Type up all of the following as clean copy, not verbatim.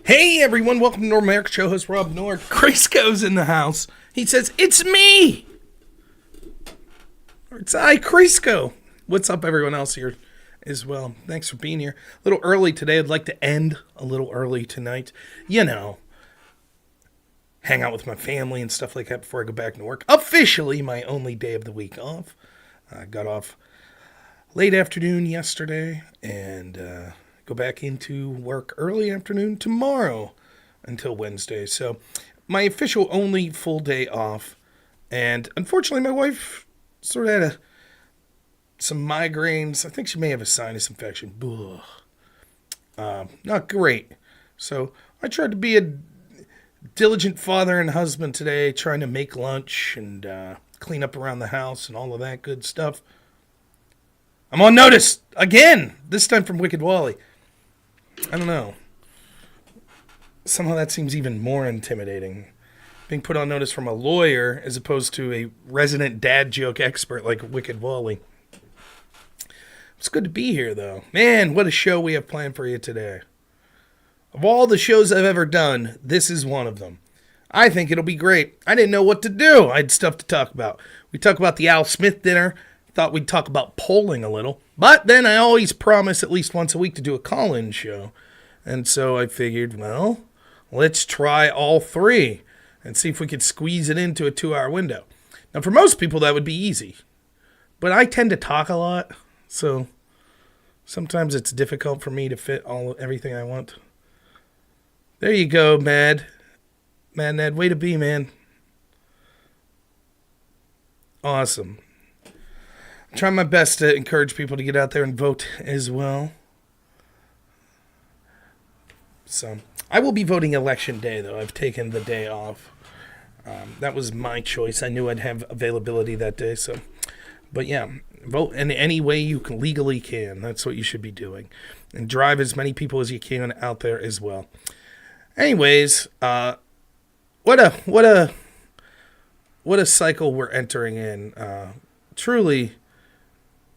Hey everyone, welcome to North America Show. Host Rob Nord. Chrisco's in the house. He says, it's me! It's I, Chrisco. What's up everyone else here as well? Thanks for being here. A little early today. I'd like to end a little early tonight. You know, hang out with my family and stuff like that before I go back to work. Officially my only day of the week off. I got off late afternoon yesterday and go back into work early afternoon tomorrow until Wednesday. So my official only full day off. And unfortunately, my wife sort of had some migraines. I think she may have a sinus infection. Not great. So I tried to be a diligent father and husband today, trying to make lunch and clean up around the house and all of that good stuff. I'm on notice again, this time from Wicked Wally. I don't know. Somehow that seems even more intimidating. Being put on notice from a lawyer as opposed to a resident dad joke expert like Wicked Wally. It's good to be here, though. Man, what a show we have planned for you today. Of all the shows I've ever done, this is one of them. I think it'll be great. I didn't know what to do. I had stuff to talk about. We talked about the Al Smith dinner. Thought we'd talk about polling a little. But then I always promise at least once a week to do a call-in show. And so I figured, well, let's try all three and see if we could squeeze it into a 2-hour window. Now, for most people, that would be easy. But I tend to talk a lot, so sometimes it's difficult for me to fit everything I want. There you go, Mad Ned. Way to be, man. Awesome. I'm trying my best to encourage people to get out there and vote as well. So, I will be voting election day, though. I've taken the day off. That was my choice. I knew I'd have availability that day. So, but yeah, vote in any way you can legally can. That's what you should be doing. And drive as many people as you can out there as well. Anyways, what a cycle we're entering in. Truly,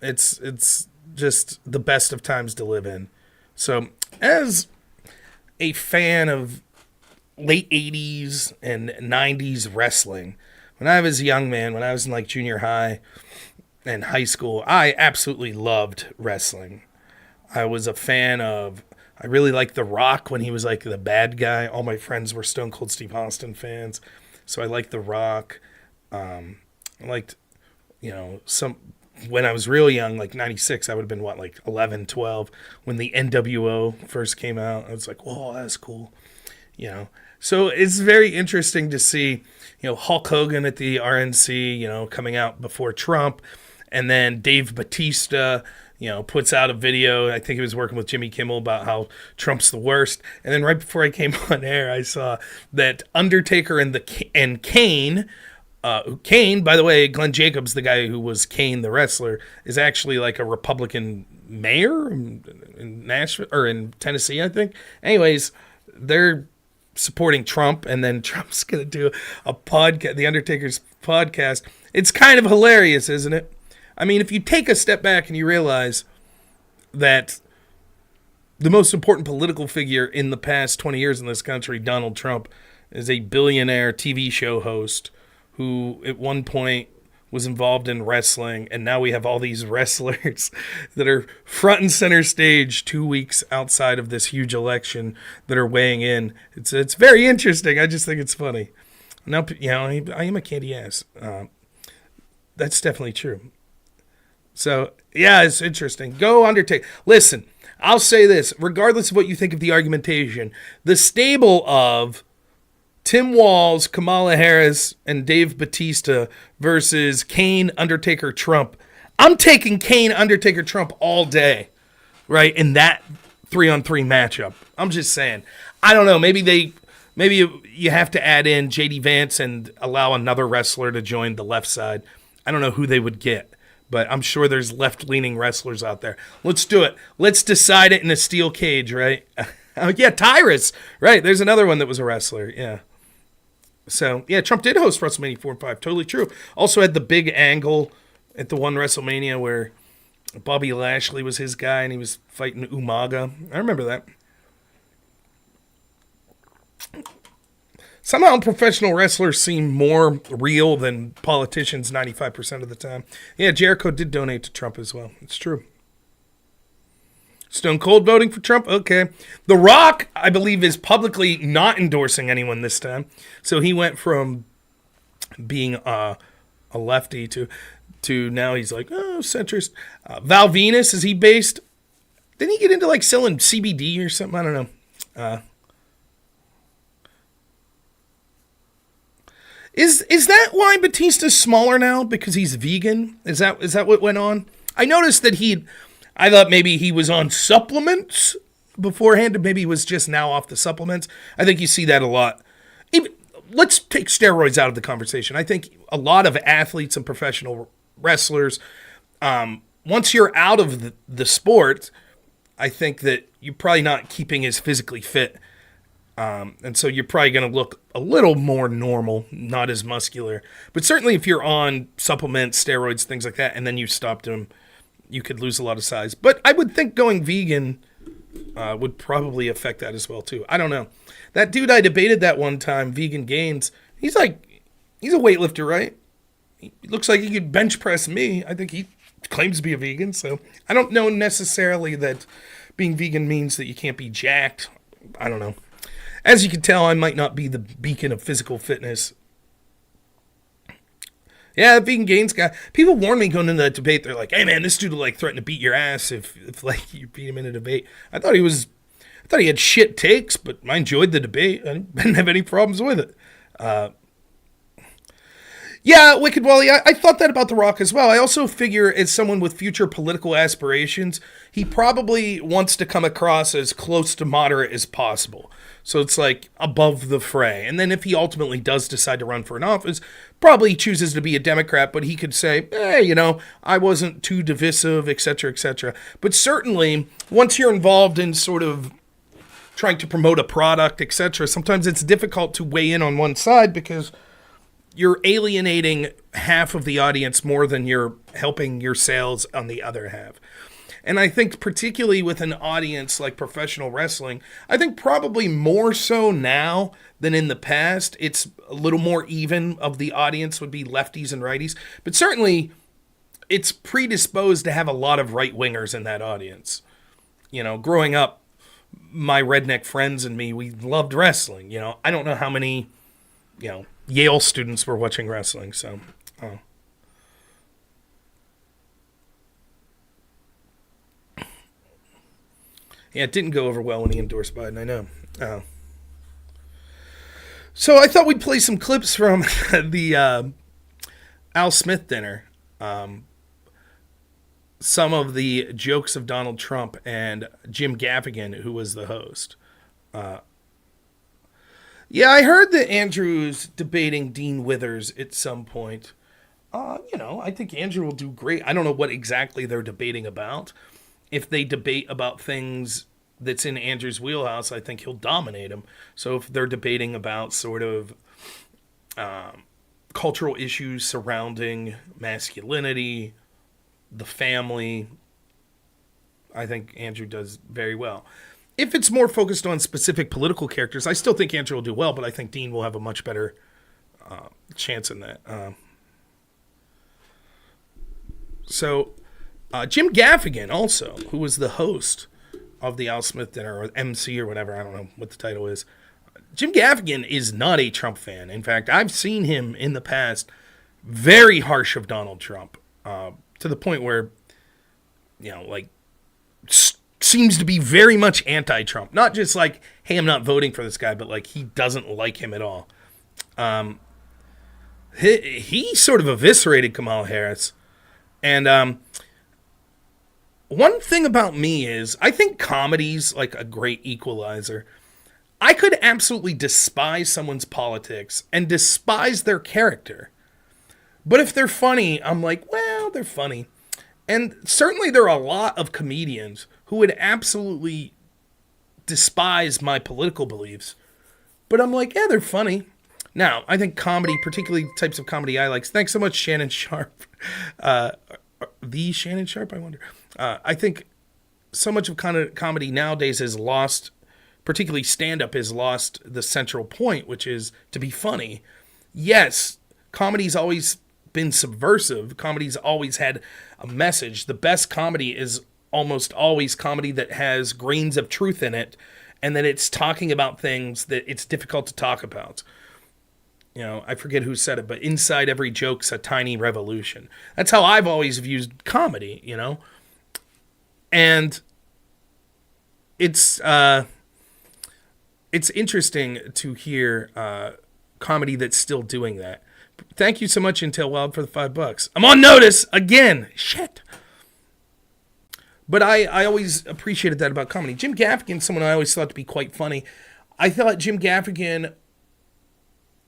it's just the best of times to live in. So, as a fan of late 80s and 90s wrestling, when I was a young man, when I was in like junior high and high school, I absolutely loved wrestling. I was a fan of, I really liked The Rock when he was like the bad guy. All my friends were Stone Cold Steve Austin fans, so I liked The Rock. I liked, when I was real young, like 96, I would have been, like 11, 12, when the NWO first came out. I was like, whoa, that's cool. So it's very interesting to see, Hulk Hogan at the RNC, coming out before Trump. And then Dave Bautista, puts out a video. I think he was working with Jimmy Kimmel about how Trump's the worst. And then right before I came on air, I saw that Undertaker and Kane, Kane, by the way, Glenn Jacobs, the guy who was Kane the wrestler, is actually like a Republican mayor in Nashville or in Tennessee, I think. Anyways, they're supporting Trump, and then Trump's going to do a podcast, the Undertaker's podcast. It's kind of hilarious, isn't it? I mean, if you take a step back and you realize that the most important political figure in the past 20 years in this country, Donald Trump, is a billionaire TV show host who at one point was involved in wrestling, and now we have all these wrestlers that are front and center stage 2 weeks outside of this huge election that are weighing in. It's very interesting. I just think it's funny. Now, I am a candy ass. That's definitely true. So, yeah, it's interesting. Go Undertaker. Listen, I'll say this. Regardless of what you think of the argumentation, the stable of Tim Walz, Kamala Harris, and Dave Bautista versus Kane, Undertaker, Trump. I'm taking Kane, Undertaker, Trump all day, right, in that 3-on-3 matchup. I'm just saying. I don't know. Maybe you have to add in J.D. Vance and allow another wrestler to join the left side. I don't know who they would get, but I'm sure there's left-leaning wrestlers out there. Let's do it. Let's decide it in a steel cage, right? Yeah, Tyrus. Right, there's another one that was a wrestler, yeah. So, yeah, Trump did host WrestleMania 4 and 5. Totally true. Also had the big angle at the one WrestleMania where Bobby Lashley was his guy and he was fighting Umaga. I remember that. Somehow professional wrestlers seem more real than politicians 95% of the time. Yeah, Jericho did donate to Trump as well. It's true. Stone Cold voting for Trump? Okay. The Rock, I believe, is publicly not endorsing anyone this time. So he went from being a lefty to now he's like, oh, centrist. Val Venus, is he based? Didn't he get into like selling CBD or something? I don't know. Is that why Batista's smaller now? Because he's vegan? Is that what went on? I noticed that I thought maybe he was on supplements beforehand, and maybe he was just now off the supplements. I think you see that a lot. Let's take steroids out of the conversation. I think a lot of athletes and professional wrestlers, once you're out of the sport, I think that you're probably not keeping as physically fit. And so you're probably going to look a little more normal, not as muscular. But certainly if you're on supplements, steroids, things like that, and then you stopped them, you could lose a lot of size. But I would think going vegan would probably affect that as well, too. I don't know. That dude I debated that one time, Vegan Gains, he's a weightlifter, right? He looks like he could bench press me. I think he claims to be a vegan, so I don't know necessarily that being vegan means that you can't be jacked. I don't know. As you can tell, I might not be the beacon of physical fitness. Yeah, the Vegan Gains guy. People warned me going into that debate. They're like, "Hey, man, this dude will like threaten to beat your ass if like you beat him in a debate." I thought he had shit takes, but I enjoyed the debate. I didn't have any problems with it. Yeah, Wicked Wally, I thought that about The Rock as well. I also figure as someone with future political aspirations, he probably wants to come across as close to moderate as possible. So it's like above the fray. And then if he ultimately does decide to run for an office, probably chooses to be a Democrat, but he could say, hey, I wasn't too divisive, et cetera, et cetera. But certainly, once you're involved in sort of trying to promote a product, et cetera, sometimes it's difficult to weigh in on one side because you're alienating half of the audience more than you're helping your sales on the other half. And I think particularly with an audience like professional wrestling, I think probably more so now than in the past, it's a little more even of the audience would be lefties and righties. But certainly it's predisposed to have a lot of right-wingers in that audience. Growing up, my redneck friends and me, we loved wrestling. I don't know how many, Yale students were watching wrestling, so. Yeah, it didn't go over well when he endorsed Biden, I know. So I thought we'd play some clips from the Al Smith dinner. Some of the jokes of Donald Trump and Jim Gaffigan, who was the host. Yeah, I heard that Andrew's debating Dean Withers at some point. I think Andrew will do great. I don't know what exactly they're debating about. If they debate about things that's in Andrew's wheelhouse, I think he'll dominate them. So if they're debating about sort of cultural issues surrounding masculinity, the family, I think Andrew does very well. If it's more focused on specific political characters, I still think Andrew will do well, but I think Dean will have a much better chance in that. So Jim Gaffigan also, who was the host of the Al Smith dinner, or MC or whatever, I don't know what the title is. Jim Gaffigan is not a Trump fan. In fact, I've seen him in the past very harsh of Donald Trump to the point where, seems to be very much anti-Trump. Not just like, hey, I'm not voting for this guy, but like he doesn't like him at all. He sort of eviscerated Kamala Harris. And one thing about me is I think comedy's like a great equalizer. I could absolutely despise someone's politics and despise their character. But if they're funny, I'm like, well, they're funny. And certainly there are a lot of comedians who would absolutely despise my political beliefs. But I'm like, yeah, they're funny. Now, I think comedy, particularly types of comedy I like. Thanks so much, Shannon Sharp. The Shannon Sharp, I wonder. I think so much of kind of comedy nowadays has lost particularly stand-up, has lost the central point, which is to be funny. Yes, comedy's always been subversive. Comedy's always had a message. The best comedy is almost always comedy that has grains of truth in it, and that it's talking about things that it's difficult to talk about. I forget who said it, but inside every joke's a tiny revolution. That's how I've always viewed comedy, And it's interesting to hear comedy that's still doing that. Thank you so much, Intel Wild, for the $5. I'm on notice again. Shit. But I always appreciated that about comedy. Jim Gaffigan, someone I always thought to be quite funny. I thought Jim Gaffigan,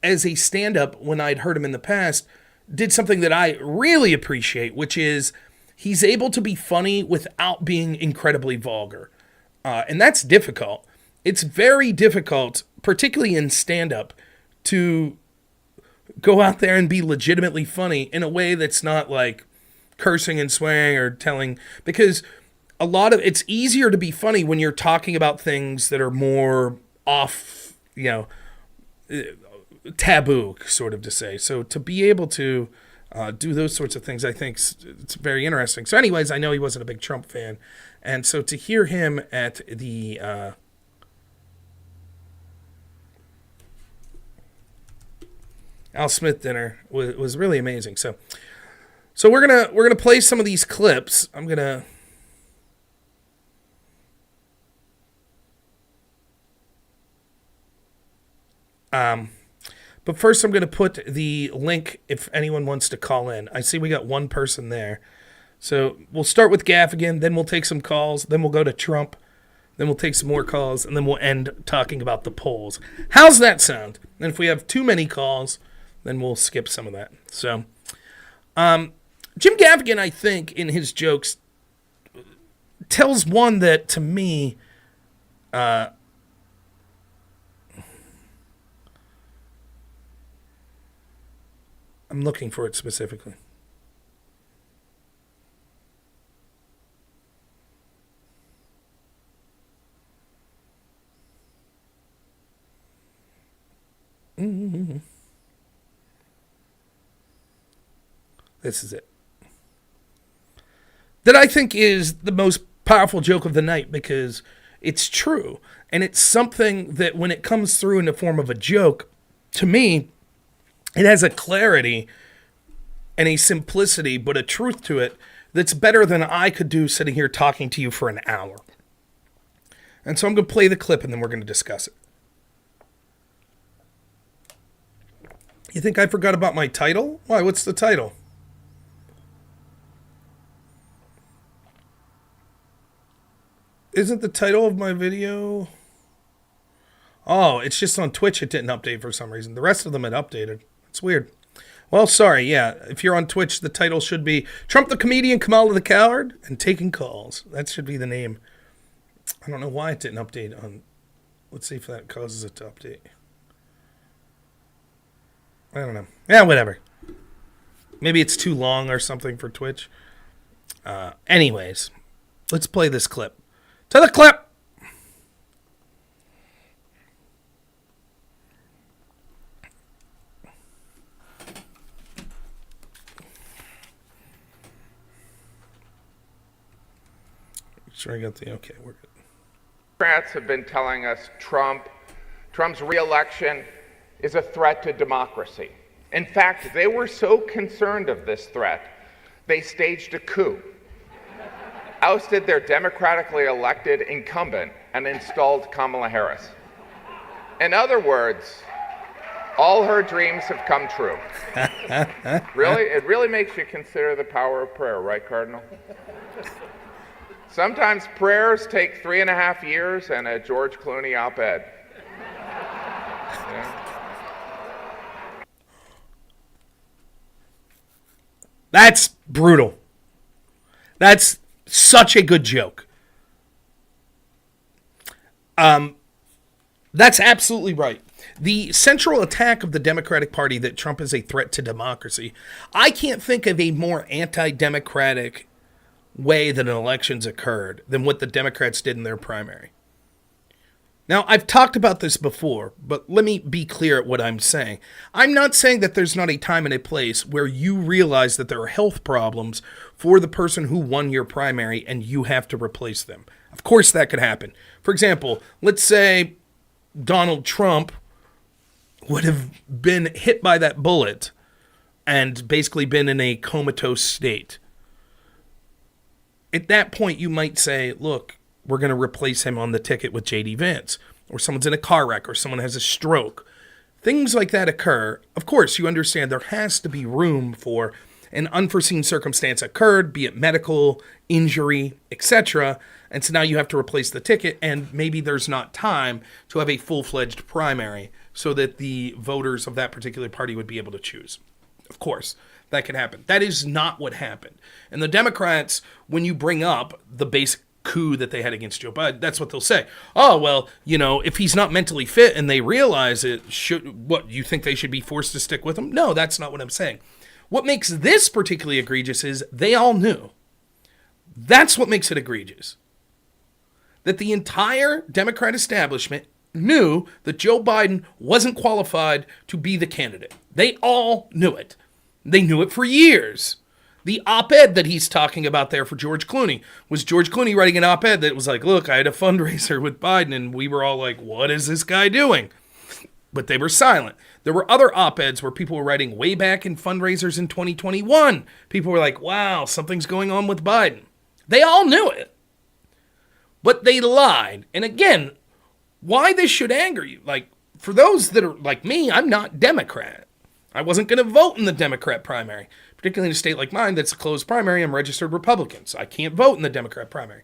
as a stand-up, when I'd heard him in the past, did something that I really appreciate, which is he's able to be funny without being incredibly vulgar. And that's difficult. It's very difficult, particularly in stand-up, to go out there and be legitimately funny in a way that's not like cursing and swearing or telling, because it's easier to be funny when you're talking about things that are more off, taboo, sort of to say. So to be able to do those sorts of things, I think it's very interesting. So anyways, I know he wasn't a big Trump fan. And so to hear him at the Al Smith dinner was really amazing. So we're gonna play some of these clips. I'm gonna but first I'm gonna put the link if anyone wants to call in. I see we got one person there. So we'll start with Gaffigan, then we'll take some calls, then we'll go to Trump, then we'll take some more calls, and then we'll end talking about the polls. How's that sound? And if we have too many calls, then we'll skip some of that. So, Jim Gaffigan, I think, in his jokes, tells one that, to me, I'm looking for it specifically. Mm-hmm. This is it. That I think is the most powerful joke of the night because it's true. And it's something that when it comes through in the form of a joke, to me, it has a clarity and a simplicity, but a truth to it that's better than I could do sitting here talking to you for an hour. And so I'm going to play the clip and then we're going to discuss it. You think I forgot about my title? Why, what's the title? Isn't the title of my video? Oh, it's just on Twitch it didn't update for some reason. The rest of them had updated. It's weird. Well, sorry, yeah. If you're on Twitch, the title should be Trump the Comedian, Kamala the Coward, and Taking Calls. That should be the name. I don't know why it didn't update on... Let's see if that causes it to update. I don't know. Yeah, whatever. Maybe it's too long or something for Twitch. Anyways, let's play this clip. To the clip! Sure, I got the okay. We're good. Democrats have been telling us Trump's re-election is a threat to democracy. In fact, they were so concerned of this threat, they staged a coup, ousted their democratically elected incumbent, and installed Kamala Harris. In other words, all her dreams have come true. Really? It really makes you consider the power of prayer, right, Cardinal? Sometimes prayers take 3.5 years and a George Clooney op-ed. Yeah. That's brutal. That's such a good joke. That's absolutely right. The central attack of the Democratic Party that Trump is a threat to democracy, I can't think of a more anti-democratic way that an election's occurred than what the Democrats did in their primary. Now, I've talked about this before, but let me be clear at what I'm saying. I'm not saying that there's not a time and a place where you realize that there are health problems for the person who won your primary and you have to replace them. Of course, that could happen. For example, let's say Donald Trump would have been hit by that bullet and basically been in a comatose state. At that point, you might say, look, we're going to replace him on the ticket with J.D. Vance, or someone's in a car wreck, or someone has a stroke. Things like that occur. Of course, you understand there has to be room for an unforeseen circumstance occurred, be it medical, injury, etc. And so now you have to replace the ticket, and maybe there's not time to have a full-fledged primary so that the voters of that particular party would be able to choose. Of course, that could happen. That is not what happened. And the Democrats, when you bring up the basic coup that they had against Joe Biden, that's what they'll say. Oh, well, if he's not mentally fit and they realize it, you think they should be forced to stick with him? No, that's not what I'm saying. What makes this particularly egregious is they all knew. That's what makes it egregious. That the entire Democrat establishment knew that Joe Biden wasn't qualified to be the candidate. They all knew it. They knew it for years. The op-ed that he's talking about there for George Clooney was George Clooney writing an op-ed that was like, look, I had a fundraiser with Biden, and we were all like, what is this guy doing? But they were silent. There were other op-eds where people were writing way back in fundraisers in 2021. People were like, wow, something's going on with Biden. They all knew it. But they lied. And again, why this should anger you? Like, for those that are like me, I'm not Democrat. I wasn't going to vote in the Democrat primary. Particularly in a state like mine that's a closed primary, I'm registered Republican, so I can't vote in the Democrat primary.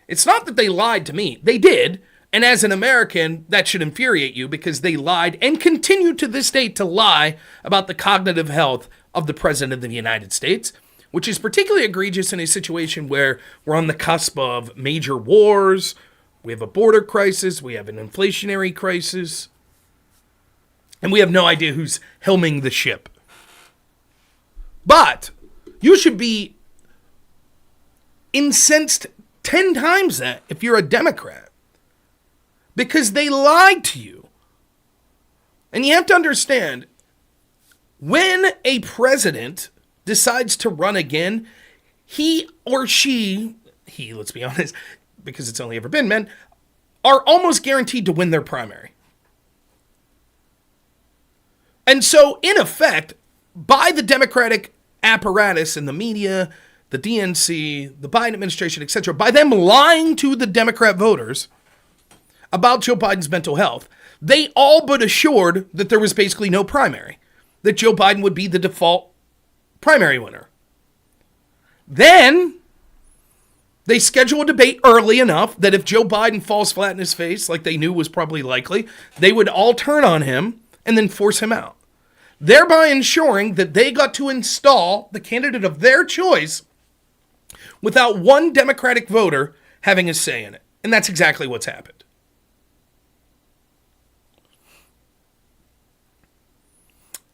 It's not that they lied to me. They did, and as an American, that should infuriate you because they lied and continue to this day to lie about the cognitive health of the President of the United States, which is particularly egregious in a situation where we're on the cusp of major wars, we have a border crisis, we have an inflationary crisis, and we have no idea who's helming the ship. But you should be incensed 10 times that if you're a Democrat. Because they lied to you. And you have to understand, when a president decides to run again, he or she, let's be honest, because it's only ever been men, are almost guaranteed to win their primary. And so, in effect, by the Democratic apparatus and the media, the DNC, the Biden administration, etc., by them lying to the Democrat voters about Joe Biden's mental health, they all but assured that there was basically no primary, that Joe Biden would be the default primary winner. Then they schedule a debate early enough that if Joe Biden falls flat in his face, like they knew was probably likely, they would all turn on him and then force him out, thereby ensuring that they got to install the candidate of their choice without one Democratic voter having a say in it. And that's exactly what's happened.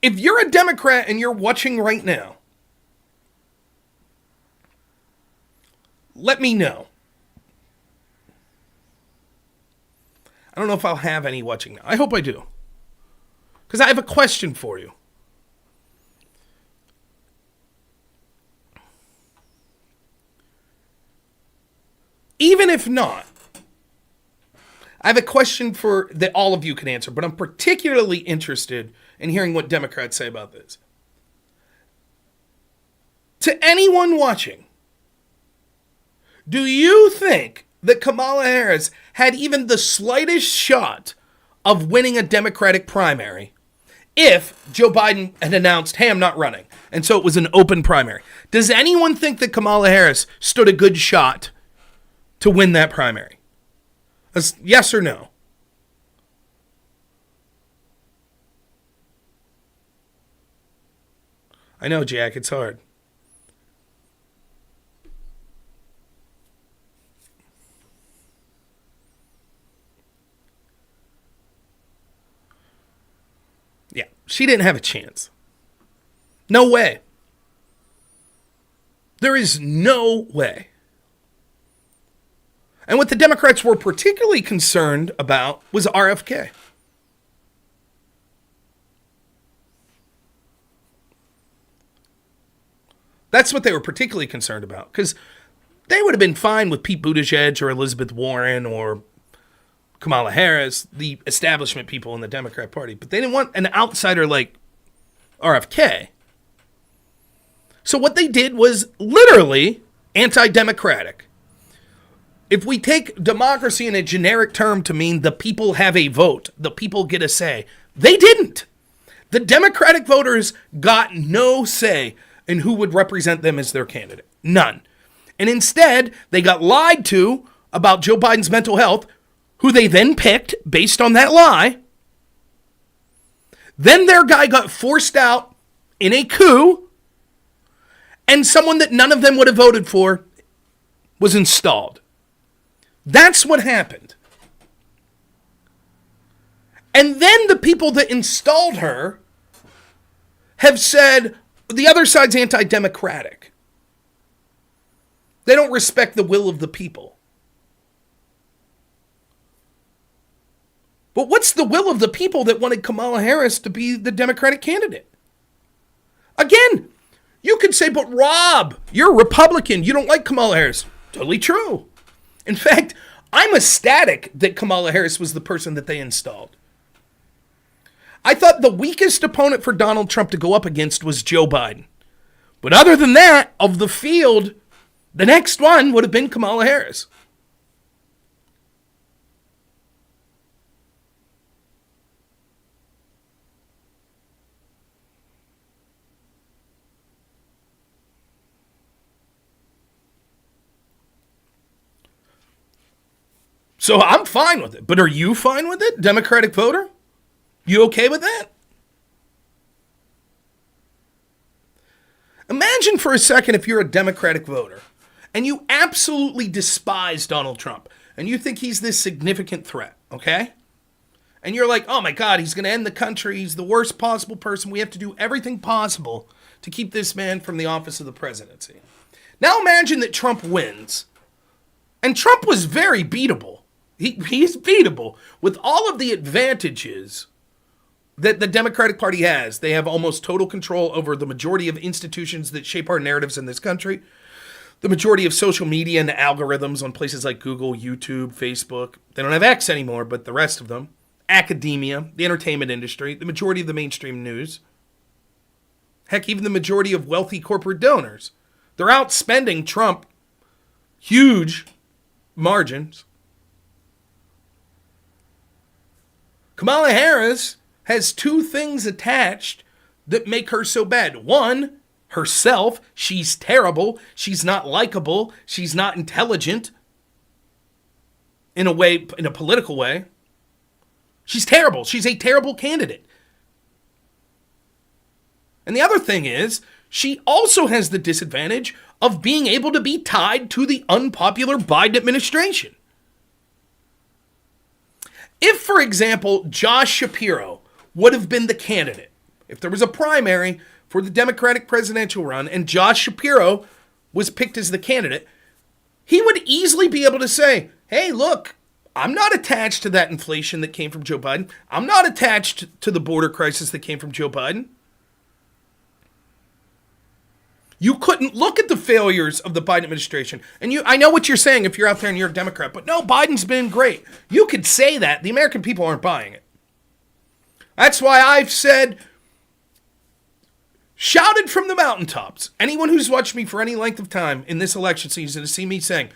If you're a Democrat and you're watching right now, let me know. I don't know if I'll have any watching now. I hope I do. Because I have a question for you. Even if not, I have a question that all of you can answer, but I'm particularly interested in hearing what Democrats say about this. To anyone watching, do you think that Kamala Harris had even the slightest shot of winning a Democratic primary if Joe Biden had announced, hey, I'm not running, and so it was an open primary? Does anyone think that Kamala Harris stood a good shot to win that primary? Yes or no? I know, Jack, it's hard. Yeah, she didn't have a chance. No way. There is no way. And what the Democrats were particularly concerned about was RFK. That's what they were particularly concerned about, because they would have been fine with Pete Buttigieg or Elizabeth Warren or Kamala Harris, the establishment people in the Democrat Party, but they didn't want an outsider like RFK. So what they did was literally anti-democratic. If we take democracy in a generic term to mean the people have a vote, the people get a say, they didn't. The Democratic voters got no say in who would represent them as their candidate. None. And instead, they got lied to about Joe Biden's mental health, who they then picked based on that lie. Then their guy got forced out in a coup, and someone that none of them would have voted for was installed. That's what happened. And then the people that installed her have said the other side's anti-democratic. They don't respect the will of the people. But what's the will of the people that wanted Kamala Harris to be the Democratic candidate? Again, you could say, but Rob, you're a Republican. You don't like Kamala Harris. Totally true. In fact, I'm ecstatic that Kamala Harris was the person that they installed. I thought the weakest opponent for Donald Trump to go up against was Joe Biden. But other than that, of the field, the next one would have been Kamala Harris. So I'm fine with it. But are you fine with it, Democratic voter? You okay with that? Imagine for a second if you're a Democratic voter and you absolutely despise Donald Trump and you think he's this significant threat, okay? And you're like, oh my God, he's going to end the country. He's the worst possible person. We have to do everything possible to keep this man from the office of the presidency. Now imagine that Trump wins. And Trump was very beatable. He's beatable with all of the advantages that the Democratic Party has. They have almost total control over the majority of institutions that shape our narratives in this country. The majority of social media and algorithms on places like Google, YouTube, Facebook. They don't have X anymore, but the rest of them. Academia, the entertainment industry, the majority of the mainstream news. Heck, even the majority of wealthy corporate donors. They're outspending Trump huge margins. Kamala Harris has two things attached that make her so bad. One, herself. She's terrible. She's not likable. She's not intelligent. In a political way. She's terrible. She's a terrible candidate. And the other thing is, she also has the disadvantage of being able to be tied to the unpopular Biden administration. If, for example, Josh Shapiro would have been the candidate, if there was a primary for the Democratic presidential run and Josh Shapiro was picked as the candidate, he would easily be able to say, hey, look, I'm not attached to that inflation that came from Joe Biden. I'm not attached to the border crisis that came from Joe Biden. You couldn't look at the failures of the Biden administration. And I know what you're saying if you're out there and you're a Democrat, but no, Biden's been great. You could say that. The American people aren't buying it. That's why I've said, shouted from the mountaintops. Anyone who's watched me for any length of time in this election season has seen me saying,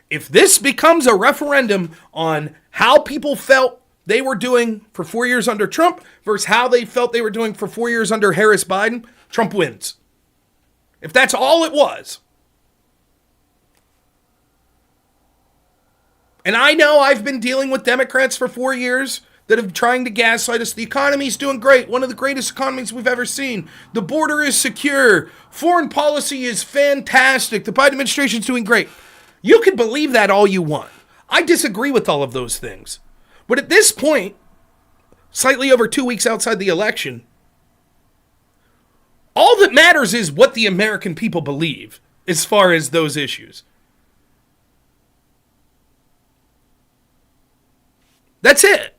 if this becomes a referendum on how people felt they were doing for 4 years under Trump versus how they felt they were doing for 4 years under Harris-Biden, Trump wins. If that's all it was. And I know I've been dealing with Democrats for 4 years that have trying to gaslight us. The economy's doing great. One of the greatest economies we've ever seen. The border is secure. Foreign policy is fantastic. The Biden administration's doing great. You can believe that all you want. I disagree with all of those things. But at this point, slightly over 2 weeks outside the election, all that matters is what the American people believe as far as those issues. That's it.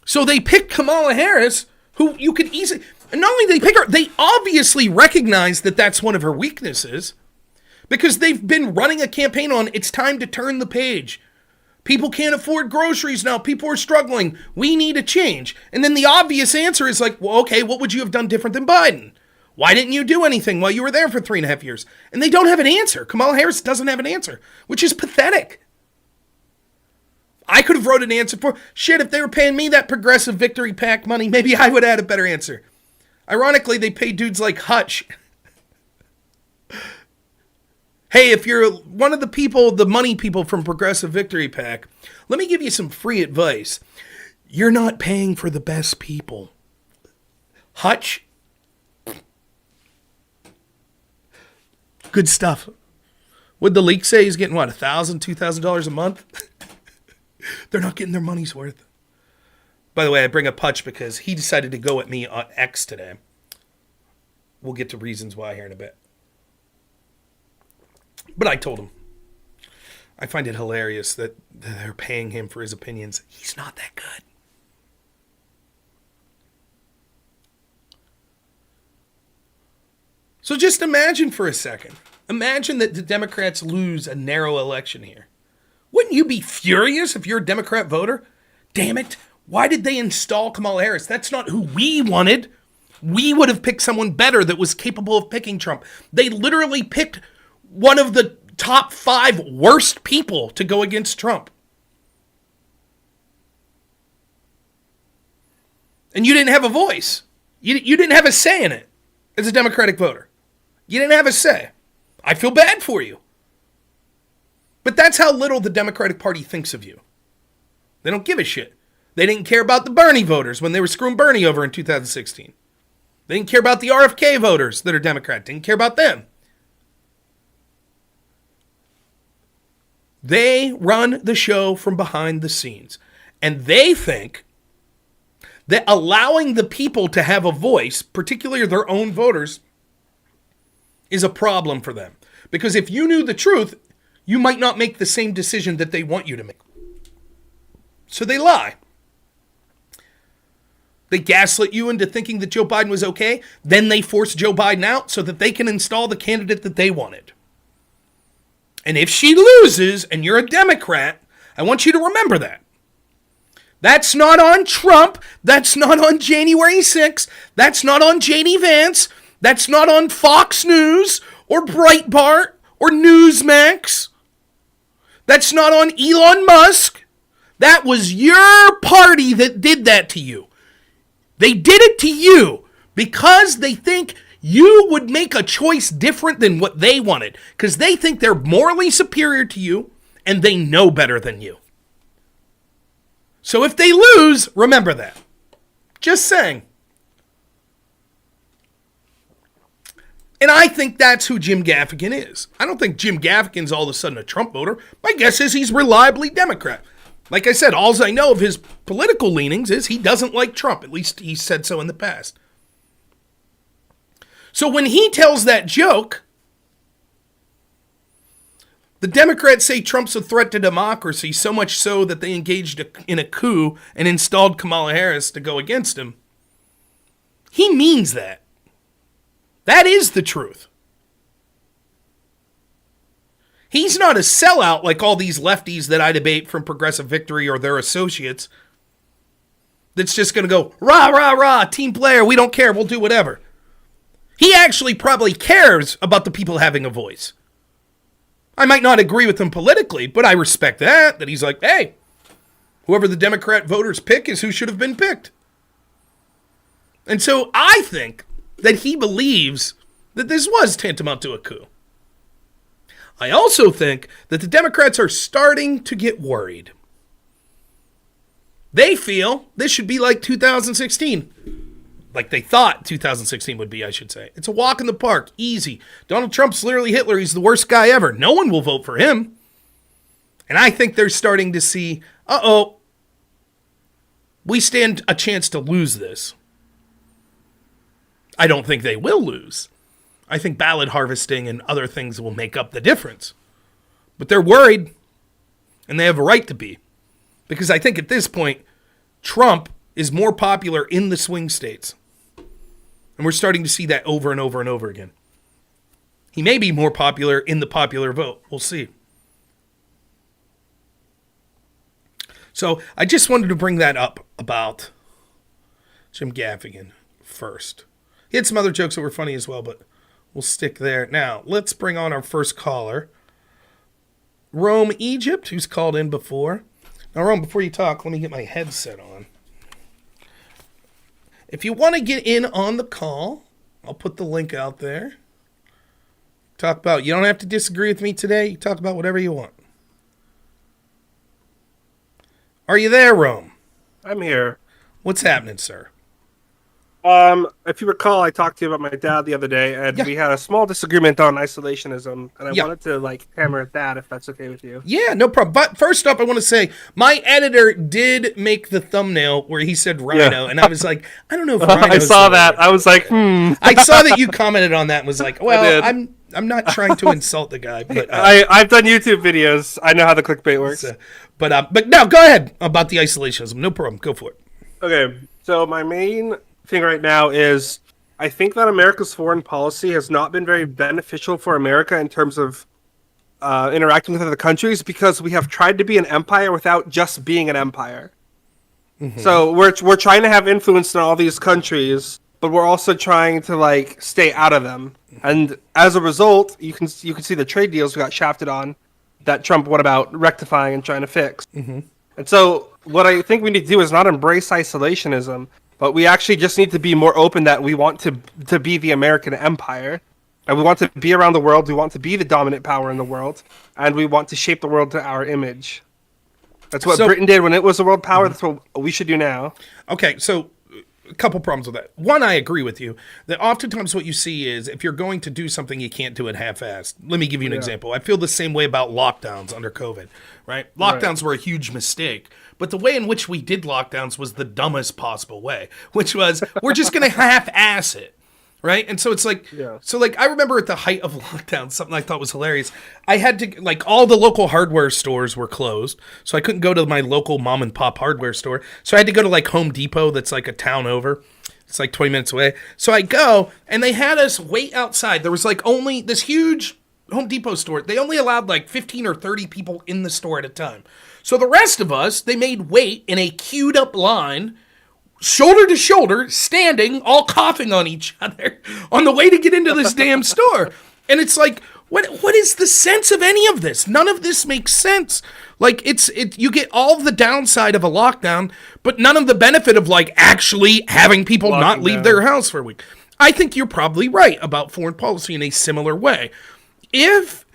So they picked Kamala Harris, who you could easily... And not only did they pick her, they obviously recognize that that's one of her weaknesses. Because they've been running a campaign on, it's time to turn the page. People can't afford groceries now. People are struggling. We need a change. And then the obvious answer is like, well, okay, what would you have done different than Biden? Why didn't you do anything while you were there for 3.5 years? And they don't have an answer. Kamala Harris doesn't have an answer, which is pathetic. I could have wrote an answer for, shit, if they were paying me that progressive victory PAC money, maybe I would have had a better answer. Ironically, they pay dudes like Hutch. Hey, if you're one of the people, the money people from Progressive Victory PAC, let me give you some free advice. You're not paying for the best people. Hutch. Good stuff. What'd the leak say? He's getting what, $1,000, $2,000 a month? They're not getting their money's worth. By the way, I bring up Hutch because he decided to go at me on X today. We'll get to reasons why here in a bit. But I told him, I find it hilarious that they're paying him for his opinions. He's not that good. So just imagine for a second. Imagine that the Democrats lose a narrow election here. Wouldn't you be furious if you're a Democrat voter? Damn it. Why did they install Kamala Harris? That's not who we wanted. We would have picked someone better that was capable of picking Trump. They literally picked one of the top 5 worst people to go against Trump. And you didn't have a voice. You didn't have a say in it as a Democratic voter. You didn't have a say. I feel bad for you. But that's how little the Democratic Party thinks of you. They don't give a shit. They didn't care about the Bernie voters when they were screwing Bernie over in 2016. They didn't care about the RFK voters that are Democrat. Didn't care about them. They run the show from behind the scenes. And they think that allowing the people to have a voice, particularly their own voters, is a problem for them. Because if you knew the truth, you might not make the same decision that they want you to make. So they lie. They gaslit you into thinking that Joe Biden was okay. Then they force Joe Biden out so that they can install the candidate that they wanted. And if she loses and you're a Democrat, I want you to remember that. That's not on Trump. That's not on January 6th. That's not on J.D. Vance. That's not on Fox News or Breitbart or Newsmax. That's not on Elon Musk. That was your party that did that to you. They did it to you because they think you would make a choice different than what they wanted. Because they think they're morally superior to you and they know better than you. So if they lose, remember that. Just saying. And I think that's who Jim Gaffigan is. I don't think Jim Gaffigan's all of a sudden a Trump voter. My guess is he's reliably Democrat. Like I said, all I know of his political leanings is he doesn't like Trump. At least he said so in the past. So when he tells that joke, the Democrats say Trump's a threat to democracy, so much so that they engaged in a coup and installed Kamala Harris to go against him. He means that. That is the truth. He's not a sellout like all these lefties that I debate from Progressive Victory or their associates that's just going to go, rah, rah, rah, team player, we don't care, we'll do whatever. He actually probably cares about the people having a voice. I might not agree with him politically, but I respect that he's like, hey, whoever the Democrat voters pick is who should have been picked. And so I think that he believes that this was tantamount to a coup. I also think that the Democrats are starting to get worried. They feel this should be like 2016. Like they thought 2016 would be, I should say. It's a walk in the park, easy. Donald Trump's literally Hitler. He's the worst guy ever. No one will vote for him. And I think they're starting to see, we stand a chance to lose this. I don't think they will lose. I think ballot harvesting and other things will make up the difference. But they're worried, and they have a right to be. Because I think at this point, Trump is more popular in the swing states. And we're starting to see that over and over and over again. He may be more popular in the popular vote. We'll see. So I just wanted to bring that up about Jim Gaffigan first. He had some other jokes that were funny as well, but we'll stick there. Now, let's bring on our first caller. Rome, Egypt, who's called in before. Now, Rome, before you talk, let me get my headset on. If you want to get in on the call, I'll put the link out there. Talk about, you don't have to disagree with me today. You talk about whatever you want. Are you there, Rome? I'm here. What's happening, sir? If you recall, I talked to you about my dad the other day, and we had a small disagreement on isolationism, and I wanted to hammer at that, if that's okay with you. Yeah, no problem. But first up, I want to say my editor did make the thumbnail where he said rhino, and I was like, I don't know if rhino. I saw that. I was like, I saw that you commented on that and was like, well, I'm not trying to insult the guy, but I've done YouTube videos. I know how the clickbait works. But now go ahead about the isolationism. No problem. Go for it. Okay, so my main thing right now is I think that America's foreign policy has not been very beneficial for America in terms of interacting with other countries because we have tried to be an empire without just being an empire. Mm-hmm. So we're trying to have influence in all these countries, but we're also trying to stay out of them. And as a result, you can see the trade deals we got shafted on that Trump went about rectifying and trying to fix. Mm-hmm. And so what I think we need to do is not embrace isolationism, but we actually just need to be more open that we want to be the American empire. And we want to be around the world. We want to be the dominant power in the world. And we want to shape the world to our image. That's what Britain did when it was a world power. That's what we should do now. Okay, so a couple problems with that. One, I agree with you that oftentimes what you see is if you're going to do something, you can't do it half-assed. Let me give you an example. I feel the same way about lockdowns under COVID, right? Lockdowns were a huge mistake. But the way in which we did lockdowns was the dumbest possible way, which was we're just going to half-ass it, right? And so it's I remember at the height of lockdown, something I thought was hilarious. I had to, all the local hardware stores were closed, so I couldn't go to my local mom and pop hardware store. So I had to go to Home Depot that's a town over. It's 20 minutes away. So I go, and they had us wait outside. There was only this huge Home Depot store. They only allowed 15 or 30 people in the store at a time. So the rest of us, they made wait in a queued up line, shoulder to shoulder, standing, all coughing on each other on the way to get into this damn store. And it's what is the sense of any of this? None of this makes sense. You get all of the downside of a lockdown, but none of the benefit of actually having people not leave their house for a week. I think you're probably right about foreign policy in a similar way. If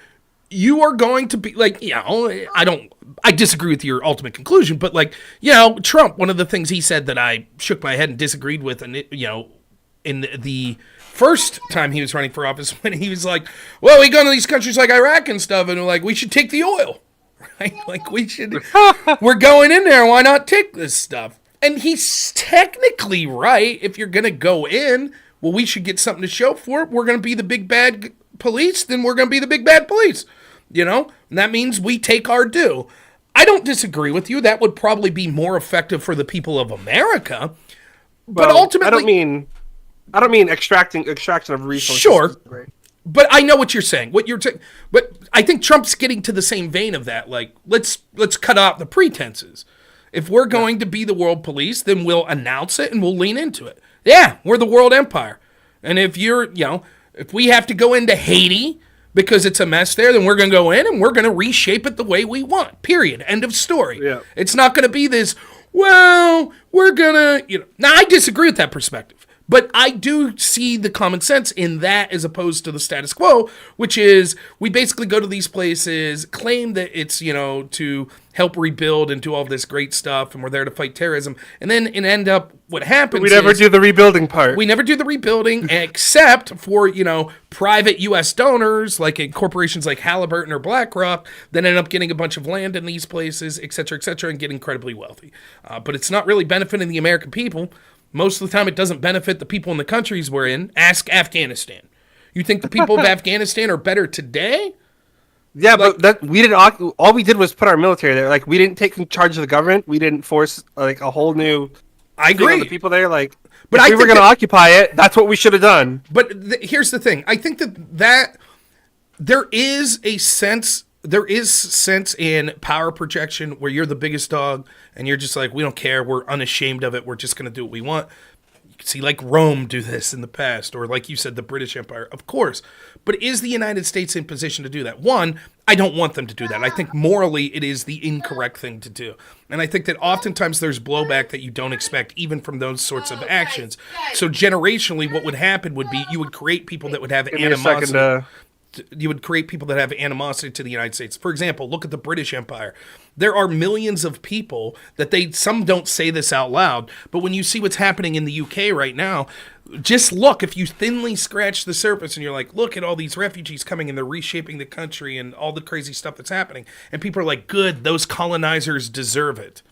you are going to be I disagree with your ultimate conclusion, but Trump, one of the things he said that I shook my head and disagreed with, and in the first time he was running for office, when he was like, well, we go to these countries like Iraq and stuff, and we should take the oil, right? We're going in there, why not take this stuff? And he's technically right. If you're going to go in, well, we should get something to show for it. We're going to be the big bad police, then we're going to be the big bad police. And that means we take our due. I don't disagree with you. That would probably be more effective for the people of America. But ultimately, I don't mean extraction of resources. Sure. But I know what you're saying. But I think Trump's getting to the same vein of that. Let's cut out the pretenses. If we're going to be the world police, then we'll announce it and we'll lean into it. Yeah, we're the world empire. And if if we have to go into Haiti because it's a mess there, then we're going to go in and we're going to reshape it the way we want. Period. End of story. Yeah. It's not going to be this, well, we're going to, Now, I disagree with that perspective. But I do see the common sense in that as opposed to the status quo, which is we basically go to these places, claim that it's, to help rebuild and do all this great stuff, and we're there to fight terrorism. And then it end up, what happens is... We never do the rebuilding part. We never do the rebuilding, except for, private U.S. donors, in corporations like Halliburton or BlackRock, that end up getting a bunch of land in these places, et cetera, and get incredibly wealthy. But it's not really benefiting the American people. Most of the time, it doesn't benefit the people in the countries we're in. Ask Afghanistan. You think the people of Afghanistan are better today Yeah, but that we didn't. All we did was put our military there. Like we didn't take charge of the government. We didn't force like a whole new. I thing on agree. the people there. Like, But if I we were think going to that- occupy it, that's what we should have done. But here's the thing. I think that there is sense in power projection where you're the biggest dog and you're just like, we don't care. We're unashamed of it. We're just going to do what we want. You can see like Rome do this in the past, or like you said, the British Empire, of course. But is the United States in position to do that? One, I don't want them to do that. I think morally it is the incorrect thing to do. And I think that oftentimes there's blowback that you don't expect even from those sorts of actions. So generationally, what would happen would be you would create people that would have Give me a animosity. second. You would create people that have animosity to the United States. For example, look at the British Empire. There are millions of people that some don't say this out loud, but when you see what's happening in the UK right now, just look, if you thinly scratch the surface and you're like, look at all these refugees coming and they're reshaping the country and all the crazy stuff that's happening. And people are like, good, those colonizers deserve it.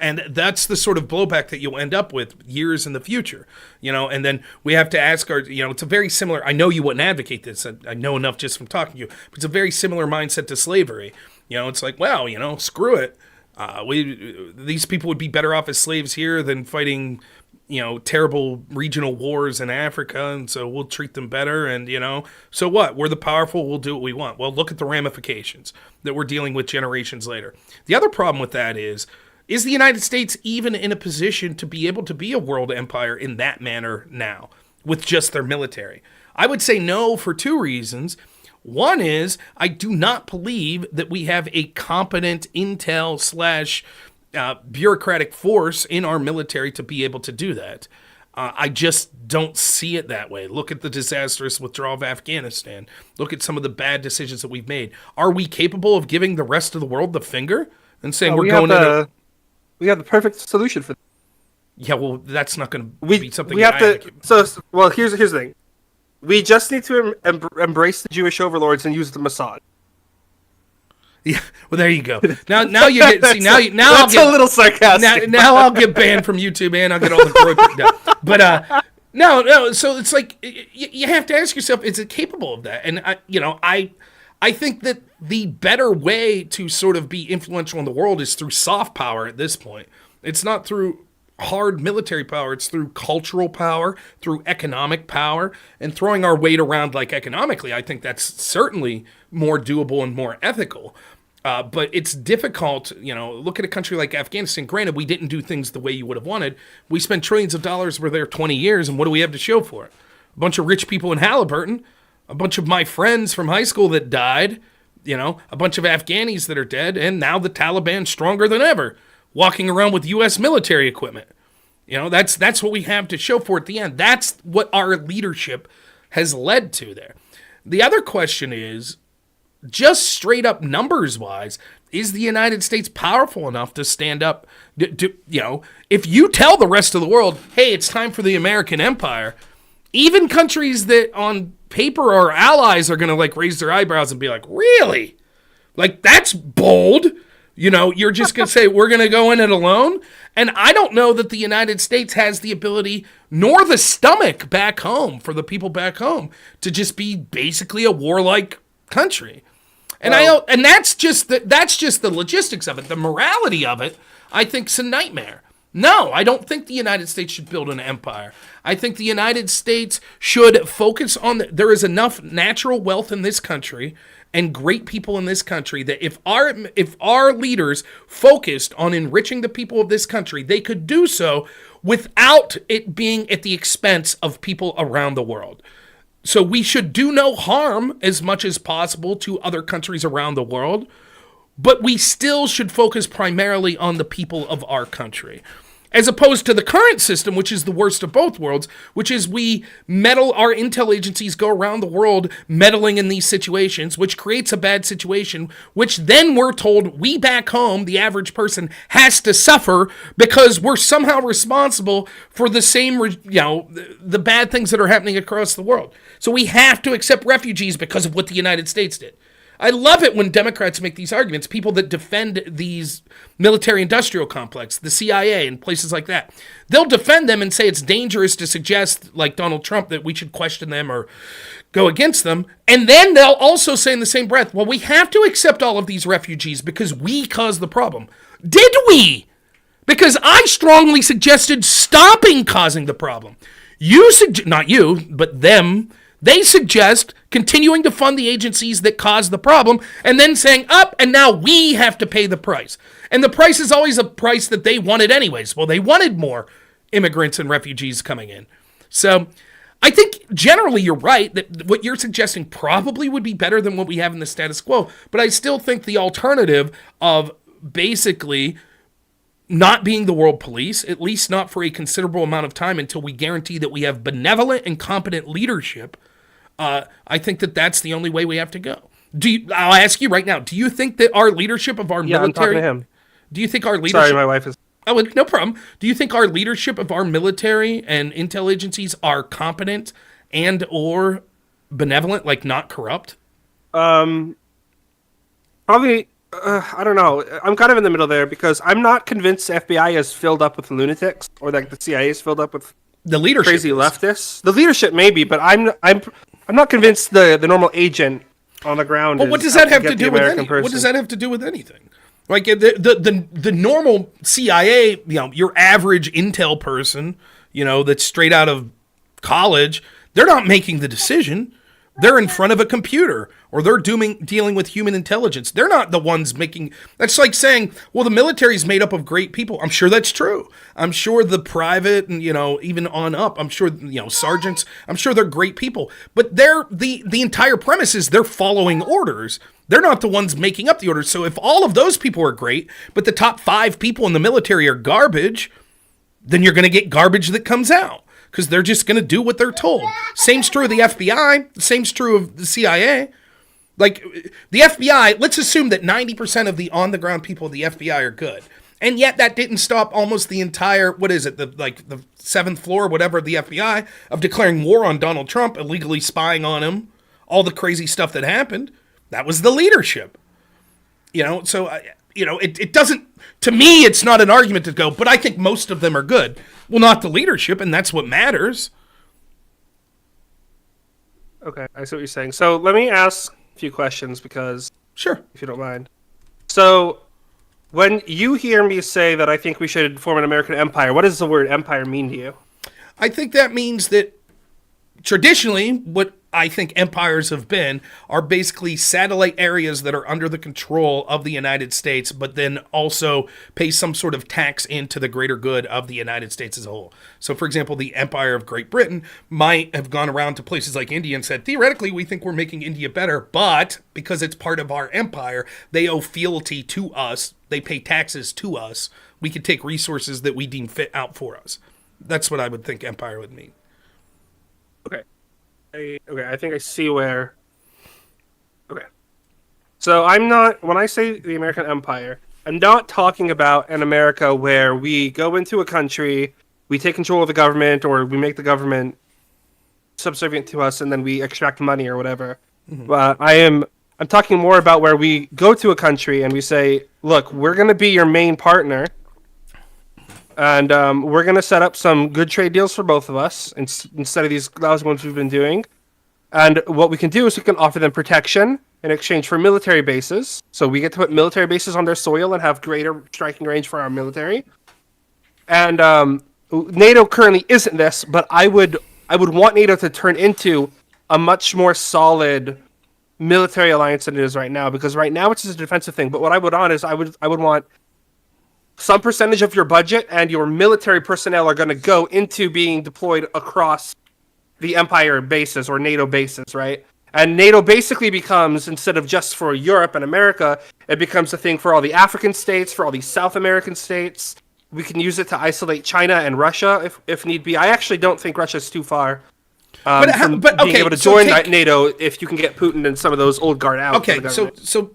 And that's the sort of blowback that you'll end up with years in the future, and then we have to ask it's a very similar, I know you wouldn't advocate this, I know enough just from talking to you, but it's a very similar mindset to slavery. It's like, well, screw it. These people would be better off as slaves here than fighting, terrible regional wars in Africa. And so we'll treat them better. And, so what? We're the powerful. We'll do what we want. Well, look at the ramifications that we're dealing with generations later. The other problem with that is the United States even in a position to be able to be a world empire in that manner now with just their military? I would say no for two reasons. One is I do not believe that we have a competent intel / bureaucratic force in our military to be able to do that. I just don't see it that way. Look at the disastrous withdrawal of Afghanistan. Look at some of the bad decisions that we've made. Are we capable of giving the rest of the world the finger and saying we're going into... We have the perfect solution for that. Yeah, well, that's not going to be something we have advocate. Well, here's the thing. We just need to embrace the Jewish overlords and use the Mossad. Yeah, well, there you go. Now you get now that's a little sarcastic. Now I'll get banned from YouTube and I'll get all the glory. But no. So it's like you have to ask yourself: is it capable of that? And I think that the better way to sort of be influential in the world is through soft power at this point. It's not through hard military power. It's through cultural power, through economic power, and throwing our weight around like economically. I think that's certainly more doable and more ethical. But it's difficult, look at a country like Afghanistan. Granted, we didn't do things the way you would have wanted. We spent trillions of dollars, we're there 20 years, and what do we have to show for it? A bunch of rich people in Halliburton, a bunch of my friends from high school that died, a bunch of Afghanis that are dead, and now the Taliban stronger than ever, walking around with U.S. military equipment. That's what we have to show for at the end. That's what our leadership has led to there. The other question is, just straight up numbers wise, is the United States powerful enough to stand up? If you tell the rest of the world, hey, it's time for the American empire, even countries that on paper are allies are going to like raise their eyebrows and be like, really? Like, that's bold. You're just going to say, we're going to go in it alone? And I don't know that the United States has the ability nor the stomach back home for the people back home to just be basically a warlike country. And and that's just the logistics of it. The morality of it, I think, is a nightmare. No, I don't think the United States should build an empire. I think the United States should focus on there is enough natural wealth in this country and great people in this country that if our leaders focused on enriching the people of this country, they could do so without it being at the expense of people around the world. So we should do no harm as much as possible to other countries around the world, but we still should focus primarily on the people of our country. As opposed to the current system, which is the worst of both worlds, which is our intel agencies go around the world meddling in these situations, which creates a bad situation, which then we're told we back home, the average person, has to suffer because we're somehow responsible for the same, the bad things that are happening across the world. So we have to accept refugees because of what the United States did. I love it when Democrats make these arguments, people that defend these military-industrial complex, the CIA and places like that. They'll defend them and say it's dangerous to suggest, like Donald Trump, that we should question them or go against them. And then they'll also say in the same breath, well, we have to accept all of these refugees because we caused the problem. Did we? Because I strongly suggested stopping causing the problem. Not you, but them. They suggest continuing to fund the agencies that caused the problem and then saying, and now we have to pay the price. And the price is always a price that they wanted anyways. Well, they wanted more immigrants and refugees coming in. So I think generally you're right that what you're suggesting probably would be better than what we have in the status quo. But I still think the alternative of basically not being the world police, at least not for a considerable amount of time until we guarantee that we have benevolent and competent leadership, I think that that's the only way we have to go. I'll ask you right now, do you think that our leadership of our military... I'm talking to him. Do you think our leadership... Sorry, my wife is... Oh, no problem. Do you think our leadership of our military and intel agencies are competent and or benevolent, like not corrupt? Probably... I don't know. I'm kind of in the middle there because I'm not convinced the FBI is filled up with lunatics or like the CIA is filled up with the leadership crazy leftists. The leadership maybe, but I'm not convinced the normal agent on the ground. Well, what does that have to do with anything? What does that have to do with anything? Like the normal CIA, your average intel person, that's straight out of college, they're not making the decision. They're in front of a computer, or they're dealing with human intelligence. They're not the ones making... That's like saying, well, the military is made up of great people. I'm sure that's true. I'm sure the private and, even on up, I'm sure, sergeants, I'm sure they're great people. But the entire premise is they're following orders. They're not the ones making up the orders. So if all of those people are great, but the top 5 people in the military are garbage, then you're going to get garbage that comes out. Because they're just going to do what they're told. Same's true of the FBI. Same's true of the CIA. Like, the FBI, let's assume that 90% of the on-the-ground people of the FBI are good. And yet that didn't stop almost the entire, the 7th floor, whatever, of the FBI, of declaring war on Donald Trump, illegally spying on him, all the crazy stuff that happened. That was the leadership. It doesn't, to me, it's not an argument to go, but I think most of them are good. Well, not the leadership, and that's what matters. Okay, I see what you're saying. So let me ask a few questions because... Sure. If you don't mind. So, when you hear me say that I think we should form an American empire, what does the word empire mean to you? I think that means that traditionally, what I think empires have been are basically satellite areas that are under the control of the United States, but then also pay some sort of tax into the greater good of the United States as a whole. So, for example, the Empire of Great Britain might have gone around to places like India and said, theoretically, we think we're making India better, but because it's part of our empire, they owe fealty to us, they pay taxes to us, we can take resources that we deem fit out for us. That's what I would think empire would mean. Okay. I think I see where... Okay. So when I say the American empire, I'm not talking about an America where we go into a country, we take control of the government, or we make the government subservient to us, and then we extract money or whatever. Mm-hmm. I'm talking more about where we go to a country and we say, look, we're going to be your main partner, and we're going to set up some good trade deals for both of us instead of these lousy ones we've been doing. And what we can do is we can offer them protection in exchange for military bases. So we get to put military bases on their soil and have greater striking range for our military. And NATO currently isn't this, but I would want NATO to turn into a much more solid military alliance than it is right now. Because right now it's just a defensive thing. But what I would want is I would want some percentage of your budget and your military personnel are going to go into being deployed across the Empire bases or NATO bases, right? And NATO basically becomes, instead of just for Europe and America, it becomes a thing for all the African states, for all these South American states. We can use it to isolate China and Russia if need be. I actually don't think Russia's too far from being able to join NATO if you can get Putin and some of those old guard out. Okay, so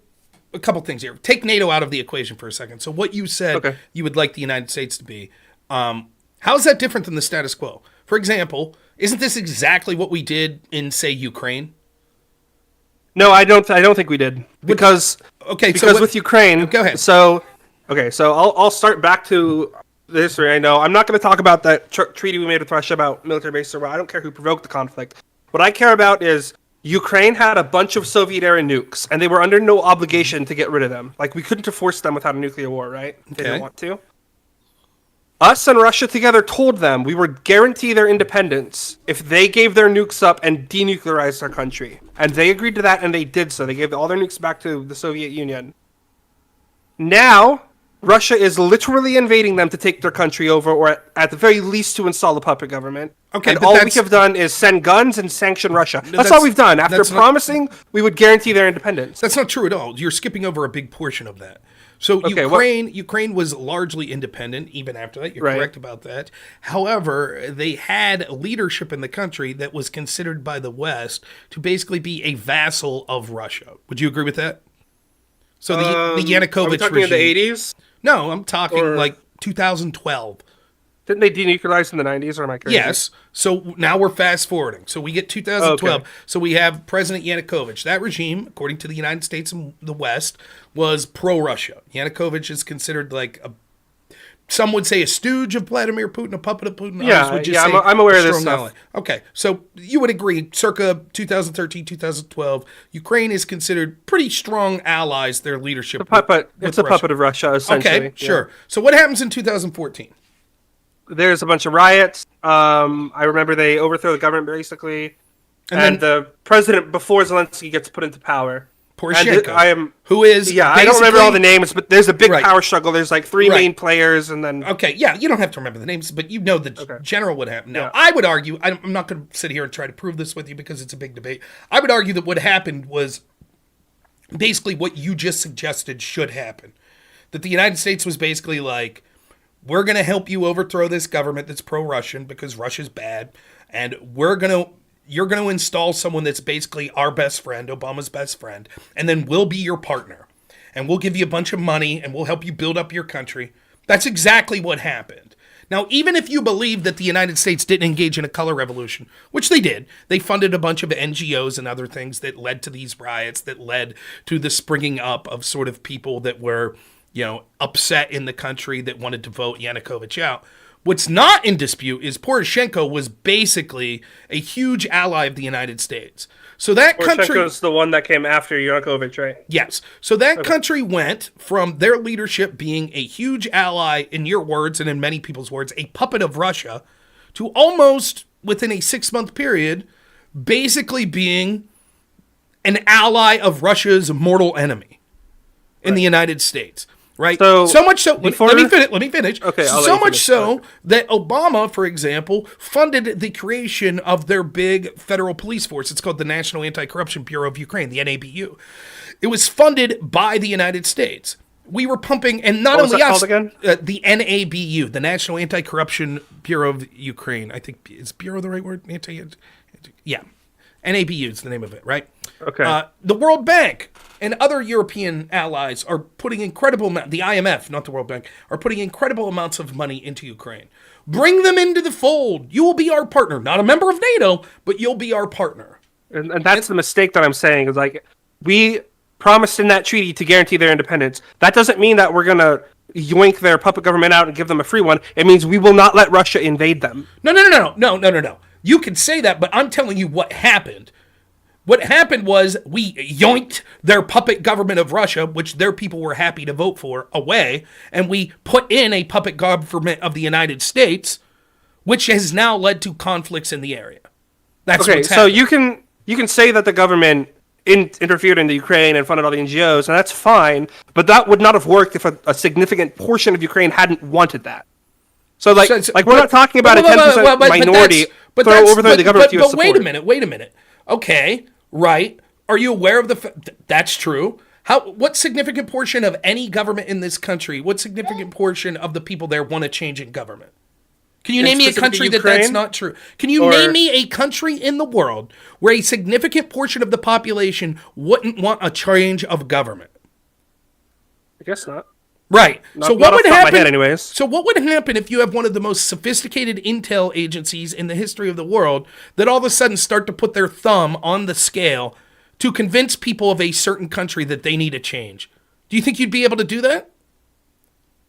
a couple things here. Take NATO out of the equation for a second. So what you said you would like the United States to be, how is that different than the status quo? For example, isn't this exactly what we did in, say, Ukraine? No, I don't think we did because with Ukraine. Go ahead. So I'll start back to the history. I know I'm not going to talk about that treaty we made with Russia about military bases. I don't care who provoked the conflict. What I care about is Ukraine had a bunch of Soviet-era nukes, and they were under no obligation to get rid of them. Like, we couldn't have forced them without a nuclear war, right? They didn't want to. Us and Russia together told them we would guarantee their independence if they gave their nukes up and denuclearized our country. And they agreed to that, and they did so. They gave all their nukes back to the Soviet Union. Now, Russia is literally invading them to take their country over, or at the very least to install a puppet government. Okay, and all we have done is send guns and sanction Russia. That's all we've done. After promising we would guarantee their independence. That's not true at all. You're skipping over a big portion of that. So Ukraine was largely independent even after that. You're correct about that. However, they had leadership in the country that was considered by the West to basically be a vassal of Russia. Would you agree with that? So the Yanukovych are we talking regime. in the 80s? No, I'm talking like 2012. Didn't they denuclearize in the 90s, or am I crazy? Yes. So now we're fast forwarding. So we get 2012. Okay. So we have President Yanukovych. That regime, according to the United States and the West, was pro-Russia. Yanukovych is considered like some would say a stooge of Vladimir Putin, a puppet of Putin. I'm aware of this stuff. Ally. Okay, so you would agree, circa 2013, 2012, Ukraine is considered pretty strong allies, their leadership. It's a puppet of Russia, essentially. Okay, sure. So what happens in 2014? There's a bunch of riots. I remember they overthrow the government, basically. And then the president, before Zelensky gets put into power, Poroshenko, I don't remember all the names, but there's a big power struggle. There's like three main players, and then you don't have to remember the names, but you know the general what happened. Now, I would argue, I'm not going to sit here and try to prove this with you because it's a big debate. I would argue that what happened was basically what you just suggested should happen. That the United States was basically like, we're going to help you overthrow this government that's pro-Russian because Russia's bad, and you're going to install someone that's basically our best friend, Obama's best friend, and then we'll be your partner. And we'll give you a bunch of money, and we'll help you build up your country. That's exactly what happened. Now, even if you believe that the United States didn't engage in a color revolution, which they did, they funded a bunch of NGOs and other things that led to these riots, that led to the springing up of sort of people that were, upset in the country that wanted to vote Yanukovych out. What's not in dispute is Poroshenko was basically a huge ally of the United States. So that country Poroshenko's the one that came after Yanukovych, right? Yes. So that country went from their leadership being a huge ally, in your words and in many people's words, a puppet of Russia, to almost within a 6-month period, basically being an ally of Russia's mortal enemy in the United States. Right. So much so. Let me finish. Okay. So much so that Obama, for example, funded the creation of their big federal police force. It's called the National Anti-Corruption Bureau of Ukraine, the NABU. It was funded by the United States. We were pumping, and not only us, the NABU, the National Anti-Corruption Bureau of Ukraine. I think is bureau the right word? NABU is the name of it, right? Okay. The World Bank and other European allies are putting incredible amounts, the IMF, not the World Bank, are putting incredible amounts of money into Ukraine. Bring them into the fold. You will be our partner. Not a member of NATO, but you'll be our partner. And that's the mistake that I'm saying, is like, we promised in that treaty to guarantee their independence. That doesn't mean that we're going to yoink their puppet government out and give them a free one. It means we will not let Russia invade them. No. You can say that, but I'm telling you what happened. What happened was we yoinked their puppet government of Russia, which their people were happy to vote for, away, and we put in a puppet government of the United States, which has now led to conflicts in the area. That's what's happened. So you can say that the government interfered in the Ukraine and funded all the NGOs, and that's fine, but that would not have worked if a significant portion of Ukraine hadn't wanted that. So we're not talking about a 10% minority overthrowing the government to support. But wait a minute. Okay. Right. Are you aware of that's true? What significant portion of any government in this country, what significant portion of the people there want a change in government? Can you name me a country that's not true? Can you name me a country in the world where a significant portion of the population wouldn't want a change of government? I guess not. Right. So what would happen? Anyways. So what would happen if you have one of the most sophisticated intel agencies in the history of the world that all of a sudden start to put their thumb on the scale to convince people of a certain country that they need a change. Do you think you'd be able to do that?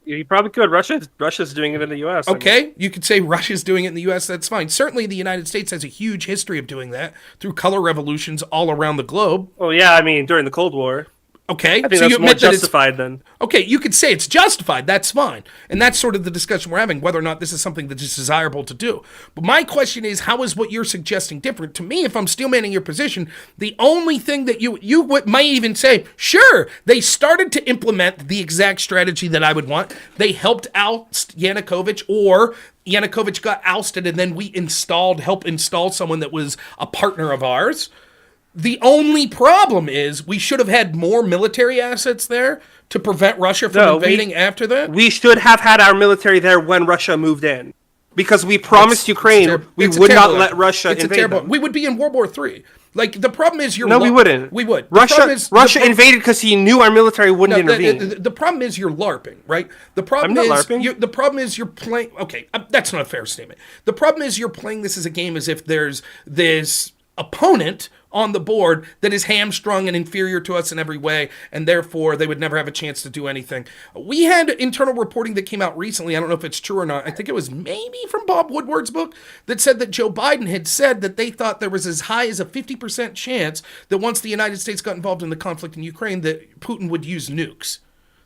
You probably could. Russia's doing it in the U.S. Okay, you could say Russia's doing it in the U.S. That's fine. Certainly, the United States has a huge history of doing that through color revolutions all around the globe. Oh yeah, I mean during the Cold War. Okay, I think that's more justified then. Okay, you could say it's justified. That's fine. And that's sort of the discussion we're having, whether or not this is something that is desirable to do. But my question is, how is what you're suggesting different? To me, if I'm steelmanning your position, the only thing that you might even say, sure, they started to implement the exact strategy that I would want. They helped oust Yanukovych, or Yanukovych got ousted and then we helped install someone that was a partner of ours. The only problem is we should have had more military assets there to prevent Russia from invading after that. We should have had our military there when Russia moved in. Because we promised Ukraine we would not let Russia invade them. We would be in World War III. Like, the problem is No, we wouldn't. We would. Russia invaded because he knew our military wouldn't intervene. The problem is you're LARPing, right? The problem the problem is you're playing... Okay, that's not a fair statement. The problem is you're playing this as a game as if there's this opponent on the board that is hamstrung and inferior to us in every way, and therefore they would never have a chance to do anything. We had internal reporting that came out recently, I don't know if it's true or not, I think it was maybe from Bob Woodward's book, that said that Joe Biden had said that they thought there was as high as a 50% chance that once the United States got involved in the conflict in Ukraine, that Putin would use nukes.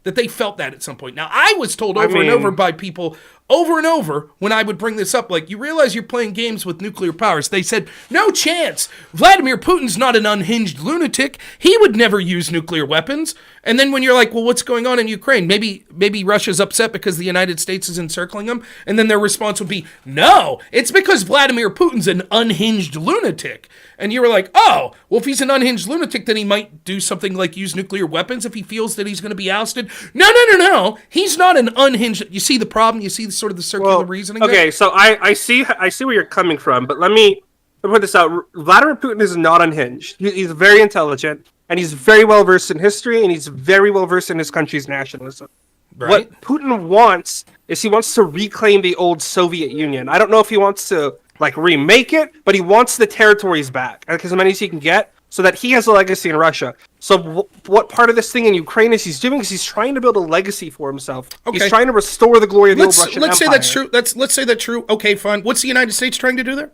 That they felt that at some point. Now, I was told and over by people over and over when I would bring this up, like, you realize you're playing games with nuclear powers. They said, no chance. Vladimir Putin's not an unhinged lunatic. He would never use nuclear weapons. And then when you're like, well, what's going on in Ukraine? Maybe Russia's upset because the United States is encircling them. And then their response would be, no, it's because Vladimir Putin's an unhinged lunatic. And you were like, oh, well, if he's an unhinged lunatic, then he might do something like use nuclear weapons if he feels that he's going to be ousted. No. He's not an unhinged... You see the problem? You see sort of the circular reasoning there? Okay, so I see where you're coming from, but let me put this out. Vladimir Putin is not unhinged. He's very intelligent, and he's very well versed in history, and he's very well versed in his country's nationalism. Right. What Putin wants is he wants to reclaim the old Soviet Union. I don't know if he wants to remake it, but he wants the territories back, as many as he can get, so that he has a legacy in Russia. So what part of this thing in Ukraine is he's doing is he's trying to build a legacy for himself. Okay. He's trying to restore the glory of the old Russian Empire. Let's say that's true. Let's say that's true. Okay, fine. What's the United States trying to do there?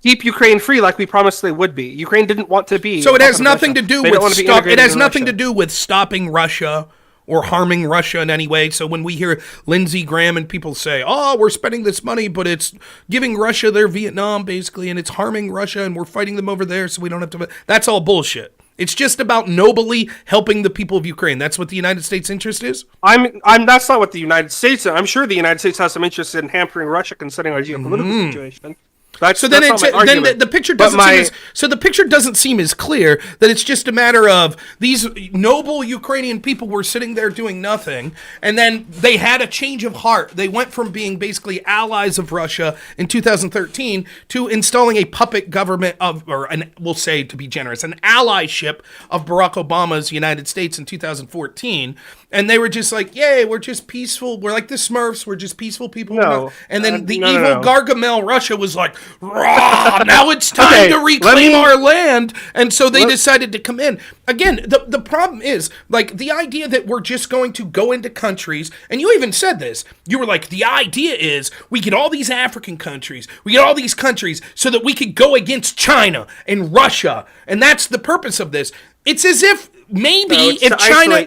Keep Ukraine free like we promised they would be. Ukraine didn't want to be. So it has nothing to do with it has nothing to do with stopping Russia or harming Russia in any way. So when we hear Lindsey Graham and people say, oh, we're spending this money, but it's giving Russia their Vietnam, basically, and it's harming Russia, and we're fighting them over there, so we don't have to... That's all bullshit. It's just about nobly helping the people of Ukraine. That's what the United States' interest is? That's not what the United States... I'm sure the United States has some interest in hampering Russia, considering our geopolitical situation. The picture doesn't seem as clear that it's just a matter of these noble Ukrainian people were sitting there doing nothing, and then they had a change of heart. They went from being basically allies of Russia in 2013 to installing a puppet government we'll say, to be generous, an allyship of Barack Obama's United States in 2014. And they were just like, yay, we're just peaceful. We're like the Smurfs. We're just peaceful people. And then evil Gargamel Russia was like, rah, now it's time to reclaim our land. And so they decided to come in. Again, the problem is, like, the idea that we're just going to go into countries, and you even said this, you were like, the idea is we get all these African countries, we get all these countries so that we could go against China and Russia. And that's the purpose of this. It's as if maybe if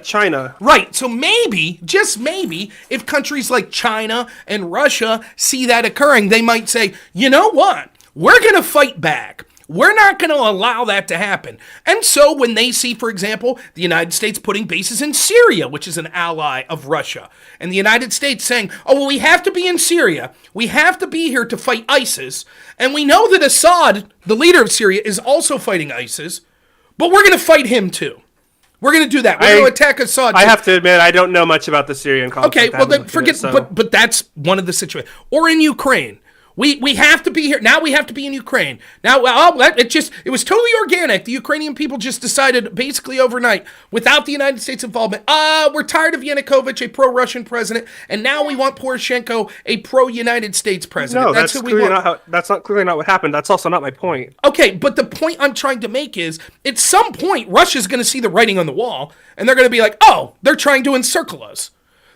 China. Right. So maybe, just maybe, if countries like China and Russia see that occurring, they might say, you know what? We're going to fight back. We're not going to allow that to happen. And so when they see, for example, the United States putting bases in Syria, which is an ally of Russia, and the United States saying, oh, well, we have to be in Syria. We have to be here to fight ISIS. And we know that Assad, the leader of Syria, is also fighting ISIS, but we're going to fight him too. We're going to do that. We're going to attack Assad. I have to admit, I don't know much about the Syrian conflict. Okay, well then forget. But that's one of the situations. Or in Ukraine, We have to be here. Now we have to be in Ukraine. Now, it was totally organic. The Ukrainian people just decided basically overnight, without the United States involvement, we're tired of Yanukovych, a pro-Russian president, and now we want Poroshenko, a pro-United States president. No, that's who we want. That's not clearly not what happened. That's also not my point. Okay, but the point I'm trying to make is, at some point, Russia's going to see the writing on the wall, and they're going to be like, oh, they're trying to encircle us.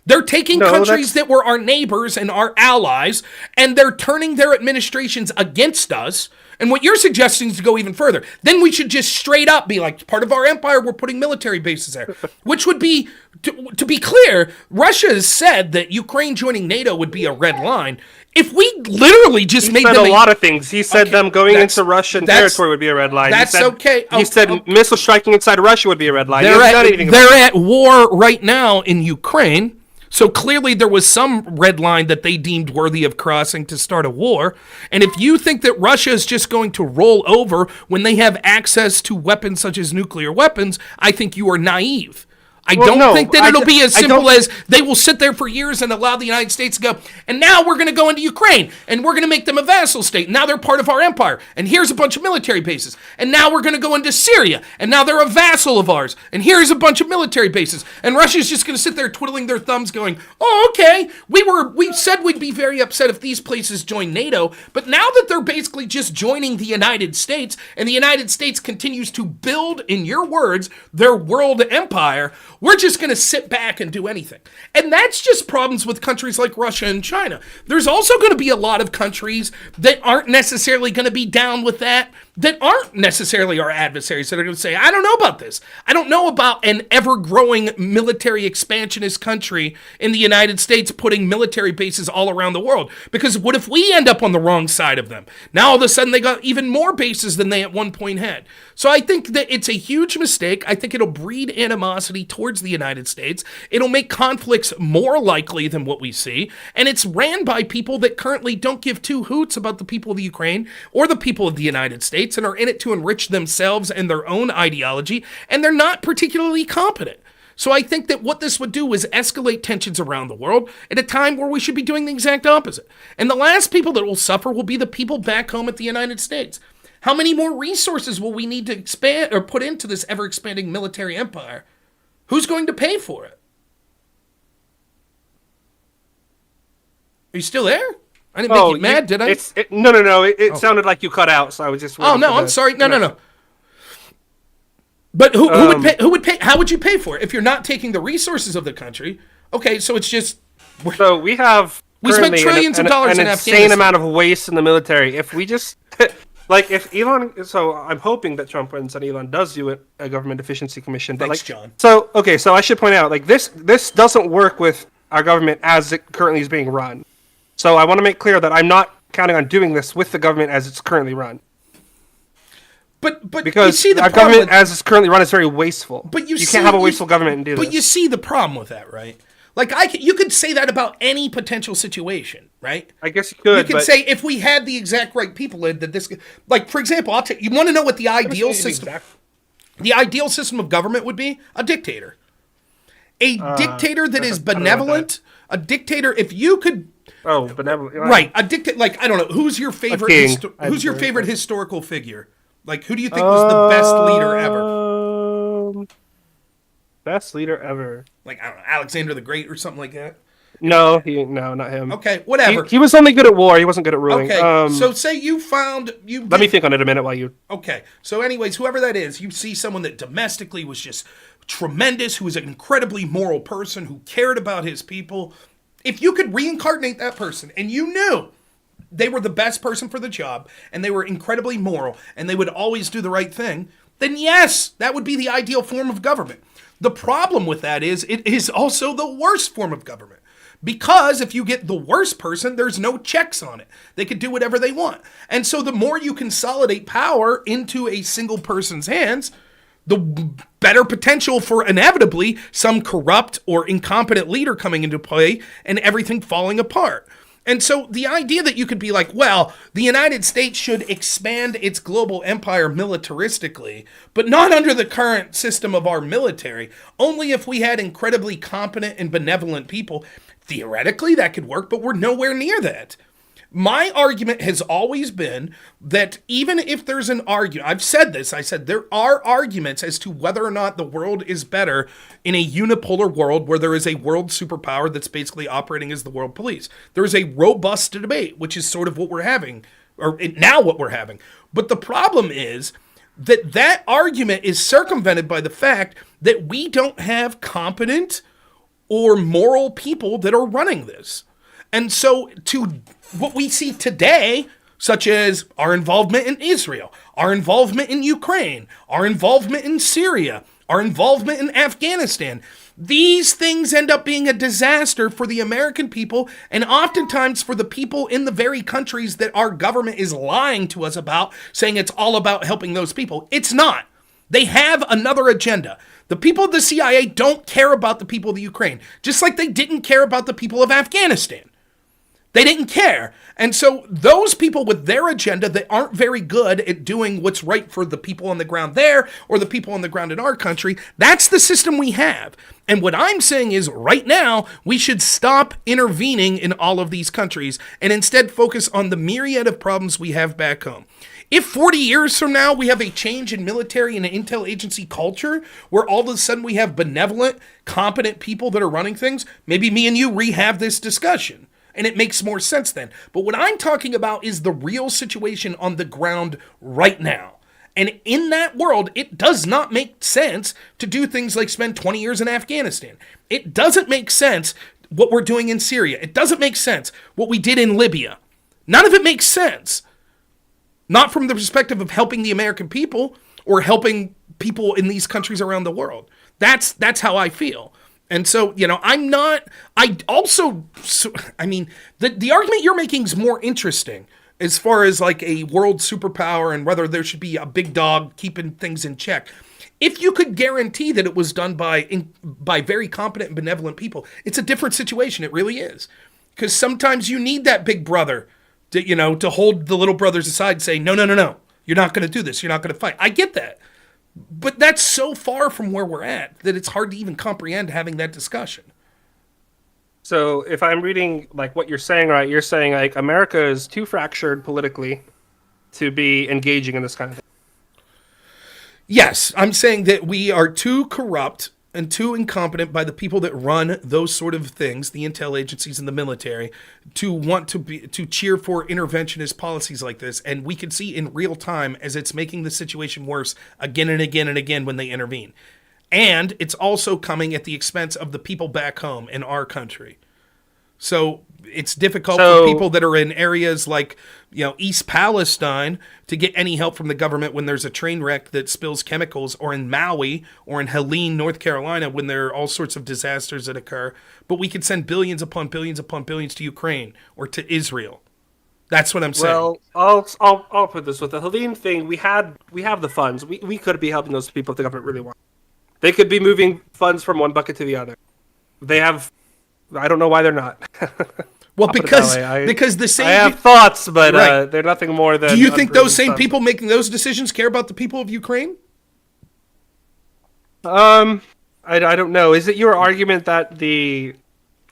They're taking countries that were our neighbors and our allies, and they're turning their administrations against us. And what you're suggesting is to go even further. Then we should just straight up be like, part of our empire, we're putting military bases there. Which would be, to be clear, Russia has said that Ukraine joining NATO would be a red line. If we literally just made them... He said a lot of things. He said them going into Russian territory would be a red line. That's okay. He said missile striking inside Russia would be a red line. They're at war right now in Ukraine. So clearly there was some red line that they deemed worthy of crossing to start a war. And if you think that Russia is just going to roll over when they have access to weapons such as nuclear weapons, I think you are naive. I don't think that it'll be as simple as they will sit there for years and allow the United States to go, and now we're going to go into Ukraine, and we're going to make them a vassal state. Now they're part of our empire, and here's a bunch of military bases. And now we're going to go into Syria, and now they're a vassal of ours, and here's a bunch of military bases. And Russia's just going to sit there twiddling their thumbs going, oh, okay, we said we'd be very upset if these places joined NATO, but now that they're basically just joining the United States, and the United States continues to build, in your words, their world empire, we're just going to sit back and do anything. And that's just problems with countries like Russia and China. There's also going to be a lot of countries that aren't necessarily going to be down with that aren't necessarily our adversaries that are going to say, I don't know about this. I don't know about an ever-growing military expansionist country in the United States putting military bases all around the world. Because what if we end up on the wrong side of them? Now all of a sudden they got even more bases than they at one point had. So I think that it's a huge mistake. I think it'll breed animosity towards the United States. It'll make conflicts more likely than what we see. And it's ran by people that currently don't give two hoots about the people of the Ukraine or the people of the United States and are in it to enrich themselves and their own ideology, and they're not particularly competent. So I think that what this would do is escalate tensions around the world at a time where we should be doing the exact opposite. And the last people that will suffer will be the people back home at the United States. How many more resources will we need to expand or put into this ever-expanding military empire? Who's going to pay for it? Are you still there? I didn't make you mad, did I? No. It sounded like you cut out, so I was just... Oh, no, I'm sorry. No. But who would pay? Who would pay? How would you pay for it if you're not taking the resources of the country? Okay, so it's just... So we spent trillions of dollars in Afghanistan. An insane amount of waste in the military. If we just... Like, if Elon... So I'm hoping that Trump wins and Elon does do a government efficiency commission. But Thanks, John. So I should point out, like, this doesn't work with our government as it currently is being run. So I want to make clear that I'm not counting on doing this with the government as it's currently run. But because you see the our problem government as it's currently run is very wasteful. But you can't have a wasteful government and do this. But you see the problem with that, right? Like you could say that about any potential situation, right? I guess you could. You could say if we had the exact right people in that this, like for example, you want to know what the ideal system, the ideal system of government would be? A dictator, a dictator that is benevolent, a dictator. If you could. Oh, benevolent. Right, a dictator. Like I don't know, who's your favorite? Who's your favorite historical figure? Like who do you think was the best leader ever? Best leader ever. Like, I don't know, Alexander the Great or something like that? No, not him. Okay, whatever. He was only good at war. He wasn't good at ruling. Okay, so say let me think on it a minute while you... Okay, so anyways, whoever that is, you see someone that domestically was just tremendous, who was an incredibly moral person, who cared about his people. If you could reincarnate that person, and you knew they were the best person for the job, and they were incredibly moral, and they would always do the right thing, then yes, that would be the ideal form of government. The problem with that is it is also the worst form of government. Because if you get the worst person, there's no checks on it. They could do whatever they want. And so the more you consolidate power into a single person's hands, the better potential for inevitably some corrupt or incompetent leader coming into play and everything falling apart. And so the idea that you could be like, well, the United States should expand its global empire militaristically, but not under the current system of our military, only if we had incredibly competent and benevolent people, theoretically that could work, but we're nowhere near that. My argument has always been that even if there's an argument, I've said this, I said there are arguments as to whether or not the world is better in a unipolar world where there is a world superpower that's basically operating as the world police. There is a robust debate, which is sort of what we're having, or now what we're having. But the problem is that argument is circumvented by the fact that we don't have competent or moral people that are running this. And so to what we see today, such as our involvement in Israel, our involvement in Ukraine, our involvement in Syria, our involvement in Afghanistan, these things end up being a disaster for the American people and oftentimes for the people in the very countries that our government is lying to us about, saying it's all about helping those people. It's not. They have another agenda. The people of the CIA don't care about the people of the Ukraine, just like they didn't care about the people of Afghanistan. They didn't care. And so those people with their agenda that aren't very good at doing what's right for the people on the ground there or the people on the ground in our country, that's the system we have. And what I'm saying is right now, we should stop intervening in all of these countries and instead focus on the myriad of problems we have back home. If 40 years from now we have a change in military and intel agency culture where all of a sudden we have benevolent, competent people that are running things, maybe me and you re-have this discussion. And it makes more sense then. But what I'm talking about is the real situation on the ground right now. And in that world, it does not make sense to do things like spend 20 years in Afghanistan. It doesn't make sense what we're doing in Syria. It doesn't make sense what we did in Libya. None of it makes sense. Not from the perspective of helping the American people or helping people in these countries around the world. That's how I feel. And so, the argument you're making is more interesting as far as like a world superpower and whether there should be a big dog keeping things in check. If you could guarantee that it was done by very competent and benevolent people, it's a different situation. It really is. Because sometimes you need that big brother to hold the little brothers aside and say, no, you're not going to do this. You're not going to fight. I get that. But that's so far from where we're at that it's hard to even comprehend having that discussion. So if I'm reading like what you're saying, right, you're saying like America is too fractured politically to be engaging in this kind of thing. Yes, I'm saying that we are too corrupt and too incompetent by the people that run those sort of things, the intel agencies and the military, to want to cheer for interventionist policies like this. And we can see in real time as it's making the situation worse again and again and again when they intervene. And it's also coming at the expense of the people back home in our country. So it's difficult for people that are in areas like, East Palestine to get any help from the government when there's a train wreck that spills chemicals, or in Maui or in Helene, North Carolina, when there are all sorts of disasters that occur. But we can send billions upon billions upon billions to Ukraine or to Israel. That's what I'm saying. Well, I'll put this with the Helene thing. We have the funds. We could be helping those people if the government really wants. They could be moving funds from one bucket to the other. They have. I don't know why they're not. Well, because the same. I have thoughts, but right. They're nothing more than. Do you think those same people making those decisions care about the people of Ukraine? I don't know. Is it your argument that the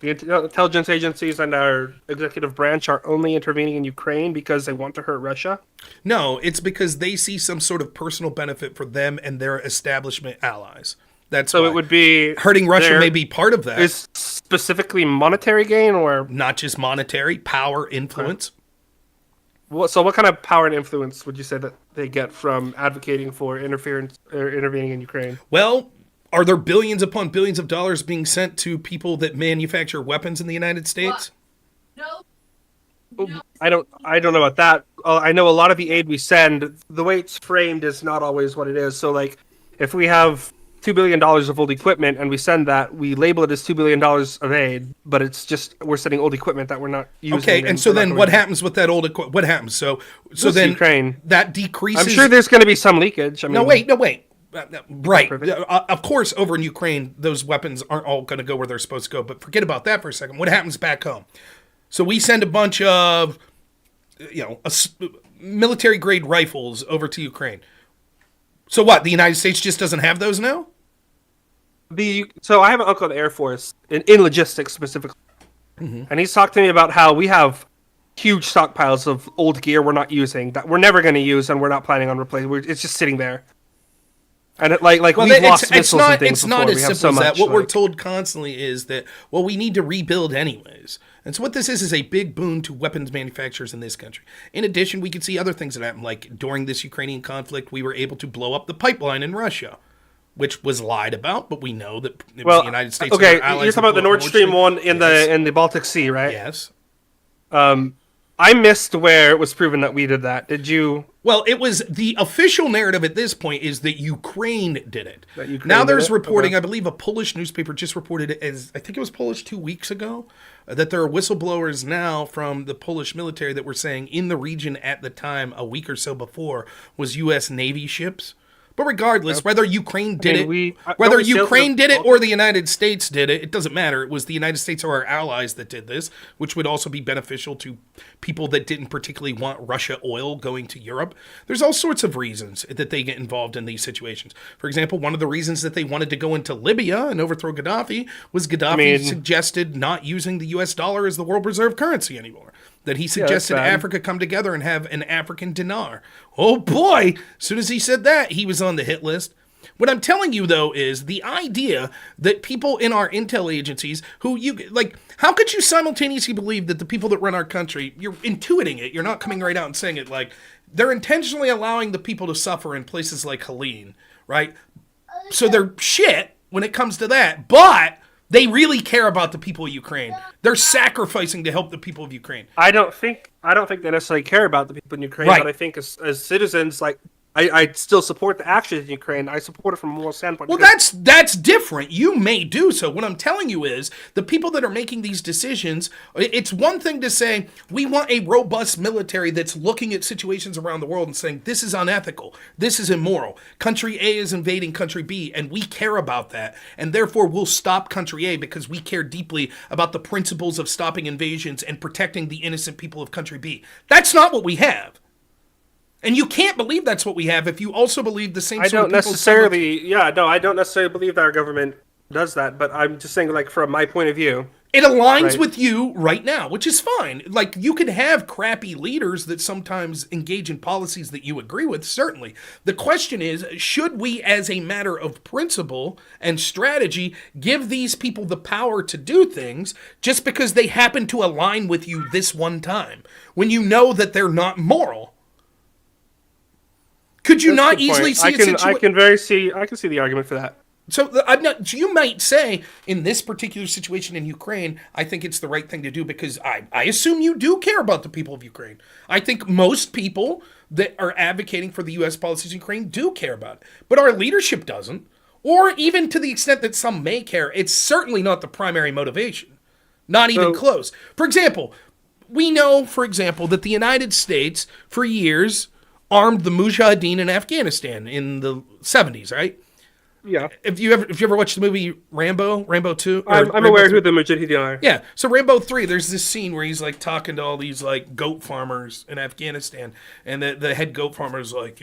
intelligence agencies and our executive branch are only intervening in Ukraine because they want to hurt Russia? No, it's because they see some sort of personal benefit for them and their establishment allies. That's so why. It would be hurting Russia may be part of that. Is specifically monetary gain or not just monetary, power, influence? So what kind of power and influence would you say that they get from advocating for interference or intervening in Ukraine? Well, are there billions upon billions of dollars being sent to people that manufacture weapons in the United States? No. I don't know about that. I know a lot of the aid we send, the way it's framed is not always what it is. So like if we have $2 billion of old equipment and we send that, we label it as $2 billion of aid, but it's just we're sending old equipment that we're not using. Okay, and so then what happens with that old equipment? What happens? So then Ukraine. That decreases. I'm sure there's going to be some leakage. No, wait. Right. Of course, over in Ukraine, those weapons aren't all going to go where they're supposed to go, but forget about that for a second. What happens back home? So we send a bunch of, military-grade rifles over to Ukraine. So what? The United States just doesn't have those now? So I have an uncle in the Air Force, in logistics specifically, and he's talked to me about how we have huge stockpiles of old gear we're not using, that we're never going to use, and we're not planning on replacing. It's just sitting there. And we've lost missiles and things it's not before. as We have simple so as that. much, What we're like- told constantly is that, well, we need to rebuild anyways. And so what this is a big boon to weapons manufacturers in this country. In addition, we could see other things that happen. Like during this Ukrainian conflict, we were able to blow up the pipeline in Russia, which was lied about, but we know that it was the United States. Okay, and their allies you're talking about the that Nord Stream 1 in Yes. the Baltic Sea, right? Yes. I missed where it was proven that we did that. Did you? Well, it was the official narrative at this point is that Ukraine did it. That Ukraine Now did there's it? reporting, Okay. I believe a Polish newspaper just reported it as, I think it was Polish 2 weeks ago, that there are whistleblowers now from the Polish military that were saying in the region at the time, a week or so before, was U.S. Navy ships. But regardless, whether Ukraine did whether Ukraine did it or the United States did it, it doesn't matter. It was the United States or our allies that did this, which would also be beneficial to people that didn't particularly want Russia oil going to Europe. There's all sorts of reasons that they get involved in these situations. For example, one of the reasons that they wanted to go into Libya and overthrow Gaddafi was Gaddafi suggested not using the U.S. dollar as the world reserve currency anymore. That he suggested Africa come together and have an African dinar. Oh boy, as soon as he said that, he was on the hit list. What I'm telling you, though, is the idea that people in our intel agencies how could you simultaneously believe that the people that run our country, you're intuiting it, you're not coming right out and saying it, like, they're intentionally allowing the people to suffer in places like Helene, right? So they're shit when it comes to that, but they really care about the people of Ukraine. They're sacrificing to help the people of Ukraine. I don't think they necessarily care about the people in Ukraine, Right. but I think as citizens, like I still support the actions in Ukraine. I support it from a moral standpoint. Well, that's different. You may do so. What I'm telling you is the people that are making these decisions, it's one thing to say, we want a robust military that's looking at situations around the world and saying, this is unethical, this is immoral. Country A is invading country B, and we care about that. And therefore, we'll stop country A because we care deeply about the principles of stopping invasions and protecting the innocent people of country B. That's not what we have. And you can't believe that's what we have if you also believe the same I sort don't of people. necessarily. I don't necessarily believe that our government does that. But I'm just saying, like, from my point of view, It aligns Right. with you right now, which is fine. Like, you can have crappy leaders that sometimes engage in policies that you agree with, certainly. The question is, should we, as a matter of principle and strategy, give these people the power to do things just because they happen to align with you this one time, when you know that they're not moral? Could you not easily see a situation? I can see the argument for that. So you might say, in this particular situation in Ukraine, I think it's the right thing to do because I assume you do care about the people of Ukraine. I think most people that are advocating for the U.S. policies in Ukraine do care about it. But our leadership doesn't. Or even to the extent that some may care, it's certainly not the primary motivation. Not even close. For example, we know, that the United States, for years, armed the Mujahideen in Afghanistan in the 70s, right? Yeah. If you ever watched the movie Rambo 2? I'm aware who the Mujahideen are. Yeah. So Rambo 3, there's this scene where he's like talking to all these like goat farmers in Afghanistan, and the head goat farmer is like,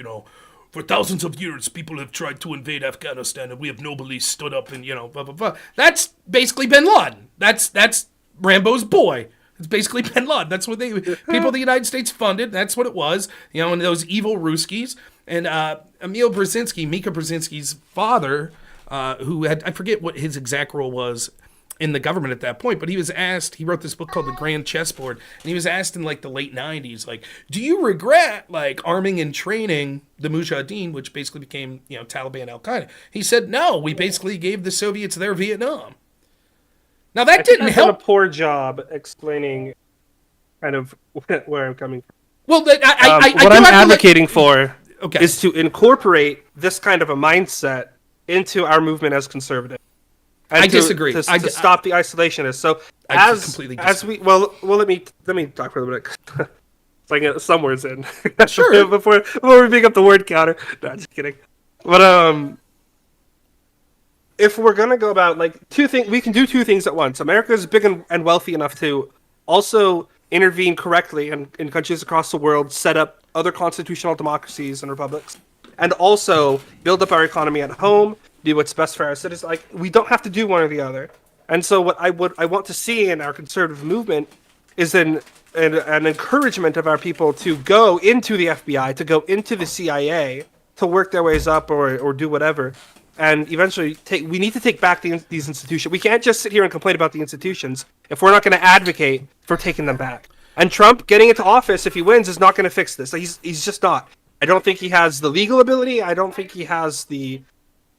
for thousands of years, people have tried to invade Afghanistan, and we have nobly stood up and, blah, blah, blah. That's basically bin Laden. That's Rambo's boy. It's basically bin Laden. That's what people of the United States funded. That's what it was. And those evil Ruskies. And Mika Brzezinski's father, who had, I forget what his exact role was in the government at that point, but he was asked, he wrote this book called The Grand Chessboard, and he was asked in like the late 90s, like, do you regret like arming and training the Mujahideen, which basically became, Taliban, Al-Qaeda? He said, no, we basically gave the Soviets their Vietnam. Now that didn't help. Done a poor job explaining kind of where I'm coming from. Well, what I'm advocating for is to incorporate this kind of a mindset into our movement as conservative. And I disagree. To stop the isolationists. So completely disagree. Let me talk for a little bit. It's like some words in. Sure. before we pick up the word counter. No, just kidding. But if we're gonna go about we can do two things at once. America is big and wealthy enough to also intervene correctly in countries across the world, set up other constitutional democracies and republics, and also build up our economy at home, do what's best for our citizens. Like, we don't have to do one or the other. And so what I want to see in our conservative movement is an an encouragement of our people to go into the FBI, to go into the CIA, to work their ways up or do whatever. And eventually, we need to take back these institutions. We can't just sit here and complain about the institutions if we're not going to advocate for taking them back. And Trump getting into office, if he wins, is not going to fix this. He's just not. I don't think he has the legal ability. I don't think he has the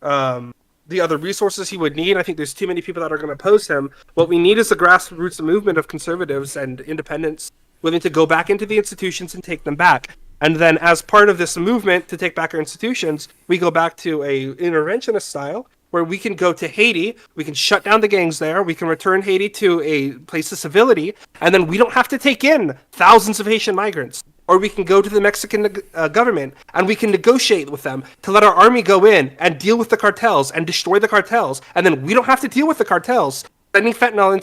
other resources he would need. I think there's too many people that are going to oppose him. What we need is a grassroots movement of conservatives and independents willing to go back into the institutions and take them back. And then as part of this movement to take back our institutions, we go back to a interventionist style where we can go to Haiti, we can shut down the gangs there, we can return Haiti to a place of civility, and then we don't have to take in thousands of Haitian migrants. Or we can go to the Mexican government and we can negotiate with them to let our army go in and deal with the cartels and destroy the cartels. And then we don't have to deal with the cartels sending fentanyl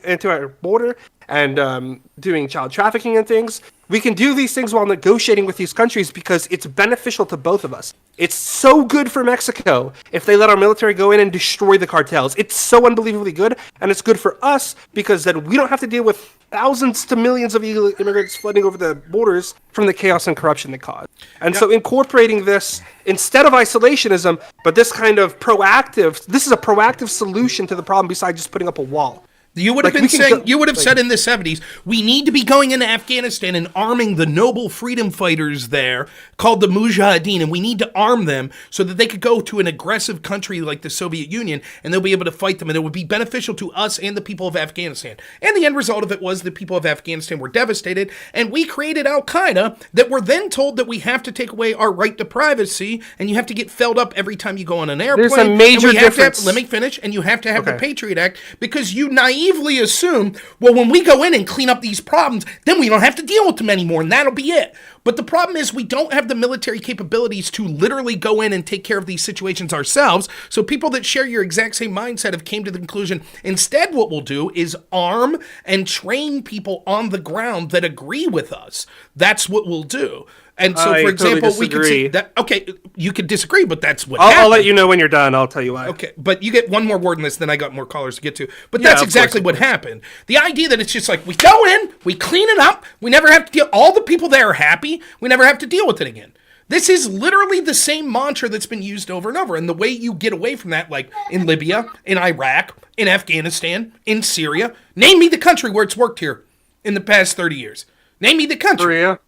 into our border and doing child trafficking and things. We can do these things while negotiating with these countries because it's beneficial to both of us. It's so good for Mexico if they let our military go in and destroy the cartels. It's so unbelievably good, and it's good for us because then we don't have to deal with thousands to millions of illegal immigrants flooding over the borders from the chaos and corruption they cause. And so incorporating this instead of isolationism, but this kind of this is a proactive solution to the problem besides just putting up a wall. You would have been saying, you would have said in the 70s, we need to be going into Afghanistan and arming the noble freedom fighters there called the Mujahideen, and we need to arm them so that they could go to an aggressive country like the Soviet Union and they'll be able to fight them, and it would be beneficial to us and the people of Afghanistan. And the end result of it was the people of Afghanistan were devastated, and we created Al-Qaeda that were then told that we have to take away our right to privacy, and you have to get filled up every time you go on an airplane. There's a major difference. Let me finish. And you have to have the Patriot Act because you naively assume, well, when we go in and clean up these problems, then we don't have to deal with them anymore, and that'll be it. But the problem is we don't have the military capabilities to literally go in and take care of these situations ourselves. So people that share your exact same mindset have came to the conclusion, instead what we'll do is arm and train people on the ground that agree with us. That's what we'll do. And so, for example, we could say that, okay, you could disagree, but that's what happened. I'll let you know when you're done. I'll tell you why. Okay, but you get one more word in this, then I got more callers to get to. But that's exactly what happened. The idea that it's just like, we go in, we clean it up, we never have to deal, all the people there are happy, we never have to deal with it again. This is literally the same mantra that's been used over and over. And the way you get away from that, like in Libya, in Iraq, in Afghanistan, in Syria, name me the country where it's worked here in the past 30 years. Name me the country. Korea.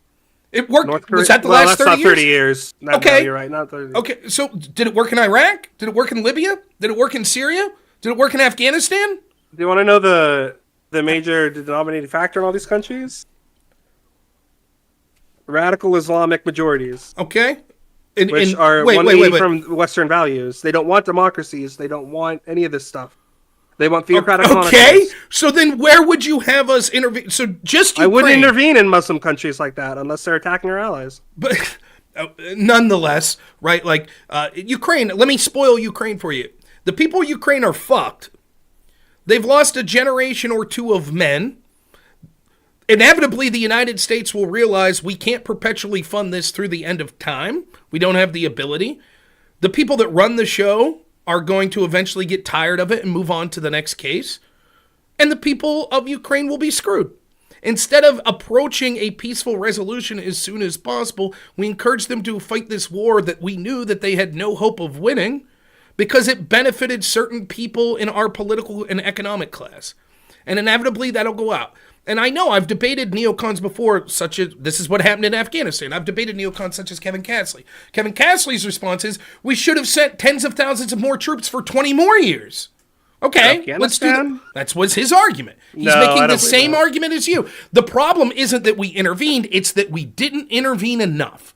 It worked. Was that the last 30 years? Not 30 years. Okay. No, you're right. Not 30 years. Okay. So did it work in Iraq? Did it work in Libya? Did it work in Syria? Did it work in Afghanistan? Do you want to know the major denominating factor in all these countries? Radical Islamic majorities. Okay. Which are wait. From Western values. They don't want democracies. They don't want any of this stuff. They want theocratic monarchies. Okay, so then where would you have us intervene? So just Ukraine. I wouldn't intervene in Muslim countries like that unless they're attacking our allies. But nonetheless, right, like Ukraine, let me spoil Ukraine for you. The people of Ukraine are fucked. They've lost a generation or two of men. Inevitably, the United States will realize we can't perpetually fund this through the end of time. We don't have the ability. The people that run the show are going to eventually get tired of it and move on to the next case. And the people of Ukraine will be screwed. Instead of approaching a peaceful resolution as soon as possible, we encourage them to fight this war that we knew that they had no hope of winning because it benefited certain people in our political and economic class. And inevitably, that'll go out. And I know I've debated neocons before, such as, this is what happened in Afghanistan. I've debated neocons such as Kevin Castley. Kevin Castley's response is, we should have sent tens of thousands of more troops for 20 more years. Okay, let's do that. That was his argument. He's making the same argument as you. The problem isn't that we intervened, it's that we didn't intervene enough.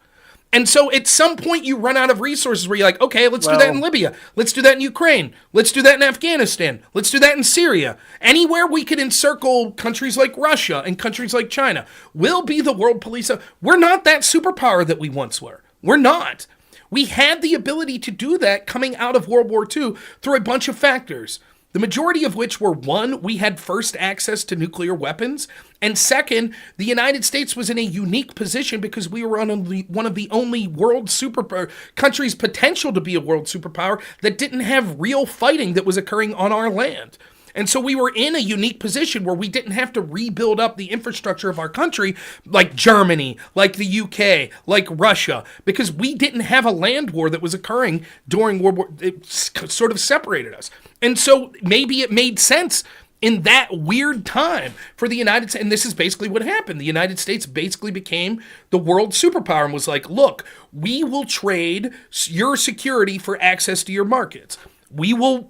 And so at some point you run out of resources where you're like, okay, let's do that in Libya. Let's do that in Ukraine. Let's do that in Afghanistan. Let's do that in Syria. Anywhere we could encircle countries like Russia and countries like China. We'll be the world police. We're not that superpower that we once were. We're not. We had the ability to do that coming out of World War II through a bunch of factors. The majority of which were, one, we had first access to nuclear weapons, and second, the United States was in a unique position because we were one of the only world superpower countries potential to be a world superpower that didn't have real fighting that was occurring on our land. And so we were in a unique position where we didn't have to rebuild up the infrastructure of our country like Germany, like the UK, like Russia, because we didn't have a land war that was occurring during World War. It sort of separated us. And so maybe it made sense in that weird time for the United States. And this is basically what happened. The United States basically became the world superpower and was like, look, we will trade your security for access to your markets. We'll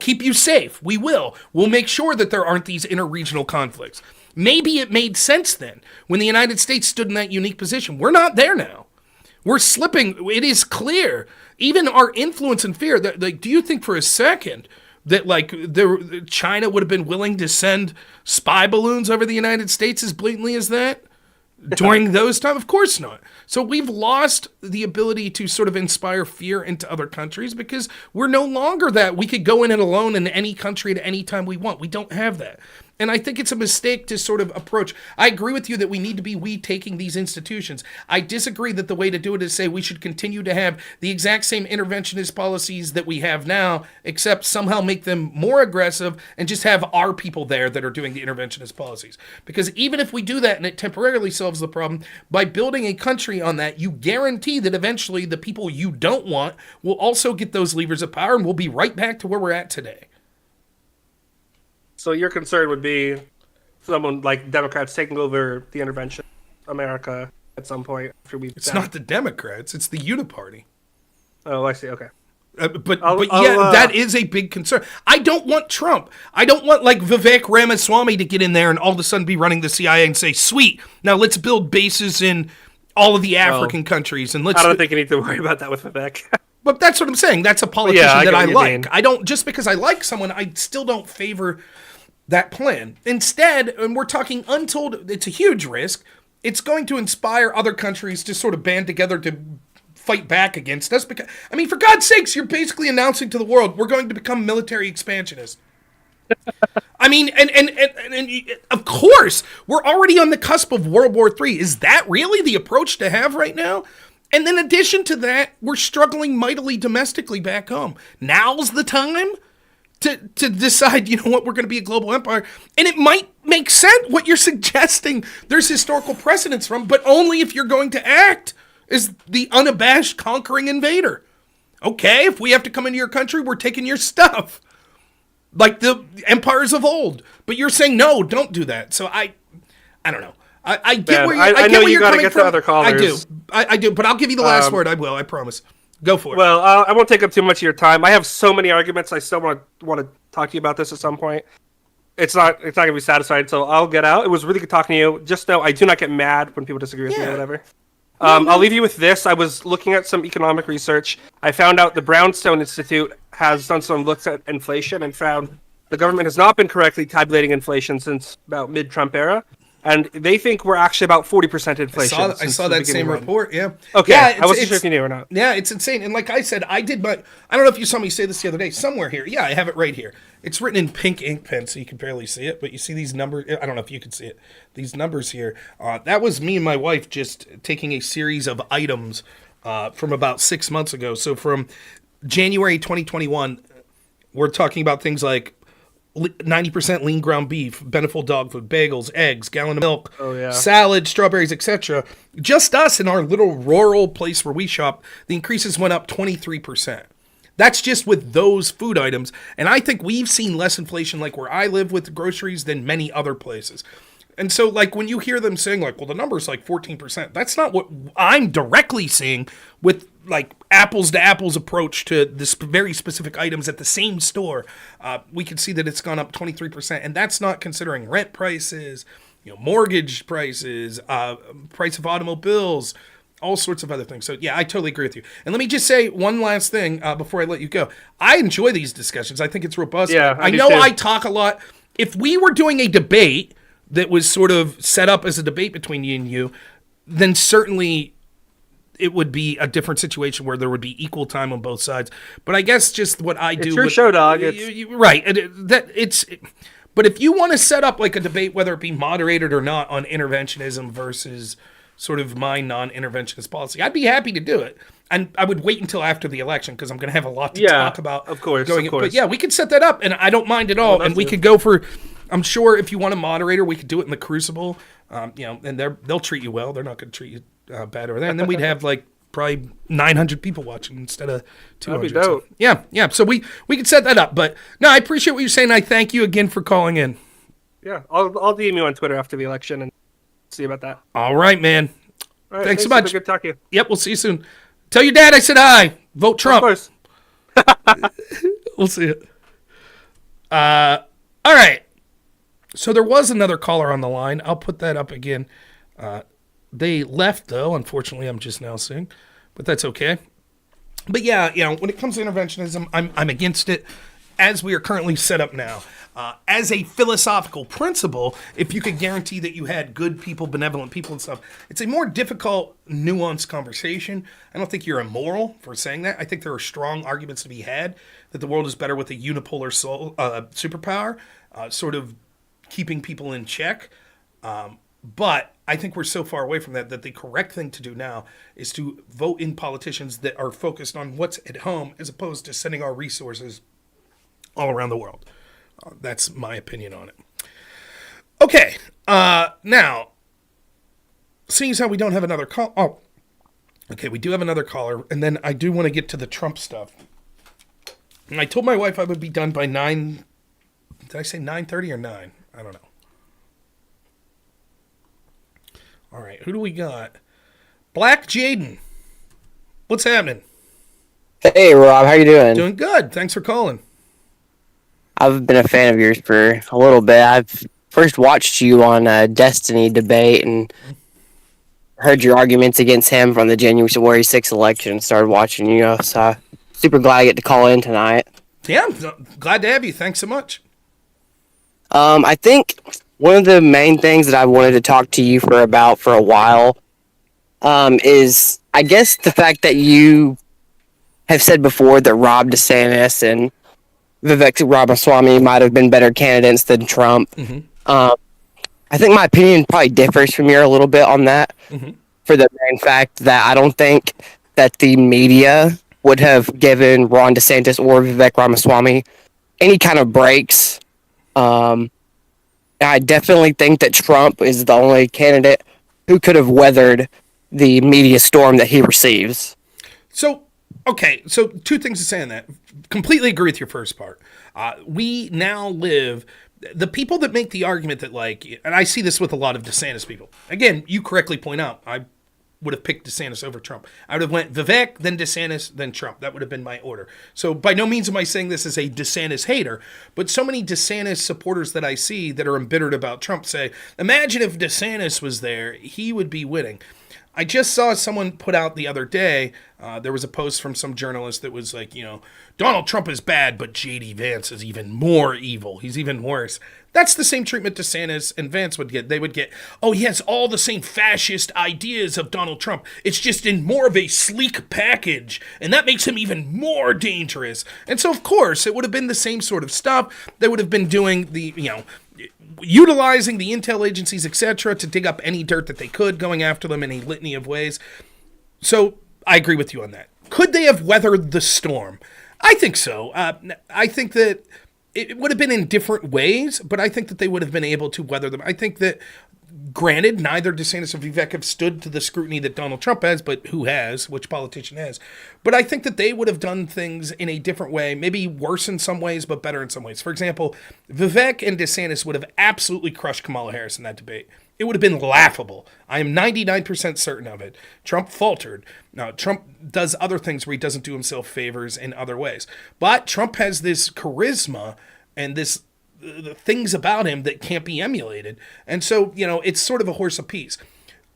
keep you safe. We'll make sure that there aren't these interregional conflicts. Maybe it made sense then when the United States stood in that unique position. We're not there now. We're slipping. It is clear. Even our influence and fear. That, like, do you think for a second that China would have been willing to send spy balloons over the United States as blatantly as that? During those times? Of course not. So we've lost the ability to sort of inspire fear into other countries because we're no longer that. We could go in it alone in any country at any time we want. We don't have that. And I think it's a mistake to sort of approach. I agree with you that we need to be taking these institutions. I disagree that the way to do it is say we should continue to have the exact same interventionist policies that we have now, except somehow make them more aggressive and just have our people there that are doing the interventionist policies. Because even if we do that and it temporarily solves the problem, by building a country on that, you guarantee that eventually the people you don't want will also get those levers of power and we'll be right back to where we're at today. So your concern would be someone like Democrats taking over the intervention America at some point after we've. It's not the Democrats; it's the Uniparty. Oh, I see. Okay. That is a big concern. I don't want Trump. I don't want like Vivek Ramaswamy to get in there and all of a sudden be running the CIA and say, "Sweet, now let's build bases in all of the African countries and let's." I don't think you need to worry about that with Vivek. But that's what I'm saying. That's a politician that I like. Mean. I don't just because I like someone, I still don't favor that plan. Instead, and we're talking untold, it's a huge risk. It's going to inspire other countries to sort of band together to fight back against us. Because, I mean, for God's sakes, you're basically announcing to the world we're going to become military expansionists. I mean, and of course, we're already on the cusp of World War III. Is that really the approach to have right now? And in addition to that, we're struggling mightily domestically back home. Now's the time to decide, you know what, we're going to be a global empire. And it might make sense what you're suggesting. There's historical precedents from, but only if you're going to act as the unabashed conquering invader. Okay, if we have to come into your country, we're taking your stuff. Like the empires of old. But you're saying, no, don't do that. So I don't know. I get where you're coming from. Other callers. I do, but I'll give you the last word. I will, I promise. Go for it. Well, I won't take up too much of your time. I have so many arguments. I still want to talk to you about this at some point. It's not going to be satisfied, so I'll get out. It was really good talking to you. Just know I do not get mad when people disagree with me or whatever. I'll leave you with this. I was looking at some economic research. I found out the Brownstone Institute has done some looks at inflation and found the government has not been correctly tabulating inflation since about mid-Trump era. And they think we're actually about 40% inflation. I saw that same report, yeah. Okay, yeah, I wasn't sure if you knew or not. Yeah, it's insane. And like I said, I don't know if you saw me say this the other day, somewhere here. Yeah, I have it right here. It's written in pink ink pen, so you can barely see it. But you see these numbers, I don't know if you can see it. These numbers here, that was me and my wife just taking a series of items from about 6 months ago. So from January 2021, we're talking about things like 90% lean ground beef, Beneful dog food, bagels, eggs, gallon of milk, salad, strawberries, etc. Just us in our little rural place where we shop, the increases went up 23%. That's just with those food items. And I think we've seen less inflation like where I live with groceries than many other places. And so, like, when you hear them saying, like, well, the number's like 14%, that's not what I'm directly seeing with, like, apples-to-apples approach to this very specific items at the same store. We can see that it's gone up 23%, and that's not considering rent prices, mortgage prices, price of automobiles, all sorts of other things. So, yeah, I totally agree with you. And let me just say one last thing before I let you go. I enjoy these discussions. I think it's robust. Yeah, I know I talk a lot. If we were doing a debate that was sort of set up as a debate between you and you, then certainly it would be a different situation where there would be equal time on both sides. But I guess just what I do... It's your show, dog. Right. But if you want to set up like a debate, whether it be moderated or not, on interventionism versus sort of my non-interventionist policy. I'd be happy to do it. And I would wait until after the election because I'm going to have a lot to talk about. Of course. But yeah, we could set that up, and I don't mind at all. And we could go for, I'm sure if you want a moderator, we could do it in the Crucible. And they'll treat you well. They're not going to treat you bad over there. And then we'd have like probably 900 people watching instead of 200. That'd be dope. So, yeah. So we could set that up. But no, I appreciate what you're saying. I thank you again for calling in. Yeah, I'll DM you on Twitter after the election and see about that. All right, man. All right, Thanks so much. Good talking to you. Yep, we'll see you soon. Tell your dad I said hi. Vote Trump. Of course. We'll see it. All right. So there was another caller on the line. I'll put that up again. They left, though. Unfortunately, I'm just now seeing. But that's okay. But yeah, when it comes to interventionism, I'm against it as we are currently set up now. As a philosophical principle, if you could guarantee that you had good people, benevolent people and stuff, it's a more difficult, nuanced conversation. I don't think you're immoral for saying that. I think there are strong arguments to be had that the world is better with a unipolar superpower, sort of keeping people in check. But I think we're so far away from that the correct thing to do now is to vote in politicians that are focused on what's at home as opposed to sending our resources all around the world. That's my opinion on it. Okay, now, seeing as how we don't have another call... Oh, okay, we do have another caller, and then I do want to get to the Trump stuff. And I told my wife I would be done by 9... Did I say 9:30 or 9? I don't know. All right, who do we got? Black Jaden. What's happening? Hey, Rob, how you doing? Doing good. Thanks for calling. I've been a fan of yours for a little bit. I've first watched you on a Destiny debate and heard your arguments against him from the January 6th election. Started watching you, so super glad I get to call in tonight. Yeah, I'm glad to have you. Thanks so much. I think one of the main things that I wanted to talk to you for a while is, I guess, the fact that you have said before that Ron DeSantis and Vivek Ramaswamy might have been better candidates than Trump. Mm-hmm. I think my opinion probably differs from yours a little bit on that, for the main fact that I don't think that the media would have given Ron DeSantis or Vivek Ramaswamy any kind of breaks. I definitely think that Trump is the only candidate who could have weathered the media storm that he receives. So, okay, so two things to say on that. Completely agree with your first part. We now live... The people that make the argument that, like... And I see this with a lot of DeSantis people. Again, you correctly point out, I would have picked DeSantis over Trump. I would have went Vivek, then DeSantis, then Trump. That would have been my order. So by no means am I saying this as a DeSantis hater, but so many DeSantis supporters that I see that are embittered about Trump say, imagine if DeSantis was there, he would be winning. I just saw someone put out the other day, there was a post from some journalist that was like, Donald Trump is bad, but J.D. Vance is even more evil. He's even worse. That's the same treatment DeSantis and Vance would get. They would get, oh, he has all the same fascist ideas of Donald Trump. It's just in more of a sleek package, and that makes him even more dangerous. And so, of course, it would have been the same sort of stuff. They would have been doing the, utilizing the intel agencies, etc., to dig up any dirt that they could, going after them in a litany of ways. So I agree with you on that. Could they have weathered the storm? I think so. I think that it would have been in different ways, but I think that they would have been able to weather them. I think that, granted, neither DeSantis or Vivek have stood to the scrutiny that Donald Trump has, but who has? Which politician has? But I think that they would have done things in a different way, maybe worse in some ways, but better in some ways. For example, Vivek and DeSantis would have absolutely crushed Kamala Harris in that debate. It would have been laughable. I am 99% certain of it. Trump faltered. Now, Trump does other things where he doesn't do himself favors in other ways. But Trump has this charisma and this the things about him that can't be emulated. And so, it's sort of a horse apiece.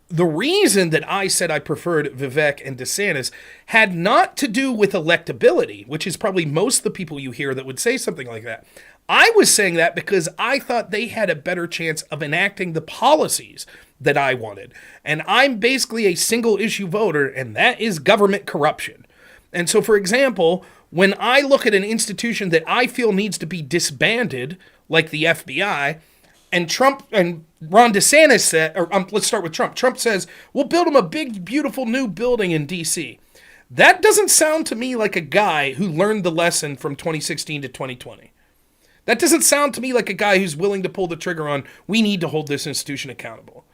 The reason that I said I preferred Vivek and DeSantis had not to do with electability, which is probably most of the people you hear that would say something like that. I was saying that because I thought they had a better chance of enacting the policies that I wanted. And I'm basically a single issue voter, and that is government corruption. And so, for example, when I look at an institution that I feel needs to be disbanded, like the FBI, and Trump and Ron DeSantis said, or let's start with Trump. Trump says, we'll build him a big, beautiful new building in D.C. That doesn't sound to me like a guy who learned the lesson from 2016 to 2020. That doesn't sound to me like a guy who's willing to pull the trigger on, we need to hold this institution accountable.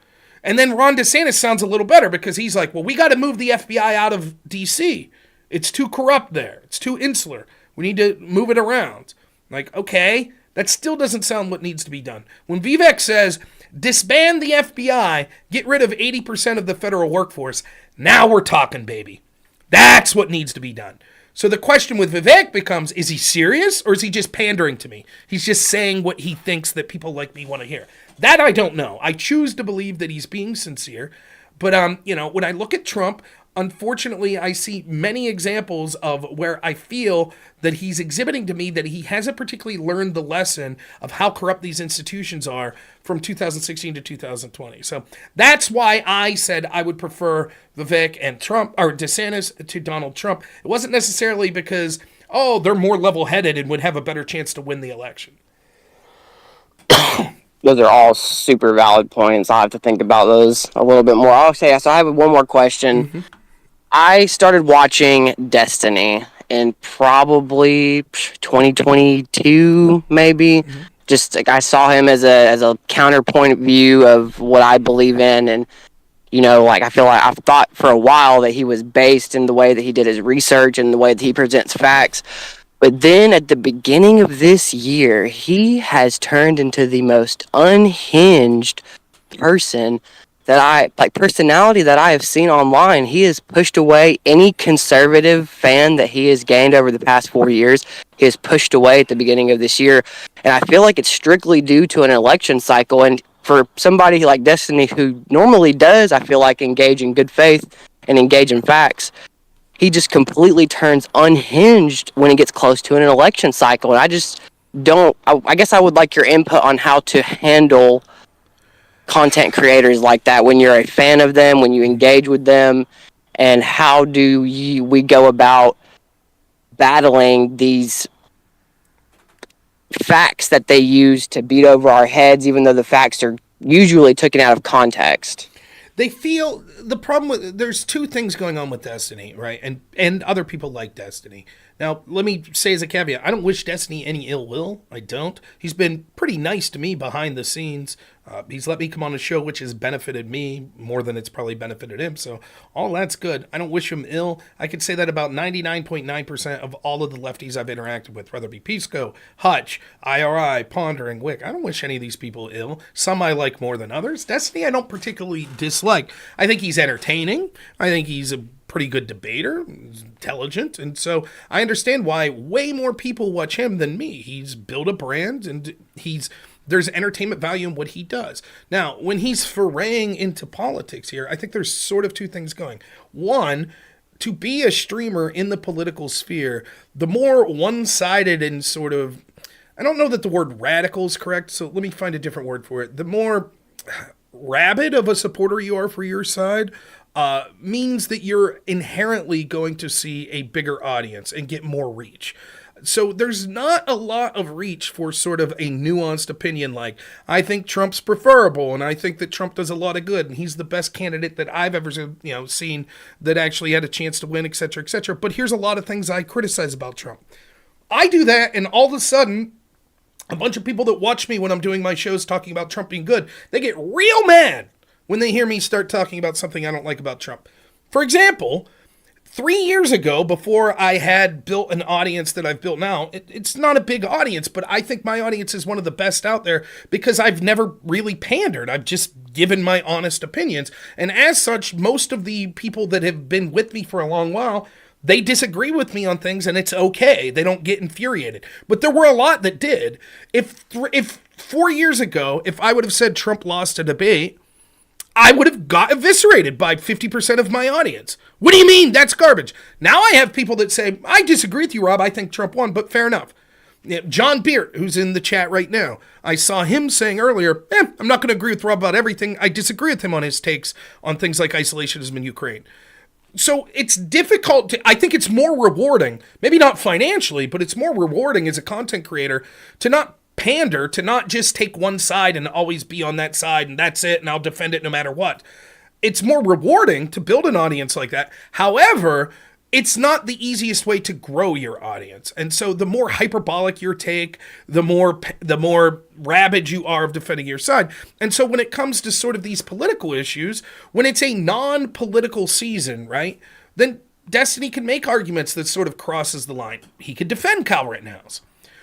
And then Ron DeSantis sounds a little better because he's like, well, we got to move the FBI out of D.C. It's too corrupt there. It's too insular. We need to move it around. Like, okay, that still doesn't sound what needs to be done. When Vivek says, disband the FBI, get rid of 80% of the federal workforce, now we're talking, baby. That's what needs to be done. So the question with Vivek becomes, is he serious or is he just pandering to me? He's just saying what he thinks that people like me want to hear. That I don't know. I choose to believe that he's being sincere. But, when I look at Trump, unfortunately, I see many examples of where I feel that he's exhibiting to me that he hasn't particularly learned the lesson of how corrupt these institutions are from 2016 to 2020. So that's why I said I would prefer Vivek and Trump, or DeSantis to Donald Trump. It wasn't necessarily because, they're more level-headed and would have a better chance to win the election. Those are all super valid points. I'll have to think about those a little bit more. Okay, so I have one more question. Mm-hmm. I started watching Destiny in probably 2022, maybe. Mm-hmm. Just like I saw him as a counterpoint of view of what I believe in, and I feel like I've thought for a while that he was based in the way that he did his research and the way that he presents facts. But then at the beginning of this year, he has turned into the most unhinged personality that I have seen online. He has pushed away any conservative fan that he has gained over the past 4 years. He has pushed away at the beginning of this year. And I feel like it's strictly due to an election cycle. And for somebody like Destiny, who normally does, I feel like, engage in good faith and engage in facts, he just completely turns unhinged when it gets close to an election cycle. And I just don't... I guess I would like your input on how to handle content creators like that when you're a fan of them, when you engage with them, and how do we go about battling these facts that they use to beat over our heads, even though the facts are usually taken out of context. They feel the problem with, there's two things going on with Destiny, right? And other people like Destiny. Now, let me say as a caveat, I don't wish Destiny any ill will. I don't. He's been pretty nice to me behind the scenes. He's let me come on a show, which has benefited me more than it's probably benefited him. So all that's good. I don't wish him ill. I could say that about 99.9% of all of the lefties I've interacted with, whether it be Pisco, Hutch, IRI, Ponder, and Wick. I don't wish any of these people ill. Some I like more than others. Destiny I don't particularly dislike. I think he's entertaining. I think he's a pretty good debater, intelligent, and so I understand why way more people watch him than me. He's built a brand, and there's entertainment value in what he does. Now, when he's foraying into politics here, I think there's sort of two things going. One, to be a streamer in the political sphere, the more one-sided and sort of, I don't know that the word radical is correct, so let me find a different word for it. The more rabid of a supporter you are for your side, means that you're inherently going to see a bigger audience and get more reach. So there's not a lot of reach for sort of a nuanced opinion like, I think Trump's preferable, and I think that Trump does a lot of good, and he's the best candidate that I've ever seen that actually had a chance to win, etc., etc. But here's a lot of things I criticize about Trump. I do that, and all of a sudden, a bunch of people that watch me when I'm doing my shows talking about Trump being good, they get real mad when they hear me start talking about something I don't like about Trump. For example, 3 years ago, before I had built an audience that I've built now, it's not a big audience, but I think my audience is one of the best out there because I've never really pandered. I've just given my honest opinions. And as such, most of the people that have been with me for a long while, they disagree with me on things, and it's okay. They don't get infuriated. But there were a lot that did. If 4 years ago, if I would have said Trump lost a debate, I would have got eviscerated by 50% of my audience. What do you mean? That's garbage. Now I have people that say, I disagree with you, Rob. I think Trump won, but fair enough. John Beard, who's in the chat right now, I saw him saying earlier, I'm not going to agree with Rob about everything. I disagree with him on his takes on things like isolationism in Ukraine. So it's difficult I think it's more rewarding, maybe not financially, but it's more rewarding as a content creator to not pander, to not just take one side and always be on that side and that's it and I'll defend it no matter what. It's more rewarding to build an audience like that. However, it's not the easiest way to grow your audience. And so the more hyperbolic your take, the more rabid you are of defending your side. And so when it comes to sort of these political issues, when it's a non-political season, right, then Destiny can make arguments that sort of crosses the line. He could defend Kyle Rittenhouse.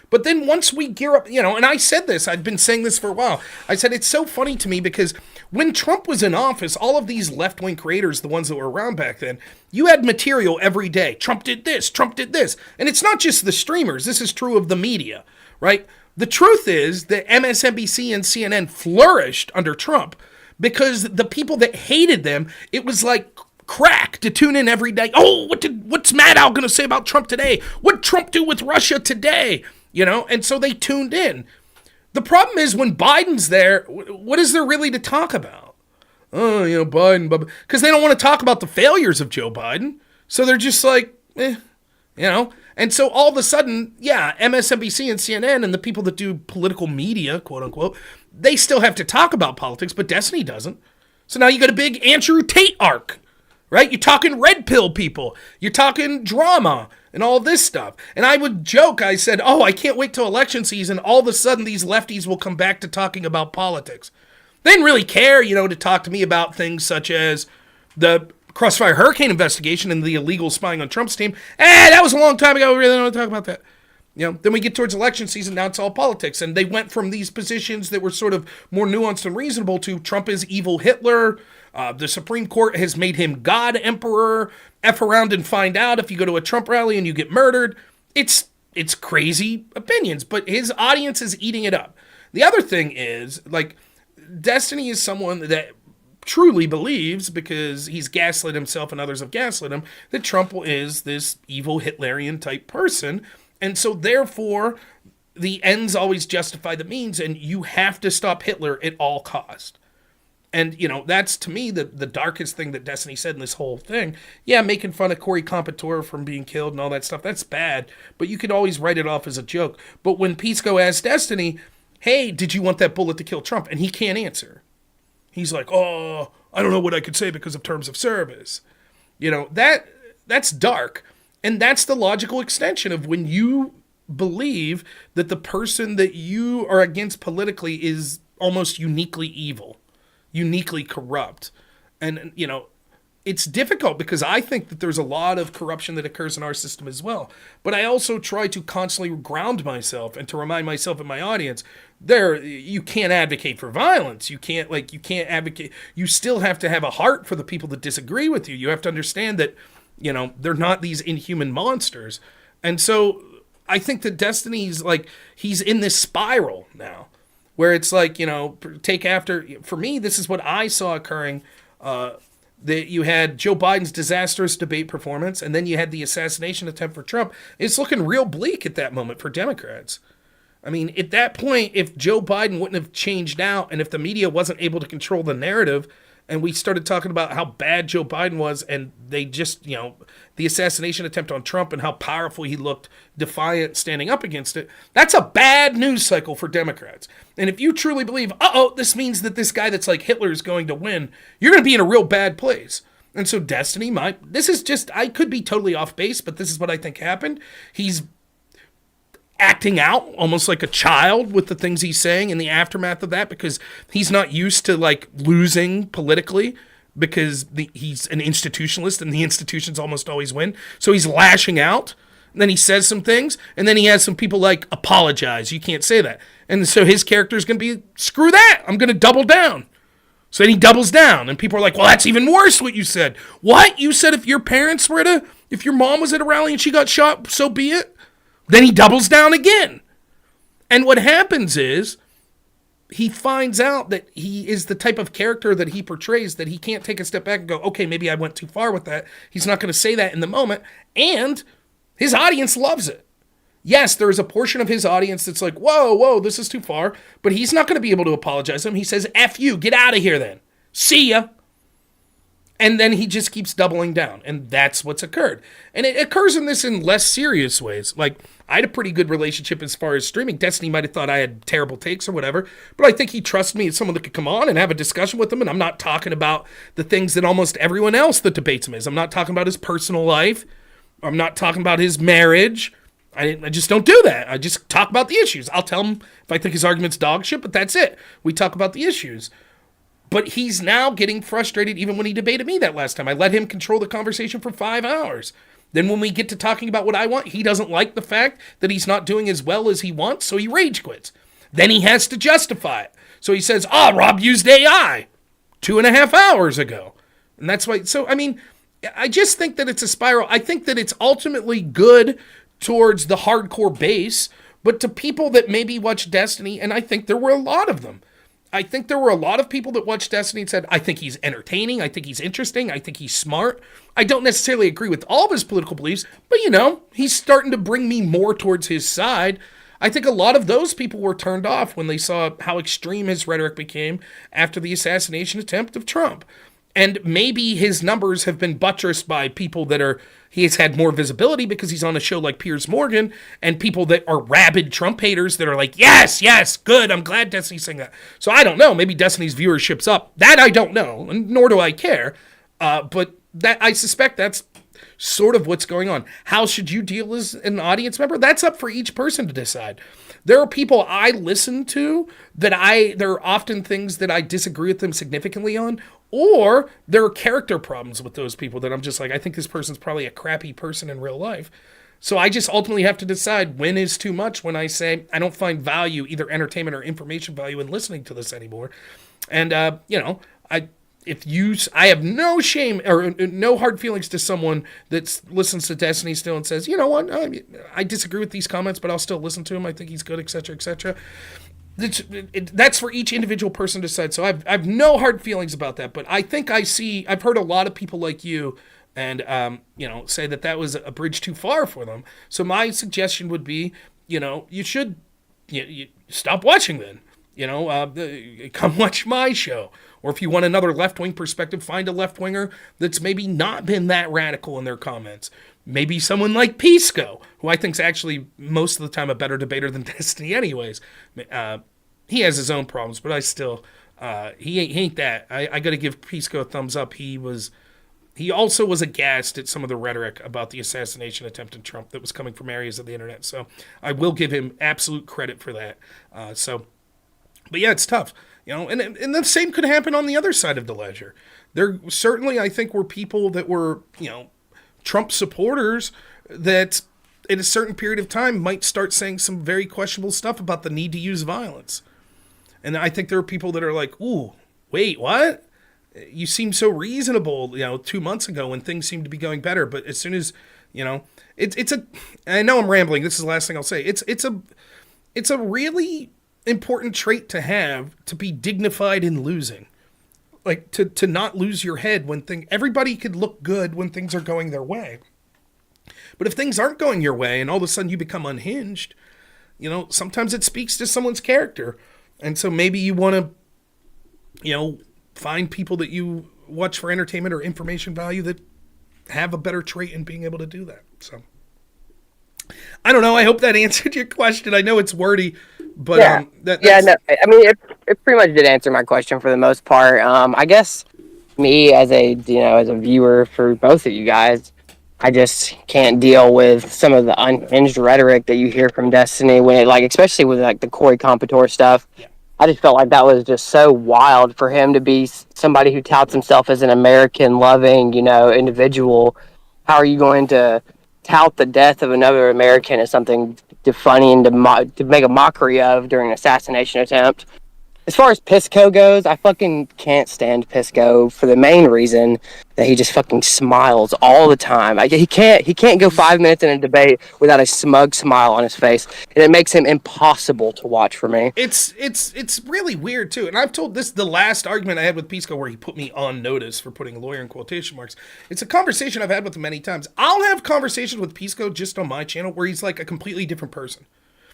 But then once we gear up, and I said this, I've been saying this for a while. I said it's so funny to me because when Trump was in office, all of these left-wing creators, the ones that were around back then, you had material every day. Trump did this, Trump did this. And it's not just the streamers. This is true of the media, right? The truth is that MSNBC and CNN flourished under Trump because the people that hated them, it was like crack to tune in every day. Oh, what's Maddow going to say about Trump today? What'd Trump do with Russia today? And so they tuned in. The problem is when Biden's there, what is there really to talk about? Oh, Biden, because they don't want to talk about the failures of Joe Biden. So they're just like, And so all of a sudden, MSNBC and CNN and the people that do political media, quote unquote, they still have to talk about politics, but Destiny doesn't. So now you got a big Andrew Tate arc, right? You're talking red pill people. You're talking drama and all this stuff. And I would joke, I said, I can't wait till election season. All of a sudden, these lefties will come back to talking about politics. They didn't really care, to talk to me about things such as the Crossfire Hurricane investigation and the illegal spying on Trump's team. That was a long time ago. We really don't want to talk about that. Then we get towards election season. Now it's all politics. And they went from these positions that were sort of more nuanced and reasonable to Trump is evil Hitler. The Supreme Court has made him God Emperor. F around and find out if you go to a Trump rally and you get murdered. It's crazy opinions, but his audience is eating it up. The other thing is, Destiny is someone that truly believes, because he's gaslit himself and others have gaslit him, that Trump is this evil Hitlerian type person. And so therefore, the ends always justify the means, and you have to stop Hitler at all cost. And, that's to me the darkest thing that Destiny said in this whole thing. Yeah, making fun of Corey Competore from being killed and all that stuff, that's bad. But you could always write it off as a joke. But when Pisco asks Destiny, hey, did you want that bullet to kill Trump? And he can't answer. He's like, I don't know what I could say because of terms of service. That's dark. And that's the logical extension of when you believe that the person that you are against politically is almost uniquely evil, uniquely corrupt. And, it's difficult because I think that there's a lot of corruption that occurs in our system as well. But I also try to constantly ground myself and to remind myself and my audience, you can't advocate for violence. You can't advocate. You still have to have a heart for the people that disagree with you. You have to understand that, they're not these inhuman monsters. And so I think that Destiny's he's in this spiral now where it's take after. For me, this is what I saw occurring. That you had Joe Biden's disastrous debate performance, and then you had the assassination attempt for Trump. It's looking real bleak at that moment for Democrats. I mean, at that point, if Joe Biden wouldn't have changed out, and if the media wasn't able to control the narrative, and we started talking about how bad Joe Biden was, and they just, the assassination attempt on Trump and how powerful he looked, defiant, standing up against it, that's a bad news cycle for Democrats. And if you truly believe, this means that this guy that's like Hitler is going to win, you're going to be in a real bad place. And so Destiny I could be totally off base, but this is what I think happened. He's acting out almost like a child with the things he's saying in the aftermath of that because he's not used to losing politically because he's an institutionalist and the institutions almost always win. So he's lashing out and then he says some things and then he has some people apologize. You can't say that. And so his character is going to be, screw that. I'm going to double down. So then he doubles down and people are like, well, that's even worse what you said. What? You said if your mom was at a rally and she got shot, so be it? Then he doubles down again. And what happens is he finds out that he is the type of character that he portrays that he can't take a step back and go, okay, maybe I went too far with that. He's not going to say that in the moment. And his audience loves it. Yes, there is a portion of his audience that's like, whoa, this is too far. But he's not going to be able to apologize to him. He says, F you, get out of here then. See ya. And then he just keeps doubling down. And that's what's occurred. And it occurs in less serious ways. Like, I had a pretty good relationship as far as streaming. Destiny might have thought I had terrible takes or whatever, but I think he trusts me as someone that could come on and have a discussion with him. And I'm not talking about the things that almost everyone else that debates him is. I'm not talking about his personal life. I'm not talking about his marriage. I just don't do that. I just talk about the issues. I'll tell him if I think his argument's dog shit, but that's it. We talk about the issues. But he's now getting frustrated even when he debated me that last time. I let him control the conversation for 5 hours. Then when we get to talking about what I want, he doesn't like the fact that he's not doing as well as he wants, so he rage quits. Then he has to justify it. So he says, Rob used AI 2.5 hours ago. And that's why, so, I mean, I just think that it's a spiral. I think that it's ultimately good towards the hardcore base, but to people that maybe watch Destiny, and I think there were a lot of them, I think there were a lot of people that watched Destiny and said, I think he's entertaining, I think he's interesting, I think he's smart. I don't necessarily agree with all of his political beliefs, but he's starting to bring me more towards his side. I think a lot of those people were turned off when they saw how extreme his rhetoric became after the assassination attempt of Trump. And maybe his numbers have been buttressed by people that he has had more visibility because he's on a show like Piers Morgan, and people that are rabid Trump haters that are like, yes, good, I'm glad Destiny's saying that. So I don't know, maybe Destiny's viewership's up. That I don't know, and nor do I care. But that I suspect that's sort of what's going on. How should you deal as an audience member? That's up for each person to decide. There are people I listen to that there are often things that I disagree with them significantly on, or there are character problems with those people that I'm just like, I think this person's probably a crappy person in real life. So I just ultimately have to decide when is too much when I say I don't find value, either entertainment or information value, in listening to this anymore. And, I have no shame or no hard feelings to someone that listens to Destiny still and says, you know what, I disagree with these comments, but I'll still listen to him. I think he's good, etc., etc. That's for each individual person to decide. So I've no hard feelings about that. But I think I've heard a lot of people like you and, say that was a bridge too far for them. So my suggestion would be, you should you stop watching then. Come watch my show. Or if you want another left-wing perspective, find a left-winger that's maybe not been that radical in their comments. Maybe someone like Pisco, who I think is actually most of the time a better debater than Destiny anyways. He has his own problems, but I still, he ain't that. I got to give Pisco a thumbs up. He also was aghast at some of the rhetoric about the assassination attempt on Trump that was coming from areas of the internet. So I will give him absolute credit for that. But yeah, it's tough. And the same could happen on the other side of the ledger. There certainly, I think, were people that were, Trump supporters that in a certain period of time might start saying some very questionable stuff about the need to use violence. And I think there are people that are like, ooh, wait, what? You seemed so reasonable, 2 months ago when things seemed to be going better. But as soon as, I know I'm rambling. This is the last thing I'll say. It's a really important trait to have, to be dignified in losing. Like to not lose your head when everybody could look good when things are going their way. But if things aren't going your way and all of a sudden you become unhinged, sometimes it speaks to someone's character. And so maybe you want to, find people that you watch for entertainment or information value that have a better trait in being able to do that. So I don't know. I hope that answered your question. I know it's wordy, but I mean, it pretty much did answer my question for the most part. I guess me as a viewer for both of you guys, I just can't deal with some of the unhinged rhetoric that you hear from Destiny when it, especially with the Corey Competore stuff. Yeah. I just felt like that was just so wild for him to be somebody who touts himself as an American-loving, individual. How are you going to tout the death of another American as something funny and to make a mockery of during an assassination attempt? As far as Pisco goes, I fucking can't stand Pisco for the main reason that he just fucking smiles all the time. He can't go 5 minutes in a debate without a smug smile on his face, and it makes him impossible to watch for me. It's really weird too. And I've told this the last argument I had with Pisco where he put me on notice for putting lawyer in quotation marks. It's a conversation I've had with him many times. I'll have conversations with Pisco just on my channel where he's like a completely different person.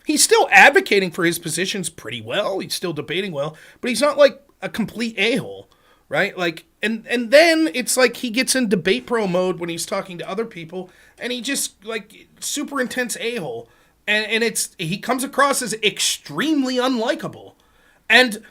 He's still advocating for his positions pretty well. He's still debating well, but he's not like a complete a-hole. right? Like, and then it's like he gets in debate pro mode when he's talking to other people, and he just like super intense a-hole, and he comes across as extremely unlikable, and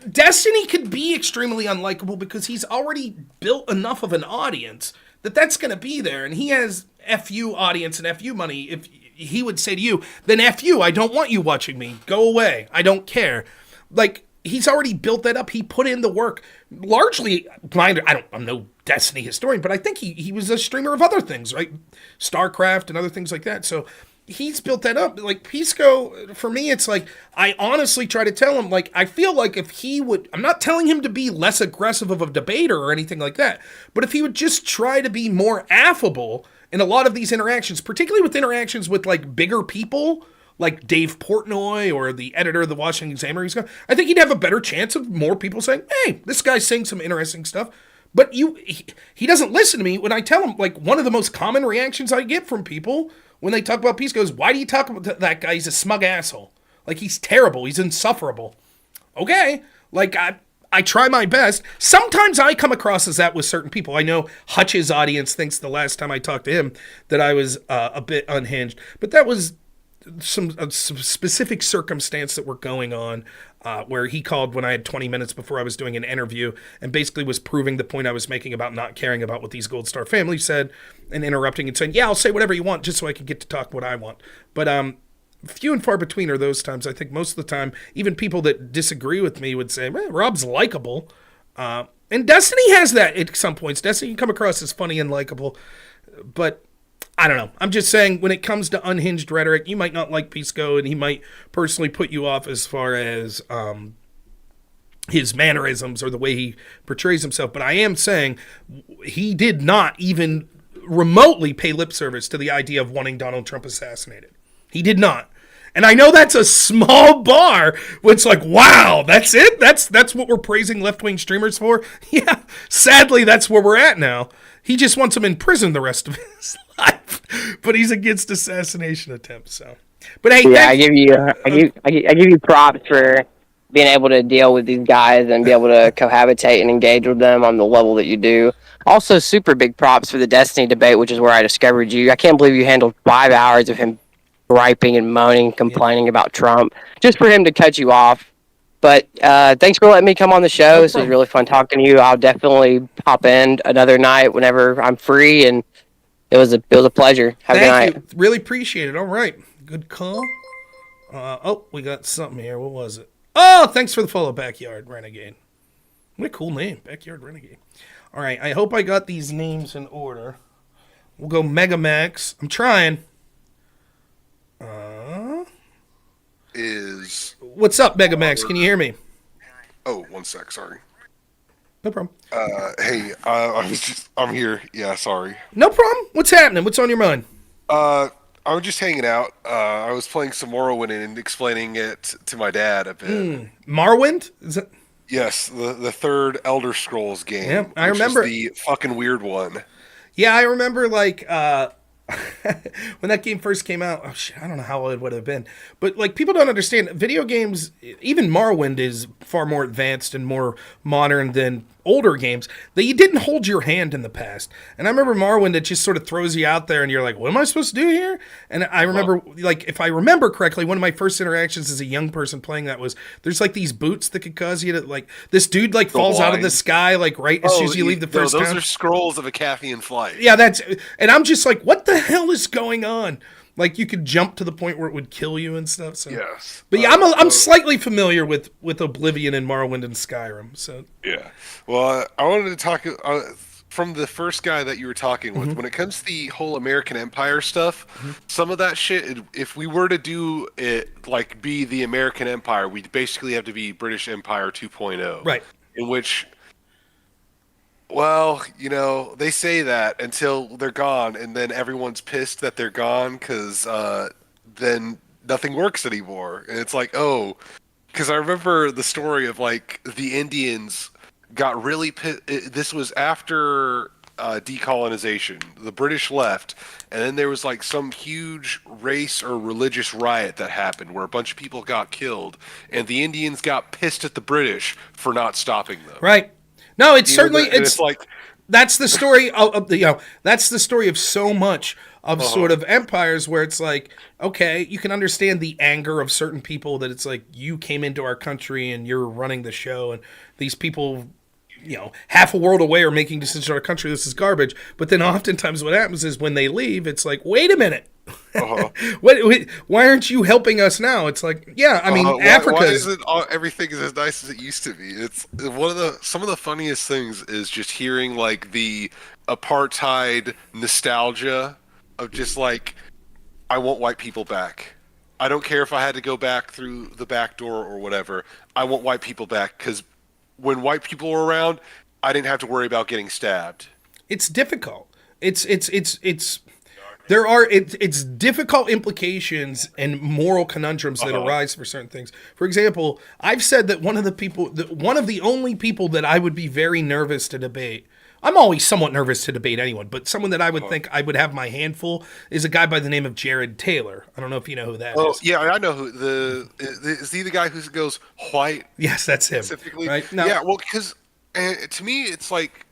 Destiny could be extremely unlikable because he's already built enough of an audience that's going to be there, and he has FU audience and FU money. If he would say to you, then FU, I don't want you watching me. Go away. I don't care. Like, he's already built that up. He put in the work. Largely, I'm no Destiny historian, but I think he was a streamer of other things, right? StarCraft and other things like that. So he's built that up. Like, Pisco, for me, it's like, I honestly try to tell him, like, I feel like if he would, I'm not telling him to be less aggressive of a debater or anything like that, but if he would just try to be more affable in a lot of these interactions, particularly with interactions with, like, bigger people, like Dave Portnoy or the editor of the Washington Examiner, I think he'd have a better chance of more people saying, hey, this guy's saying some interesting stuff. But he doesn't listen to me when I tell him, like, one of the most common reactions I get from people when they talk about peace goes, why do you talk about that guy? He's a smug asshole. Like, he's terrible. He's insufferable. Okay. Like, I try my best. Sometimes I come across as that with certain people. I know Hutch's audience thinks the last time I talked to him that I was a bit unhinged. But that was some specific circumstance that were going on where he called when I had 20 minutes before I was doing an interview and basically was proving the point I was making about not caring about what these Gold Star families said and interrupting and saying, yeah, I'll say whatever you want just so I can get to talk what I want. But few and far between are those times. I think most of the time, even people that disagree with me would say, well, Rob's likable. And Destiny has that at some points. Destiny can come across as funny and likable, but I don't know. I'm just saying, when it comes to unhinged rhetoric, you might not like Pisco, and he might personally put you off as far as his mannerisms or the way he portrays himself. But I am saying he did not even remotely pay lip service to the idea of wanting Donald Trump assassinated. He did not. And I know that's a small bar, but it's like, wow, that's it? That's what we're praising left-wing streamers for? Yeah, sadly, that's where we're at now. He just wants him in prison the rest of his life, but he's against assassination attempts. So, but hey, yeah, I give you props for being able to deal with these guys and be able to cohabitate and engage with them on the level that you do. Also, super big props for the Destiny debate, which is where I discovered you. I can't believe you handled 5 hours of him griping and moaning, complaining about Trump, just for him to cut you off. But thanks for letting me come on the show. This was really fun talking to you. I'll definitely pop in another night whenever I'm free, and it was a pleasure. Have a good night. Thank you. Really appreciate it. All right. Good call. We got something here. What was it? Oh, thanks for the follow, Backyard Renegade. What a cool name, Backyard Renegade. All right. I hope I got these names in order. We'll go Megamax. I'm trying. What's up, Megamax? Can you hear me? Oh, one sec. Sorry. No problem. Hey, I'm here. Yeah, sorry. No problem. What's happening? What's on your mind? I was just hanging out. I was playing some Morrowind and explaining it to my dad a bit. Morrowind? Is that? Yes, the third Elder Scrolls game. Yeah, I remember. The fucking weird one. Yeah, I remember, like, when that game first came out. Oh shit, I don't know how it would have been, but like, people don't understand, video games, even Morrowind is far more advanced and more modern than older games that you didn't hold your hand in the past. And I remember Morrowind, it just sort of throws you out there and you're like, what am I supposed to do here? And I remember, like, if I remember correctly, one of my first interactions as a young person playing that was, there's like these boots that could cause you to, like, this dude like falls out of the sky, like right as soon as you leave the first town. Those are scrolls of a Gaffigan flight. Yeah, and I'm just like, what the hell is going on? Like, you could jump to the point where it would kill you and stuff. So. Yes. But yeah, I'm slightly familiar with Oblivion and Morrowind and Skyrim. So yeah. Well, I wanted to talk from the first guy that you were talking with. When it comes to the whole American Empire stuff, some of that shit, if we were to do it, like, be the American Empire, we'd basically have to be British Empire 2.0. Right. In which... Well, you know, they say that until they're gone, and then everyone's pissed that they're gone because then nothing works anymore. And it's like, oh, because I remember the story of, like, the Indians got really pissed. This was after decolonization. The British left, and then there was, like, some huge race or religious riot that happened where a bunch of people got killed, and the Indians got pissed at the British for not stopping them. Right. No, it's You know, certainly and it's like, that's the story of the that's the story of so much of sort of empires where it's like, okay, you can understand the anger of certain people that it's like you came into our country and you're running the show and these people, half a world away are making decisions in our country. This is garbage. But then oftentimes what happens is when they leave, it's like, wait a minute. Why aren't you helping us now? It's like, yeah, I mean, Africa. Why isn't everything is as nice as it used to be? It's some of the funniest things is just hearing like the apartheid nostalgia of just like, I want white people back. I don't care if I had to go back through the back door or whatever. I want white people back because when white people were around, I didn't have to worry about getting stabbed. It's difficult. It's difficult implications and moral conundrums that arise for certain things. For example, I've said that one of the only people that I would be very nervous to debate. I'm always somewhat nervous to debate anyone, but someone that I would think I would have my handful is a guy by the name of Jared Taylor. I don't know if you know who that is. Oh, yeah, I know who is he the guy who goes white? Yes, that's him. Specifically, right? Now, yeah. Well, because to me, it's like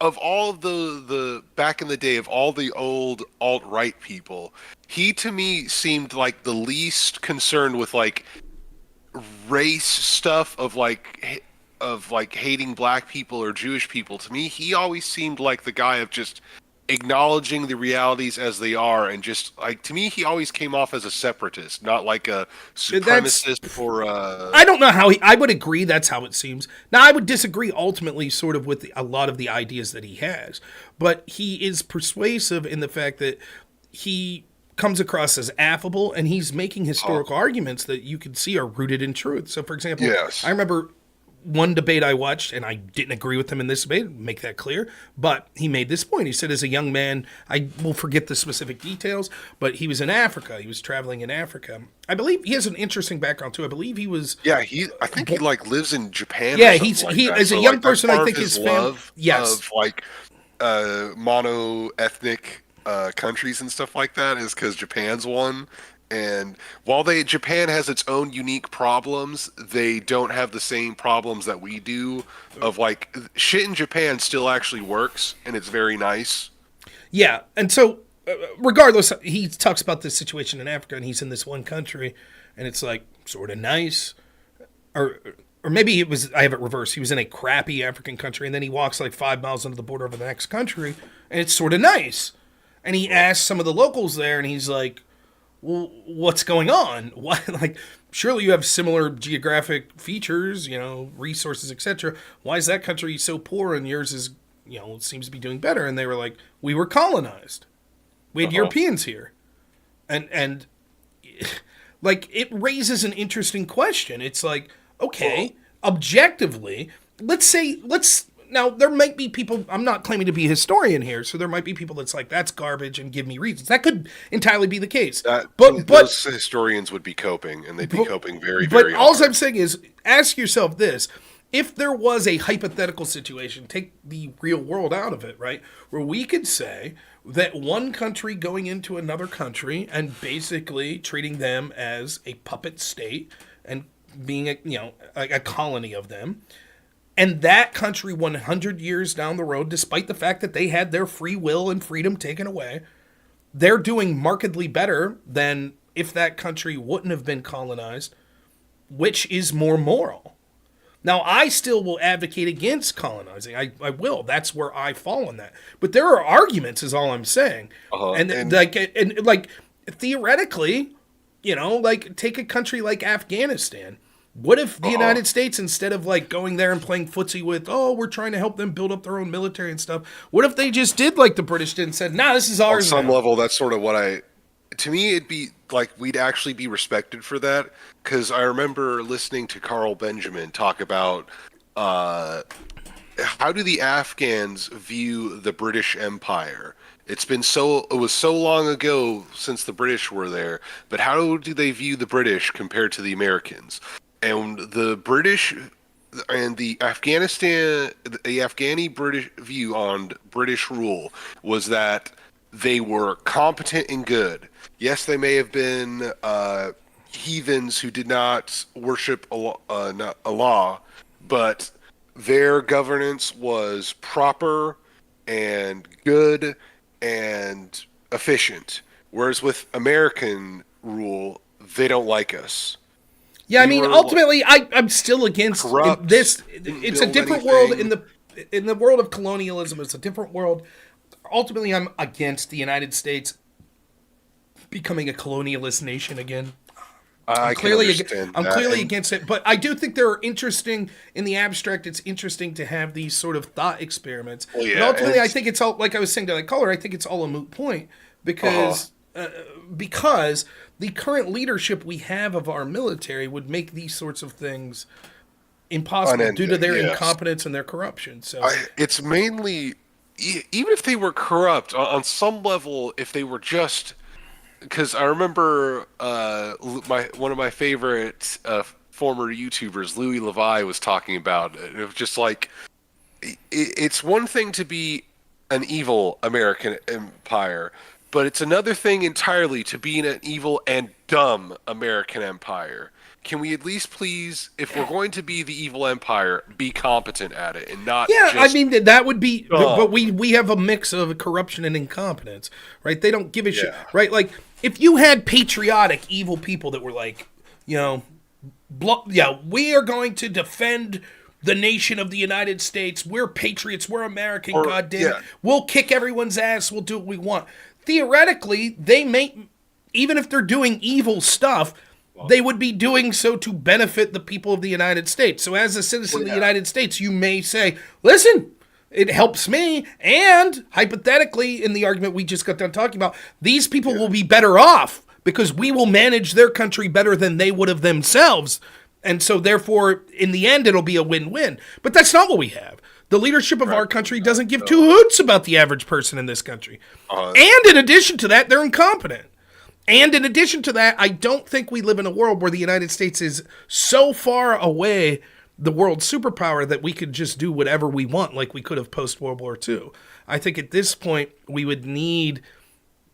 of all of the back in the day of all the old alt-right people, he to me seemed like the least concerned with like race stuff of like hating black people or Jewish people. To me, he always seemed like the guy of just acknowledging the realities as they are, and just like, to me, he always came off as a separatist, not like a supremacist or I don't know how I would agree that's how it seems. Now, I would disagree ultimately sort of with a lot of the ideas that he has, but he is persuasive in the fact that he comes across as affable and he's making historical arguments that you can see are rooted in truth. So, for example, I remember one debate I watched, and I didn't agree with him in this debate, make that clear, but he made this point. He said, as a young man, I will forget the specific details, but he was in Africa. He was traveling in Africa. I believe he has an interesting background, too. I believe he was... Yeah, I think he, like, lives in Japan Yeah, or something like that. As a young person, I think his family... Yes. Of, like, mono-ethnic countries and stuff like that is because Japan's one. And while Japan has its own unique problems, they don't have the same problems that we do. Of like, shit in Japan still actually works, and it's very nice. Yeah, and so regardless, he talks about this situation in Africa, and he's in this one country, and it's like sort of nice, or maybe it was, I have it reversed. He was in a crappy African country, and then he walks like 5 miles into the border of the next country, and it's sort of nice. And he asks some of the locals there, and he's like, well, what's going on? Why, like, surely you have similar geographic features, resources, etc. Why is that country so poor and yours is, seems to be doing better? And they were like, we were colonized. We had Europeans here. And like, it raises an interesting question. It's like, okay, objectively, now, there might be people, I'm not claiming to be a historian here, so there might be people that's like, that's garbage and give me reasons. That could entirely be the case. But those historians would be coping, and they'd be coping very, very hard. But all I'm saying is, ask yourself this. If there was a hypothetical situation, take the real world out of it, right, where we could say that one country going into another country and basically treating them as a puppet state and being a colony of them, and that country 100 years down the road, despite the fact that they had their free will and freedom taken away, they're doing markedly better than if that country wouldn't have been colonized. Which is more moral? Now, I still will advocate against colonizing. I will. That's where I fall on that. But there are arguments, is all I'm saying. And theoretically, take a country like Afghanistan. What if the United States, instead of like going there and playing footsie with, we're trying to help them build up their own military and stuff, what if they just did like the British did and said, nah, this is ours now? On some now? level, that's sort of what to me, it'd be like, we'd actually be respected for that. Because I remember listening to Carl Benjamin talk about how do the Afghans view the British Empire? It was so long ago since the British were there, but how do they view the British compared to the Americans? And the British and the Afghani British view on British rule was that they were competent and good. Yes, they may have been heathens who did not worship Allah, but their governance was proper and good and efficient. Whereas with American rule, they don't like us. Yeah, I We mean, were, ultimately, I'm still against corrupt, this. didn't It's a build different world anything. in the world of colonialism. It's a different world. Ultimately, I'm against the United States becoming a colonialist nation again. I can understand I'm that. clearly And, against it, but I do think there are interesting in the abstract. It's interesting to have these sort of thought experiments. well, But yeah, ultimately, I it's, think it's all like I was saying to that caller. I think it's all a moot point uh-huh. because the current leadership we have of our military would make these sorts of things impossible due to Unending, their yes. incompetence and their corruption. So It's mainly, even if they were corrupt on some level, if they were just, because I remember my one of my favorite former YouTubers, Louis Levi, was talking about it. It was just like it's one thing to be an evil American empire, but it's another thing entirely to be an evil and dumb American empire. Can we at least please, if we're going to be the evil empire, be competent at it and not yeah, I just mean that would be, but dumb? we have a mix of corruption and incompetence, right? They don't give a shit, Yeah. right? Like if you had patriotic evil people that were like, you know, yeah, we are going to defend the nation of the United States. We're patriots. We're American. Or God damn it. yeah, We'll kick everyone's ass. We'll do what we want. Theoretically, they may, even if they're doing evil stuff, they would be doing so to benefit the people of the United States. So, as a citizen of the yeah, United States, you may say, listen, it helps me. And hypothetically, in the argument we just got done talking about, these people will be better off because we will manage their country better than they would have themselves. And so, therefore, in the end, it'll be a win-win. But that's not what we have. The leadership of our country doesn't give two hoots about the average person in this country. And in addition to that, they're incompetent. And in addition to that, I don't think we live in a world where the United States is so far away the world superpower that we could just do whatever we want like we could have post World War II. I think at this point we would need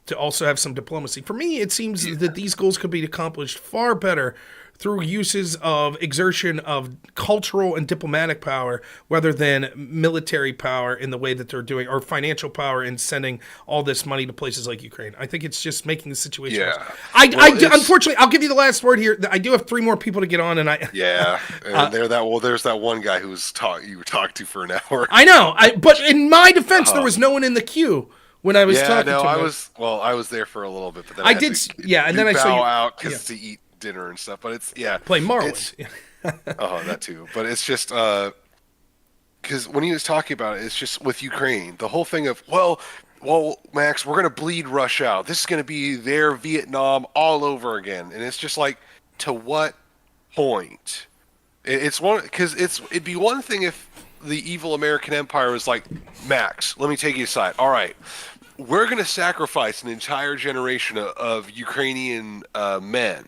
to also have some diplomacy. For me, it seems that these goals could be accomplished far better through uses of exertion of cultural and diplomatic power rather than military power in the way that they're doing, or financial power in sending all this money to places like Ukraine. I think it's just making the situation worse. yeah. Unfortunately, I'll give you the last word here. I do have three more people to get on, and Yeah, and there's that one guy who's you were talking to for an hour. I know. But in my defense, there was no one in the queue when I was Yeah, talking no, to him. I was there for a little bit, but then I I had did, to yeah, and then I saw bow you out because to eat dinner and stuff. But it's play Marlin. it's that too. But it's just because when he was talking about it, it's just with Ukraine, the whole thing of well, Max, we're gonna bleed Russia out. This is gonna be their Vietnam all over again, and it's just like, to what point? It's one because it'd be one thing if the evil American empire was like, Max, let me take you aside. All right, we're gonna sacrifice an entire generation of Ukrainian men,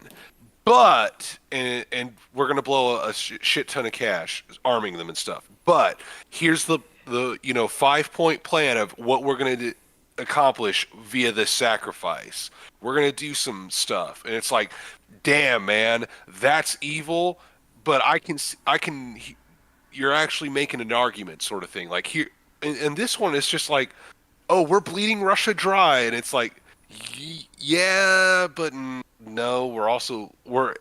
but and we're gonna blow a shit ton of cash arming them and stuff. But here's the 5-point plan of what we're gonna accomplish via this sacrifice. We're gonna do some stuff, and it's like, damn, man, that's evil. But I can. You're actually making an argument, sort of thing. Like here, and this one is just like, oh, we're bleeding Russia dry, and it's like, yeah, but no, we're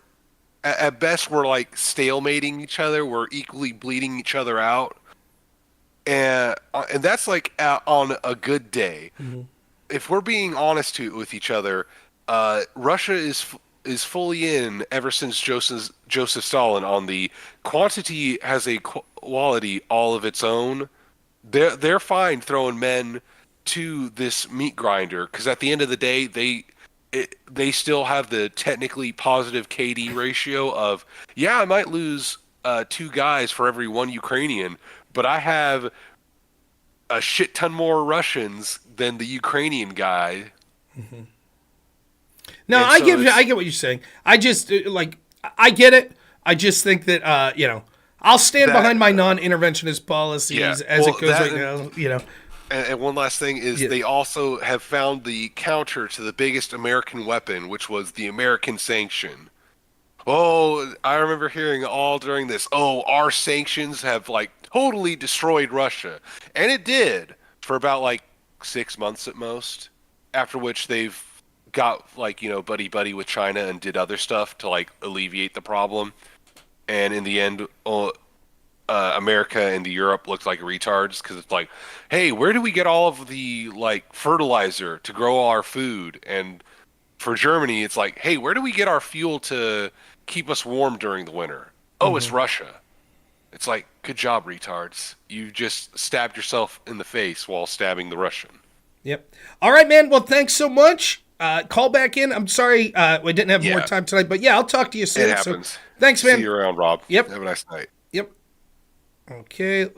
at best we're like stalemating each other. We're equally bleeding each other out, and that's like on a good day. Mm-hmm. If we're being honest with each other, Russia is fully in ever since Joseph Stalin on the quantity has a quality all of its own. They're fine throwing men to this meat grinder because at the end of the day they still have the technically positive KD ratio of, yeah, I might lose 2 guys for every 1 Ukrainian, but I have a shit ton more Russians than the Ukrainian guy. Mm-hmm. No, I get what you're saying. I just I get it. I just think that I'll stand behind my non-interventionist policies as it goes right now. And one last thing is they also have found the counter to the biggest American weapon, which was the American sanction. Oh, I remember hearing all during this, oh, our sanctions have like totally destroyed Russia. And it did for about like 6 months at most, after which they've got like, buddy with China and did other stuff to like alleviate the problem. And in the end, America and Europe looked like retards because it's like, hey, where do we get all of the like fertilizer to grow all our food? And for Germany, it's like, hey, where do we get our fuel to keep us warm during the winter? Oh, it's Russia. It's like, good job, retards. You just stabbed yourself in the face while stabbing the Russian. Yep. All right, man. Well, thanks so much. Call back in. I'm sorry we didn't have more time tonight, but yeah, I'll talk to you soon. It happens. So, thanks, man. See you around, Rob. Yep. Have a nice night. Yep. Okay.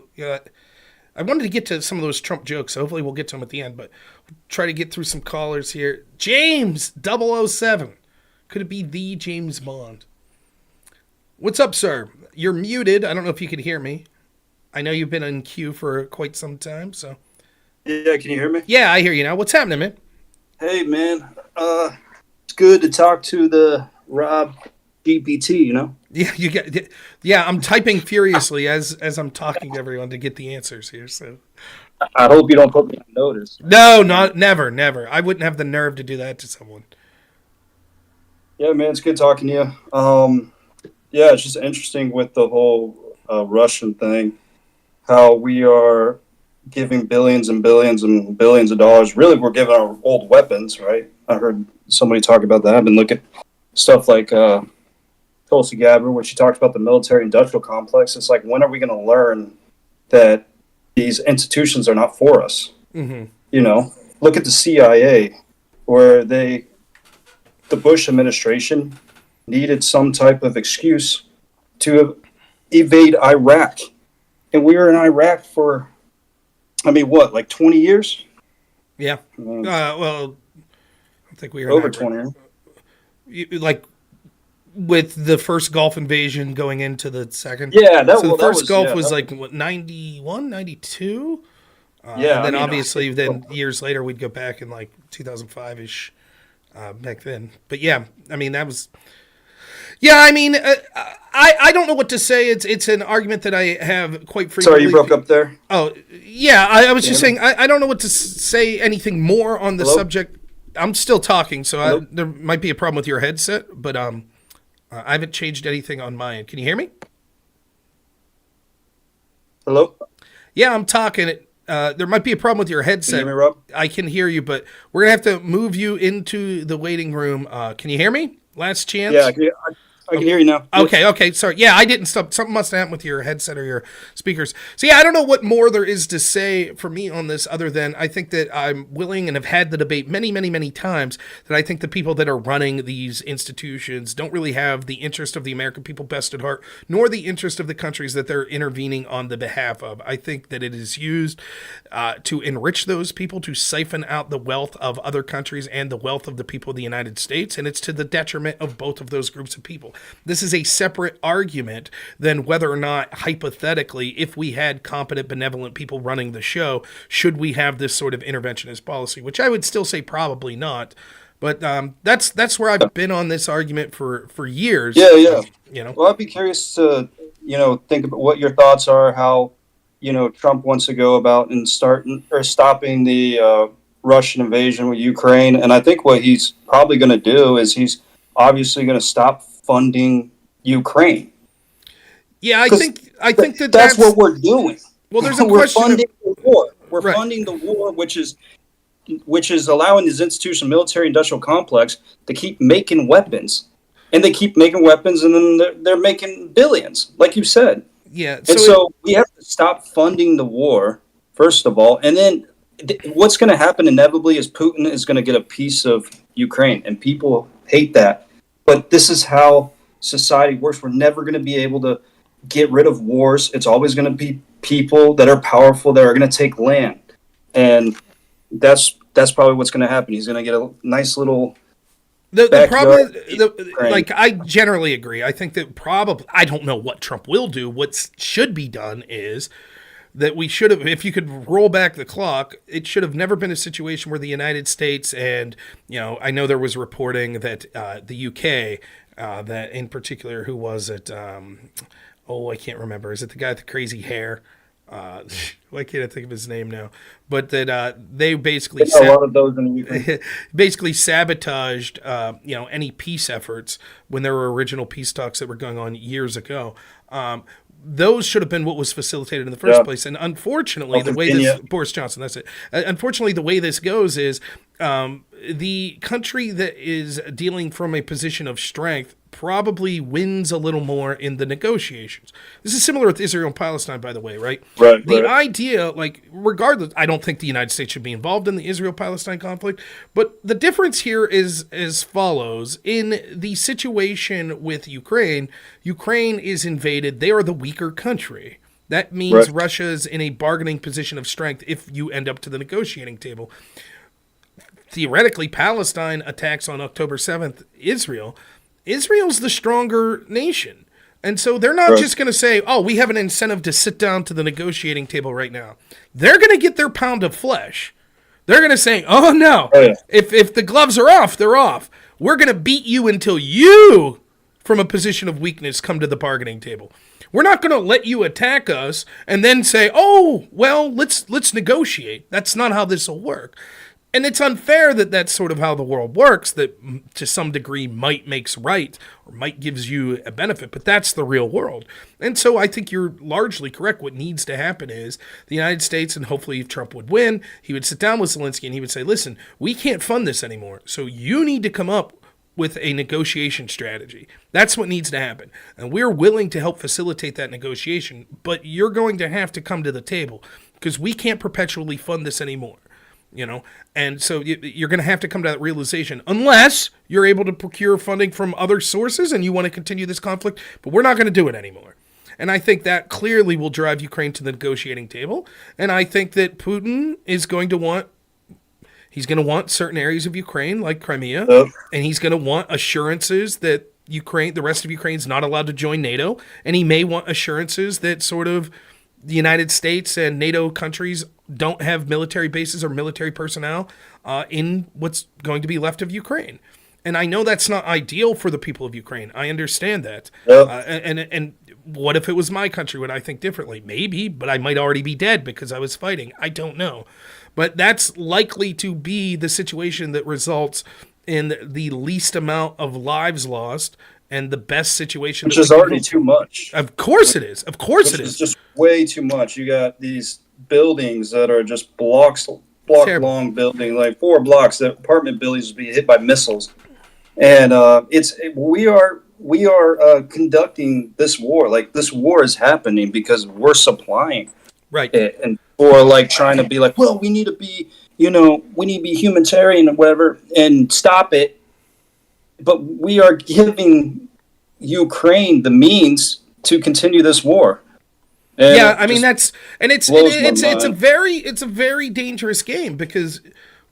I wanted to get to some of those Trump jokes. So hopefully we'll get to them at the end, but we'll try to get through some callers here. James 007. Could it be the James Bond? What's up, sir? You're muted. I don't know if you can hear me. I know you've been in queue for quite some time, so. Yeah, can you hear me? Yeah, I hear you now. What's happening, man? Hey, man. It's good to talk to the Rob GPT, Yeah, I'm typing furiously as I'm talking to everyone to get the answers here, so. I hope you don't put me on notice. No, never. I wouldn't have the nerve to do that to someone. Yeah, man, it's good talking to you. Yeah, it's just interesting with the whole Russian thing, how we are giving billions and billions and billions of dollars. Really, we're giving our old weapons, right? I heard somebody talk about that. I've been looking at stuff like Tulsi Gabbard, where she talked about the military-industrial complex. It's like, when are we going to learn that these institutions are not for us? Mm-hmm. Look at the CIA, where the Bush administration needed some type of excuse to evade Iraq. And we were in Iraq for, like 20 years? Yeah. Well, I think we were over 20 years. Like with the first Gulf invasion going into the second. Yeah, the first Gulf was like, what, 91, 92? Yeah. And then obviously then years later we'd go back in like 2005-ish back then. But yeah, that was... Yeah, I don't know what to say. It's an argument that I have quite frequently. Sorry, you broke up there? Oh, yeah, I was just saying, I don't know what to say anything more on the subject. I'm still talking, so there might be a problem with your headset, but I haven't changed anything on my end. Can you hear me? Hello? Yeah, I'm talking. There might be a problem with your headset. Can you hear me, Rob? I can hear you, but we're going to have to move you into the waiting room. Can you hear me? Last chance? Yeah, I can hear you now. Okay. Sorry. Yeah, I didn't stop. Something must have happened with your headset or your speakers. So yeah, I don't know what more there is to say for me on this other than I think that I'm willing and have had the debate many, many, many times that I think the people that are running these institutions don't really have the interest of the American people best at heart, nor the interest of the countries that they're intervening on the behalf of. I think that it is used to enrich those people, to siphon out the wealth of other countries and the wealth of the people of the United States, and it's to the detriment of both of those groups of people. This is a separate argument than whether or not, hypothetically, if we had competent, benevolent people running the show, should we have this sort of interventionist policy, which I would still say probably not. But that's where I've been on this argument for years. Yeah. Well, I'd be curious to, think about what your thoughts are, how, Trump wants to go about and stopping the Russian invasion with Ukraine. And I think what he's probably going to do is he's obviously going to stop funding Ukraine. Yeah, I think that's what we're doing. Well, there's a we're question. Funding the war. We're funding the war, which is allowing this institutional military-industrial complex to keep making weapons, and they keep making weapons, and then they're making billions, like you said. Yeah. So we have to stop funding the war first of all, and then what's going to happen inevitably is Putin is going to get a piece of Ukraine, and people hate that. But this is how society works. We're never going to be able to get rid of wars. It's always going to be people that are powerful that are going to take land. And that's probably what's going to happen. He's going to get a nice little the problem, like, I generally agree. I think that probably, I don't know what Trump will do. What should be done is that we should have, if you could roll back the clock, it should have never been a situation where the United States and, I know there was reporting that the UK, that in particular, who was it? I can't remember. Is it the guy with the crazy hair? Why can't I think of his name now? But that they basically There's a lot of those in Ukraine. basically sabotaged any peace efforts when there were original peace talks that were going on years ago. Those should have been what was facilitated in the first place. And unfortunately, the way this Boris Johnson, that's it. Unfortunately, the way this goes is the country that is dealing from a position of strength probably wins a little more in the negotiations. This is similar with Israel and Palestine, by the way, right? Right. The idea, regardless, I don't think the United States should be involved in the Israel-Palestine conflict, but the difference here is as follows. In the situation with Ukraine, Ukraine is invaded. They are the weaker country. That means Russia's in a bargaining position of strength if you end up to the negotiating table. Theoretically, Palestine attacks on October 7th Israel. Israel's the stronger nation. And so they're not just going to say, oh, we have an incentive to sit down to the negotiating table right now. They're going to get their pound of flesh. They're going to say, oh, no, if the gloves are off, they're off. We're going to beat you until you, from a position of weakness, come to the bargaining table. We're not going to let you attack us and then say, oh, well, let's negotiate. That's not how this will work. And it's unfair that that's sort of how the world works, that to some degree might makes right or might gives you a benefit, but that's the real world. And so I think you're largely correct. What needs to happen is the United States, and hopefully if Trump would win, he would sit down with Zelensky and he would say, listen, we can't fund this anymore. So you need to come up with a negotiation strategy. That's what needs to happen. And we're willing to help facilitate that negotiation, but you're going to have to come to the table because we can't perpetually fund this anymore. And so you're going to have to come to that realization unless you're able to procure funding from other sources and you want to continue this conflict, but we're not going to do it anymore. And I think that clearly will drive Ukraine to the negotiating table. And I think that Putin is going to want certain areas of Ukraine like Crimea, and he's going to want assurances that the rest of Ukraine is not allowed to join NATO. And he may want assurances that sort of the United States and NATO countries don't have military bases or military personnel in what's going to be left of Ukraine. And I know that's not ideal for the people of Ukraine. I understand that. And what if it was my country? Would I think differently? Maybe, but I might already be dead because I was fighting. I don't know. But that's likely to be the situation that results in the least amount of lives lost and the best situation. Which is already too much. Of course it is. Of course it is. It's just way too much. You got these buildings that are just block-long building, like 4 blocks, that apartment buildings would be hit by missiles. And we are conducting this war. Like, this war is happening because we're supplying. Right. And or trying to be like, well, we need to be humanitarian or whatever and stop it. But we are giving Ukraine the means to continue this war. And it's a very dangerous game because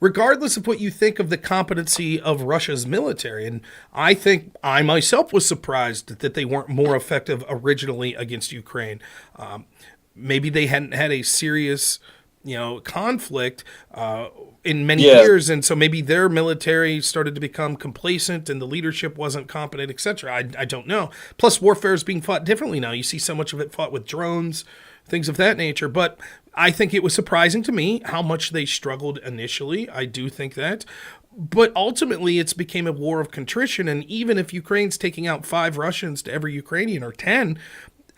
regardless of what you think of the competency of Russia's military, and I think I myself was surprised that they weren't more effective originally against Ukraine. Maybe they hadn't had a serious conflict in many years, and so maybe their military started to become complacent and the leadership wasn't competent, etc. I don't know. Plus, warfare is being fought differently now. You see so much of it fought with drones, things of that nature. But I think it was surprising to me how much they struggled initially. I do think that. But ultimately, it's became a war of contrition, and even if Ukraine's taking out 5 Russians to every Ukrainian or 10,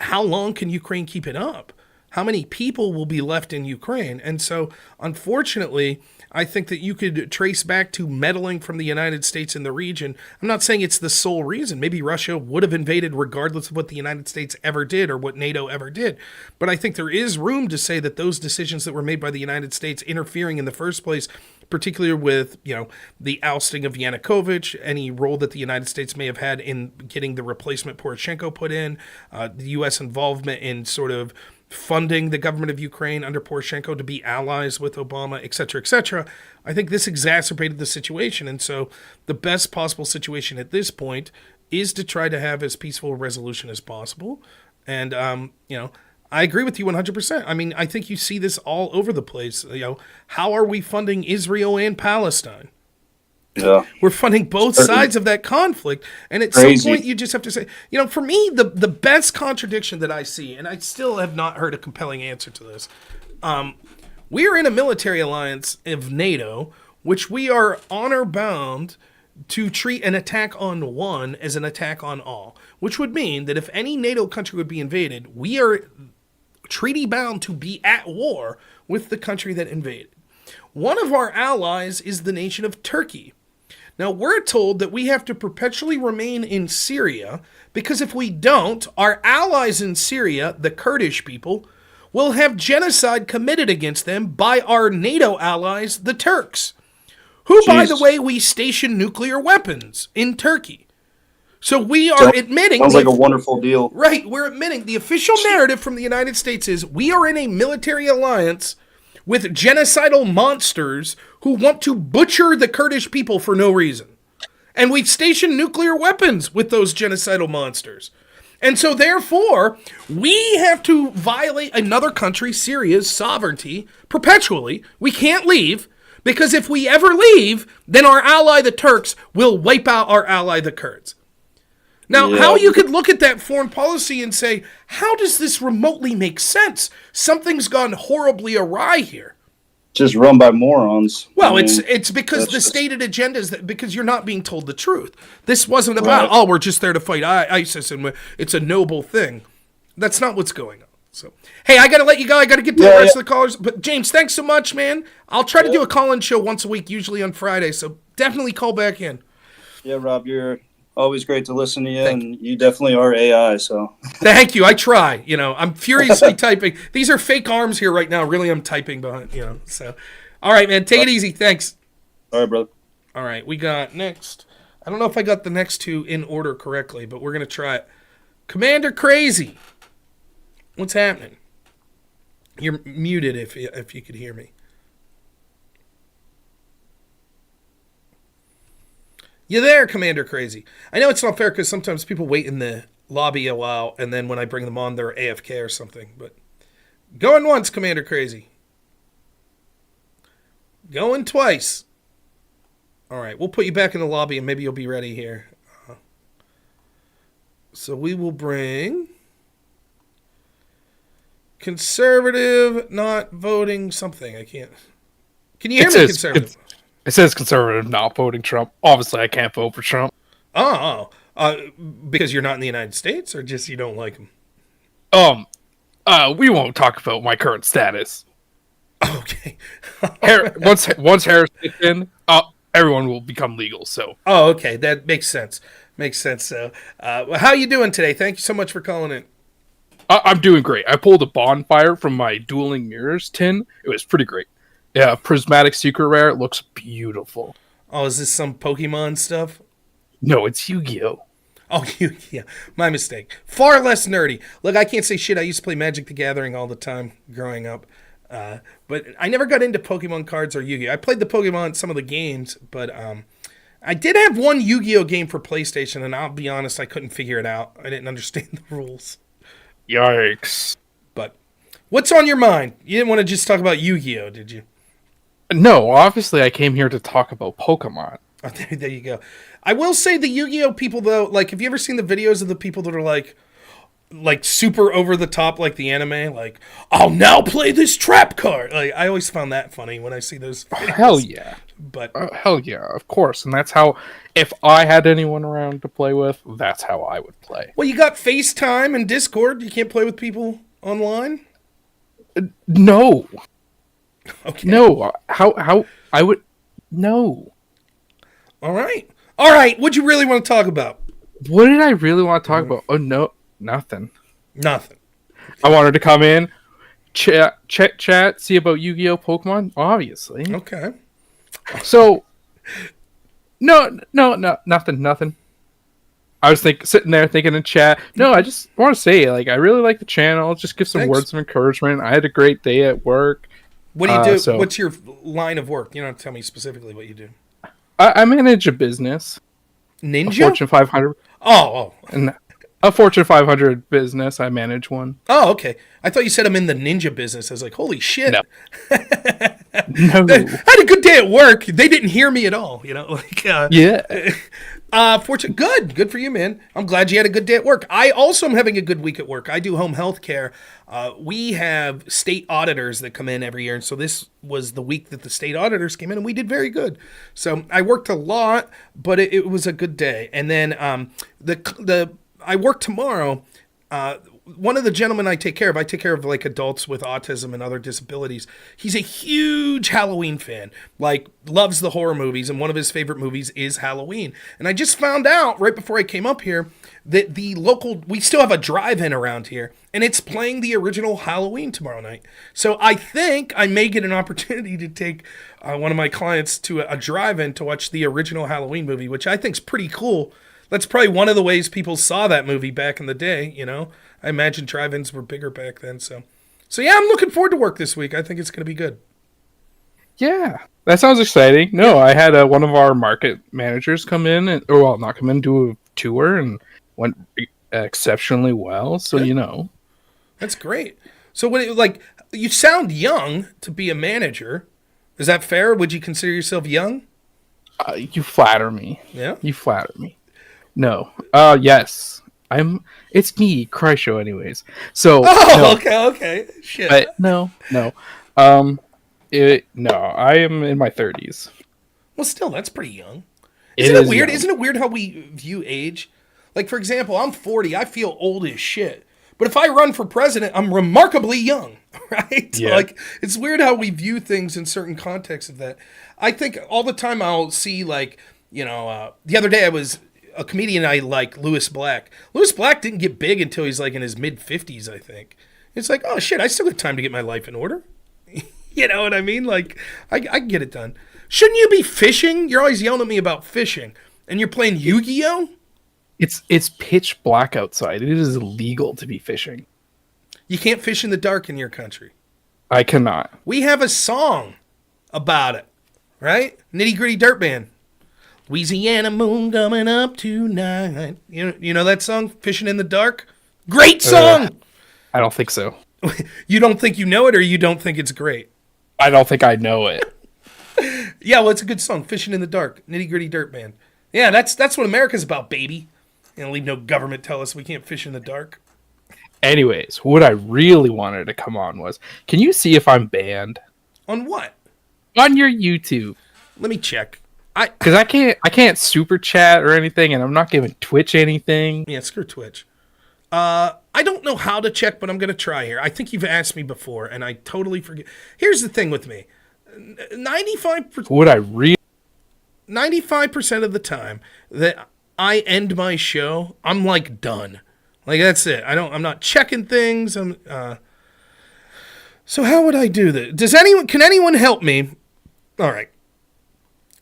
how long can Ukraine keep it up? How many people will be left in Ukraine? And so, unfortunately, I think that you could trace back to meddling from the United States in the region. I'm not saying it's the sole reason. Maybe Russia would have invaded regardless of what the United States ever did or what NATO ever did. But I think there is room to say that those decisions that were made by the United States interfering in the first place, particularly with, the ousting of Yanukovych, any role that the United States may have had in getting the replacement Poroshenko put in, the U.S. involvement in sort of funding the government of Ukraine under Poroshenko to be allies with Obama, et cetera, I think this exacerbated the situation. And so the best possible situation at this point is to try to have as peaceful a resolution as possible. And, I agree with you 100%. I mean, I think you see this all over the place. How are we funding Israel and Palestine? Yeah. We're funding both sides of that conflict. And at some point, you just have to say, for me, the best contradiction that I see, and I still have not heard a compelling answer to this, we are in a military alliance of NATO, which we are honor-bound to treat an attack on one as an attack on all, which would mean that if any NATO country would be invaded, we are treaty-bound to be at war with the country that invaded. One of our allies is the nation of Turkey. Now, we're told that we have to perpetually remain in Syria because if we don't, our allies in Syria, the Kurdish people, will have genocide committed against them by our NATO allies, the Turks, who, by the way, we station nuclear weapons in Turkey. So we are admitting... Sounds like a wonderful deal. Right, we're admitting the official narrative from the United States is we are in a military alliance with genocidal monsters who want to butcher the Kurdish people for no reason. And we've stationed nuclear weapons with those genocidal monsters. And so therefore, we have to violate another country, Syria's sovereignty, perpetually. We can't leave, because if we ever leave, then our ally, the Turks, will wipe out our ally, the Kurds. Now, how you could look at that foreign policy and say, how does this remotely make sense? Something's gone horribly awry here. Just run by morons. Well, it's because the stated agenda is that because you're not being told the truth. This wasn't about, we're just there to fight ISIS and it's a noble thing. That's not what's going on. So, hey, I got to let you go. I got to get to the rest of the callers. But, James, thanks so much, man. I'll try to do a call-in show once a week, usually on Friday. So definitely call back in. Yeah, Rob, you're always great to listen to you, and you definitely are AI, so. Thank you. I try. I'm furiously typing. These are fake arms here right now. Really, I'm typing behind, so. All right, man. Take it easy. Thanks. All right, brother. All right. We got next. I don't know if I got the next two in order correctly, but we're going to try it. Commander Crazy. What's happening? You're muted if you could hear me. You there, Commander Crazy? I know it's not fair because sometimes people wait in the lobby a while, and then when I bring them on, they're AFK or something. But going once, Commander Crazy. Going twice. All right, we'll put you back in the lobby, and maybe you'll be ready here. So we will bring conservative not voting something. I can't. Can you hear me, conservative? It says conservative not voting Trump. Obviously, I can't vote for Trump. Because you're not in the United States, or just you don't like him? We won't talk about my current status. Okay. Once Harris gets in, everyone will become legal. So. Oh, okay. That makes sense. So, how you doing today? Thank you so much for calling in. I'm doing great. I pulled a bonfire from my dueling mirrors tin. It was pretty great. Yeah, prismatic secret rare. It looks beautiful. Oh, is this some Pokemon stuff? No, it's Yu-Gi-Oh. Oh, yeah. My mistake. Far less nerdy. Look, I can't say shit. I used to play Magic the Gathering all the time growing up. But I never got into Pokemon cards or Yu-Gi-Oh. I played the Pokemon, some of the games, but I did have one Yu-Gi-Oh game for PlayStation, and I'll be honest, I couldn't figure it out. I didn't understand the rules. Yikes. But what's on your mind? You didn't want to just talk about Yu-Gi-Oh, did you? No, obviously I came here to talk about Pokemon. Oh, there you go. I will say the Yu-Gi-Oh people, though, like, have you ever seen the videos of the people that are like super over the top, like the anime? Like, I'll now play this trap card. Like, I always found that funny when I see those videos. Hell yeah. But hell yeah, of course. And that's how, if I had anyone around to play with, that's how I would play. Well, you got FaceTime and Discord. You can't play with people online? No. Okay. No. How I would... No. All right. What'd you really want to talk about? What did I really want to talk about? Oh, no. Nothing. I wanted to come in, chat, see about Yu-Gi-Oh! Pokemon, obviously. Okay. So, no, nothing. I was sitting there thinking in chat. No, I just want to say, like, I really like the channel. Just give some words of encouragement. I had a great day at work. What do you do? What's your line of work? You don't have to tell me specifically what you do. I manage a business. Ninja? A Fortune 500. Oh. And A Fortune 500 business. I manage one. Oh, okay. I thought you said I'm in the ninja business. I was like, holy shit. No. I had a good day at work. They didn't hear me at all. Yeah. Fortune, good for you, man. I'm glad you had a good day at work. I also am having a good week at work. I do home health care. We have state auditors that come in every year, and so this was the week that the state auditors came in, and we did very good. So I worked a lot, but it was a good day. And then I work tomorrow. One of the gentlemen I take care of like adults with autism and other disabilities. He's a huge Halloween fan, like loves the horror movies, and one of his favorite movies is Halloween. And I just found out right before I came up here that we still have a drive-in around here, and it's playing the original Halloween tomorrow night. So I think I may get an opportunity to take one of my clients to a drive-in to watch the original Halloween movie, which I think is pretty cool. That's probably one of the ways people saw that movie back in the day, I imagine drive-ins were bigger back then. So yeah, I'm looking forward to work this week. I think it's going to be good. Yeah, that sounds exciting. No, I had one of our market managers come in, do a tour, and went exceptionally well. So, Good. That's great. So you sound young to be a manager. Is that fair? Would you consider yourself young? You flatter me. Yeah? You flatter me. No. Yes. It's me, Chrisco, anyways. So. Oh, no. Okay. Shit. But no. I am in my 30s. Well, still, that's pretty young. Isn't it weird? Young. Isn't it weird how we view age? Like, for example, I'm 40. I feel old as shit. But if I run for president, I'm remarkably young, right? Yeah. Like, it's weird how we view things in certain contexts of that. I think all the time I'll see, the other day I was a comedian I like, Louis Black. Louis Black didn't get big until he's like in his mid-50s, I think. It's like, oh shit, I still got time to get my life in order. You know what I mean? Like, I can get it done. Shouldn't you be fishing? You're always yelling at me about fishing. And you're playing Yu-Gi-Oh? It's pitch black outside. It is illegal to be fishing. You can't fish in the dark in your country. I cannot. We have a song about it, right? Nitty Gritty Dirt Band. Louisiana moon coming up tonight. You know that song, Fishing in the Dark? Great song! I don't think so. You don't think you know it, or you don't think it's great? I don't think I know it. Yeah, well, it's a good song, Fishing in the Dark, Nitty Gritty Dirt Band. Yeah, that's what America's about, baby. And leave no government tell us we can't fish in the dark. Anyways, what I really wanted to come on was, can you see if I'm banned? On what? On your YouTube. Let me check. Because I can't super chat or anything, and I'm not giving Twitch anything. Yeah, screw Twitch. I don't know how to check, but I'm going to try here. I think you've asked me before, and I totally forget. Here's the thing with me. 95% of the time that I end my show, I'm like done. Like that's it. I'm not checking things. So how would I do this? Can anyone help me? All right.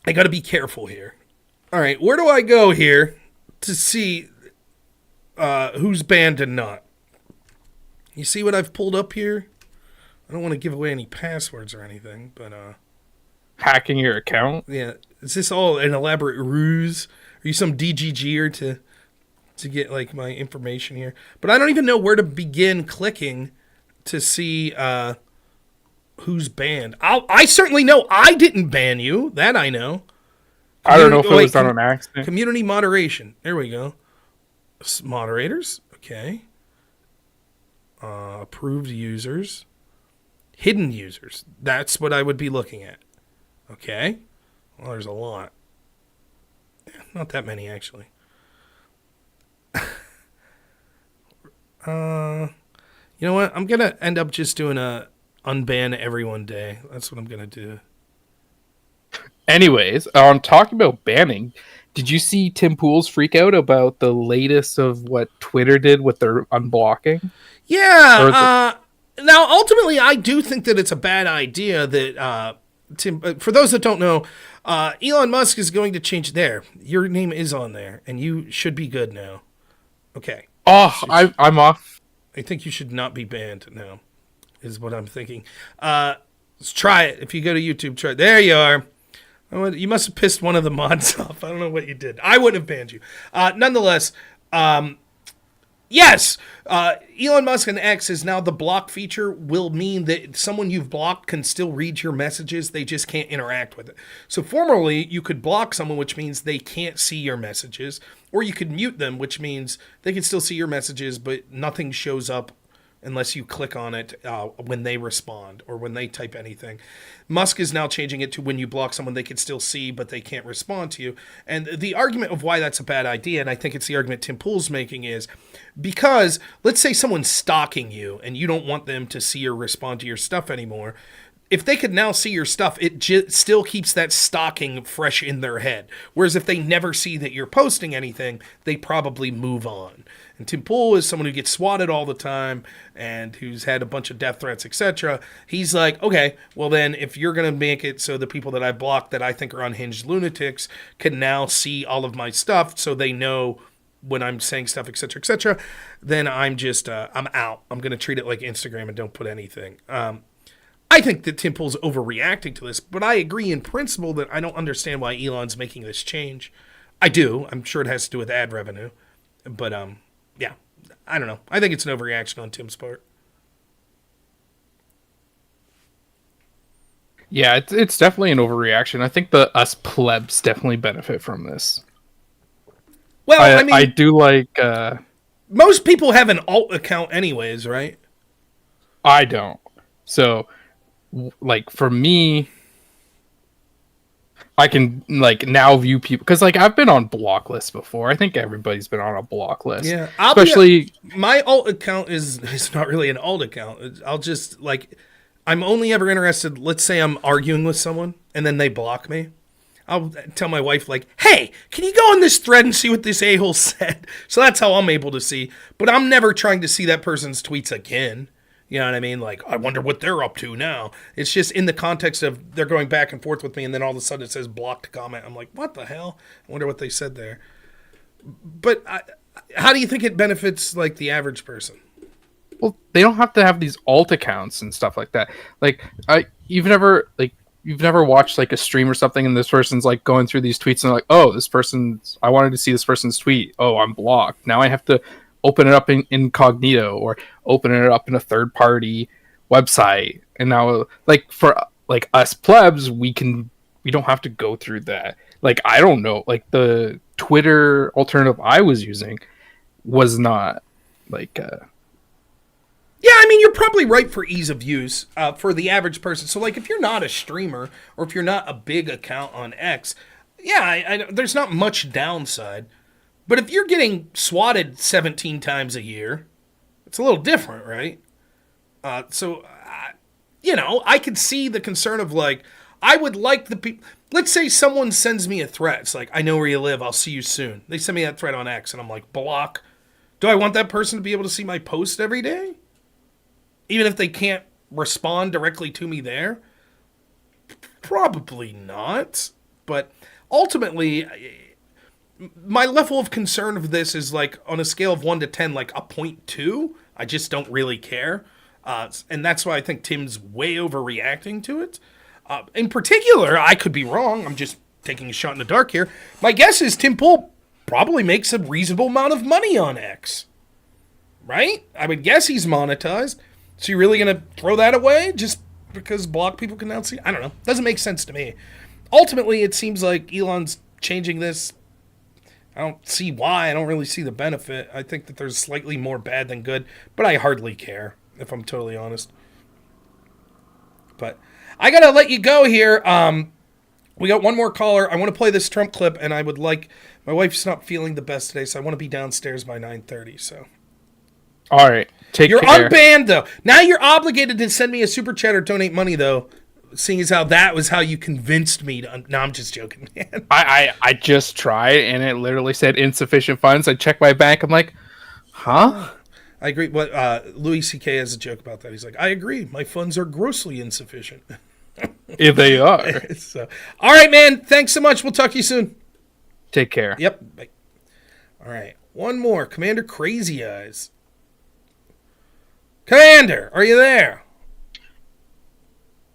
I got to be careful here. All right, where do I go here to see who's banned and not? You see what I've pulled up here? I don't want to give away any passwords or anything, but hacking your account? Yeah. Is this all an elaborate ruse? Are you some DGGer to get like my information here? But I don't even know where to begin clicking to see who's banned. I certainly know I didn't ban you. That I know. I don't know if it was done on accident. Community moderation. There we go. Moderators. Okay. Approved users. Hidden users. That's what I would be looking at. Okay. Well, there's a lot. Not that many, actually. You know what? I'm going to end up just doing a unban everyone day. That's what I'm going to do. Anyways, on talking about banning, did you see Tim Pool's freak out about the latest of what Twitter did with their unblocking? Yeah. Now, ultimately, I do think that it's a bad idea that Tim. For those that don't know, Elon Musk is going to change there. Your name is on there, and you should be good now. Okay. Oh, I'm off. I think you should not be banned now, is what I'm thinking. Let's try it. If you go to YouTube, try it. There you are. You must have pissed one of the mods off. I don't know what you did. I wouldn't have banned you. Nonetheless, Yes, Elon Musk and X is now the block feature will mean that someone you've blocked can still read your messages. They just can't interact with it. So formerly, you could block someone, which means they can't see your messages, or you could mute them, which means they can still see your messages, but nothing shows up unless you click on it when they respond or when they type anything. Musk is now changing it to when you block someone, they can still see, but they can't respond to you. And the argument of why that's a bad idea, and I think it's the argument Tim Pool's making, is because let's say someone's stalking you and you don't want them to see or respond to your stuff anymore. If they could now see your stuff, it still keeps that stalking fresh in their head. Whereas if they never see that you're posting anything, they probably move on. And Tim Pool is someone who gets swatted all the time and who's had a bunch of death threats, etc. He's like, okay, well then if you're going to make it so the people that I blocked that I think are unhinged lunatics can now see all of my stuff so they know when I'm saying stuff, etc., then I'm just, I'm out. I'm going to treat it like Instagram and don't put anything. I think that Tim Pool's overreacting to this, but I agree in principle that I don't understand why Elon's making this change. I do. I'm sure it has to do with ad revenue. But, yeah, I don't know. I think it's an overreaction on Tim's part. Yeah, it's definitely an overreaction. I think the us plebs definitely benefit from this. Well, I mean, I do like... most people have an alt account anyways, right? I don't. So... like for me, I can like now view people because like I've been on block lists before. I think everybody's been on a block list. Yeah, especially my alt account is not really an alt account. I'll just like I'm only ever interested. Let's say I'm arguing with someone and then they block me. I'll tell my wife like, "Hey, can you go on this thread and see what this a-hole said?" So that's how I'm able to see. But I'm never trying to see that person's tweets again. You know what I mean? Like, I wonder what they're up to now. It's just in the context of they're going back and forth with me, and then all of a sudden it says blocked comment. I'm like, what the hell? I wonder what they said there. But how do you think it benefits, like, the average person? Well, they don't have to have these alt accounts and stuff like that. Like, you've never watched, like, a stream or something, and this person's, like, going through these tweets, and like, oh, I wanted to see this person's tweet. Oh, I'm blocked. Now I have to open it up in incognito or open it up in a third-party website. And now, like, for like us plebs, we don't have to go through that. Like, I don't know, like the Twitter alternative I was using was not like yeah, I mean, you're probably right for ease of use for the average person. So like if you're not a streamer or if you're not a big account on X, yeah, there's not much downside. But if you're getting swatted 17 times a year, it's a little different, right? So, I could see the concern of, like, I would like the people... Let's say someone sends me a threat. It's like, I know where you live. I'll see you soon. They send me that threat on X, and I'm like, block. Do I want that person to be able to see my post every day? Even if they can't respond directly to me there? Probably not. But ultimately... my level of concern of this is like on a scale of 1 to 10, like a 0.2. I just don't really care. And that's why I think Tim's way overreacting to it. In particular, I could be wrong. I'm just taking a shot in the dark here. My guess is Tim Pool probably makes a reasonable amount of money on X. Right? I would guess he's monetized. So you're really going to throw that away just because block people can now see? I don't know. Doesn't make sense to me. Ultimately, it seems like Elon's changing this. I don't see why. I don't really see the benefit. I think that there's slightly more bad than good, but I hardly care, if I'm totally honest. But I got to let you go here. We got one more caller. I want to play this Trump clip, and I would like... My wife's not feeling the best today, so I want to be downstairs by 9:30, so... All right. Take care. You're unbanned, though. Now you're obligated to send me a super chat or donate money, though. Seeing as how that was how you convinced me to... No, I'm just joking, man. I just tried, and it literally said insufficient funds. I checked my bank. I'm like, huh? I agree. But Louis C.K. has a joke about that. He's like, I agree. My funds are grossly insufficient. If they are. So, all right, man. Thanks so much. We'll talk to you soon. Take care. Yep. Bye. All right. One more. Commander Crazy Eyes. Commander, are you there?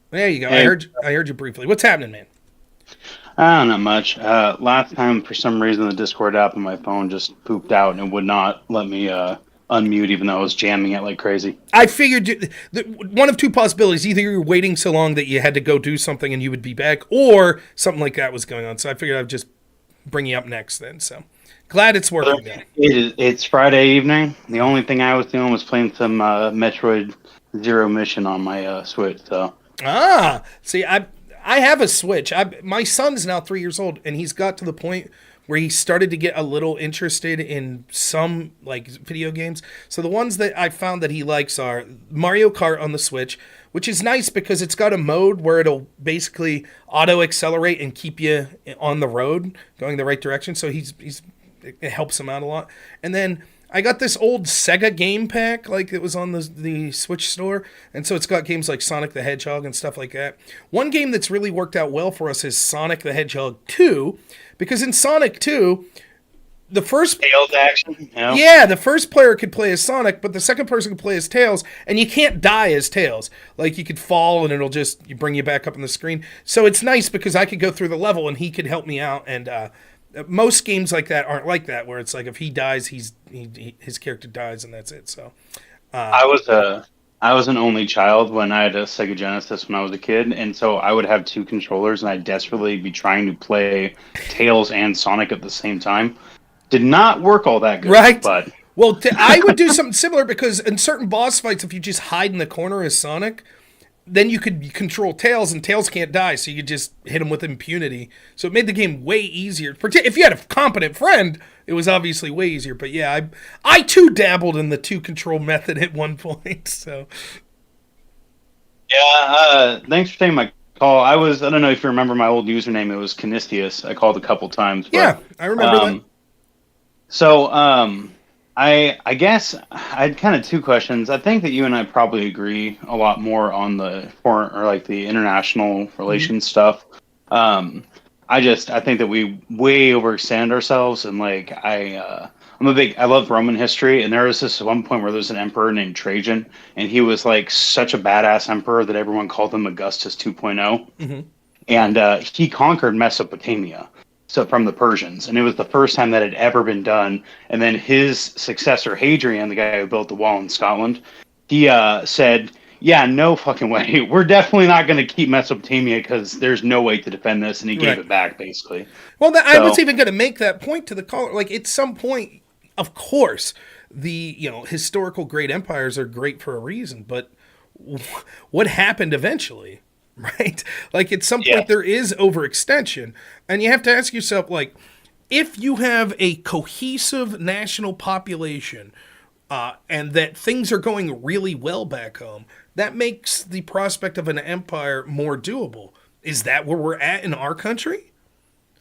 There you go. Hey. I heard you briefly. What's happening, man? Not much. Last time, for some reason, the Discord app on my phone just pooped out and it would not let me unmute even though I was jamming it like crazy. I figured one of two possibilities. Either you're waiting so long that you had to go do something and you would be back, or something like that was going on. So I figured I'd just bring you up next then. So glad it's working now. It's Friday evening. The only thing I was doing was playing some Metroid Zero Mission on my Switch. So see, I have a Switch. My son's now 3 years old, and he's got to the point where he started to get a little interested in some like video games. So the ones that I found that he likes are Mario Kart on the Switch, which is nice because it's got a mode where it'll basically auto accelerate and keep you on the road going the right direction. So it helps him out a lot. And then I got this old Sega game pack, like it was on the Switch store, and so it's got games like Sonic the Hedgehog and stuff like that. One game that's really worked out well for us is Sonic the Hedgehog 2, because in Sonic 2, the first Tails action. Yeah, the first player could play as Sonic, but the second person could play as Tails, and you can't die as Tails. Like, you could fall, and it'll just bring you back up on the screen. So it's nice because I could go through the level, and he could help me out, and most games like that aren't like that, where it's like if he dies, his character dies, and that's it. So I was an only child when I had a Sega Genesis when I was a kid, and so I would have two controllers, and I'd desperately be trying to play Tails and Sonic at the same time. Did not work all that good, right? But well, I would do something similar because in certain boss fights, if you just hide in the corner as Sonic, then you could control Tails, and Tails can't die, so you could just hit him with impunity. So it made the game way easier. If you had a competent friend, it was obviously way easier. But yeah, I too dabbled in the two-control method at one point. So yeah, thanks for taking my call. I don't know if you remember my old username. It was Canistius. I called a couple times. But, yeah, I remember that. So, I guess I had kind of two questions. I think that you and I probably agree a lot more on the foreign or like the international relations stuff. I think that we way overextend ourselves, and like I love Roman history, and there was this one point where there's an emperor named Trajan, and he was like such a badass emperor that everyone called him Augustus 2.0, and he conquered Mesopotamia. So from the Persians, and it was the first time that had ever been done. And then his successor, Hadrian, the guy who built the wall in Scotland, he said, yeah, no fucking way. We're definitely not going to keep Mesopotamia because there's no way to defend this. And he gave it back, basically. Well, I was even going to make that point to the caller. Like, at some point, of course, the historical great empires are great for a reason. But what happened eventually? Right? Like, at some point, there is overextension. And you have to ask yourself, like, if you have a cohesive national population and that things are going really well back home, that makes the prospect of an empire more doable. Is that where we're at in our country?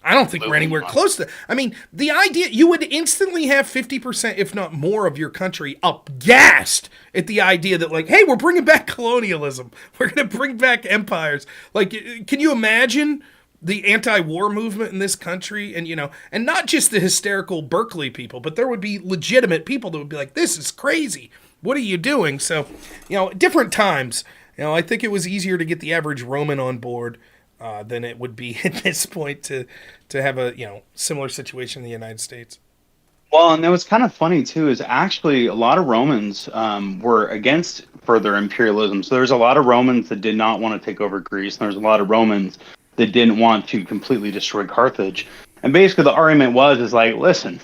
I don't think we're anywhere close to. I mean, the idea you would instantly have 50%, if not more, of your country upgassed at the idea that, like, hey, we're bringing back colonialism. We're going to bring back empires. Like, can you imagine the anti-war movement in this country? And, and not just the hysterical Berkeley people, but there would be legitimate people that would be like, this is crazy. What are you doing? So, different times. I think it was easier to get the average Roman on board than it would be at this point to have a similar situation in the United States. Well, and it was kind of funny too. Is actually a lot of Romans were against further imperialism. So there's a lot of Romans that did not want to take over Greece, and there's a lot of Romans that didn't want to completely destroy Carthage. And basically, the argument is like, listen,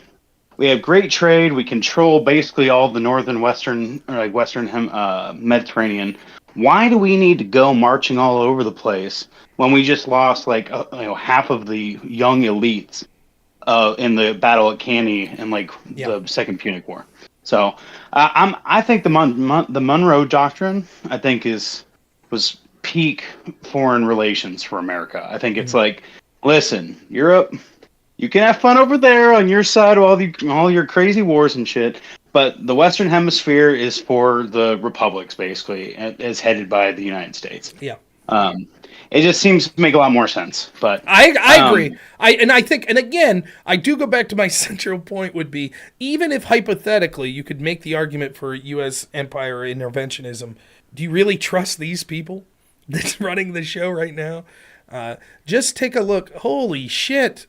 we have great trade. We control basically all the northern, western Mediterranean. Why do we need to go marching all over the place when we just lost like half of the young elites in the battle at Cannae and the Second Punic War? So I think the Monroe Doctrine was peak foreign relations for America. I think it's like, listen, Europe, you can have fun over there on your side of all your crazy wars and shit. But the Western Hemisphere is for the republics, basically, as headed by the United States. Yeah. It just seems to make a lot more sense. But I agree. I think, and again, I do go back to my central point would be, even if hypothetically you could make the argument for U.S. empire or interventionism, do you really trust these people that's running the show right now? Just take a look. Holy shit.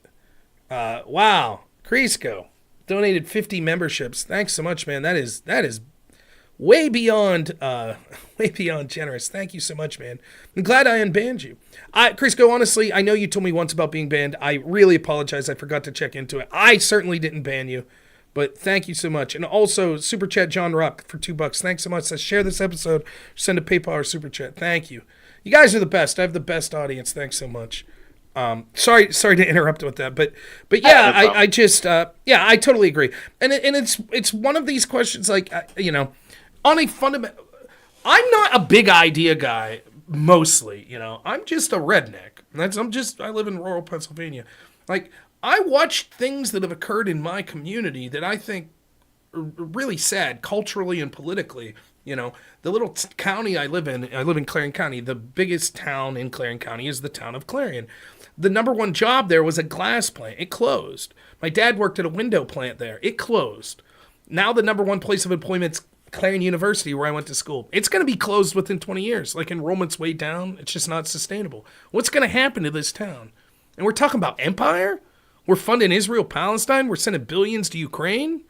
Wow. Chrisco. donated 50 memberships. Thanks so much, man. That is way beyond generous. Thank you so much, man. I'm glad I unbanned you. Chrisco, honestly, I know you told me once about being banned. I really apologize. I forgot to check into it. I certainly didn't ban you, but thank you so much. And also, Super Chat John Rock for $2. Thanks so much. Let's share this episode. Send a PayPal or Super Chat. Thank you. You guys are the best. I have the best audience. Thanks so much. Sorry to interrupt with that, but yeah, I just I totally agree. And it's one of these questions, like, on a fundamental. I'm not a big idea guy mostly. I'm just a redneck. I live in rural Pennsylvania. Like, I watch things that have occurred in my community that I think are really sad culturally and politically. The little county I live in Clarion County. The biggest town in Clarion County is the town of Clarion. The number one job there was a glass plant. It closed. My dad worked at a window plant there. It closed. Now the number one place of employment's Clarion University, where I went to school. It's going to be closed within 20 years. Like, enrollment's way down. It's just not sustainable. What's going to happen to this town? And we're talking about empire? We're funding Israel, Palestine. We're sending billions to Ukraine.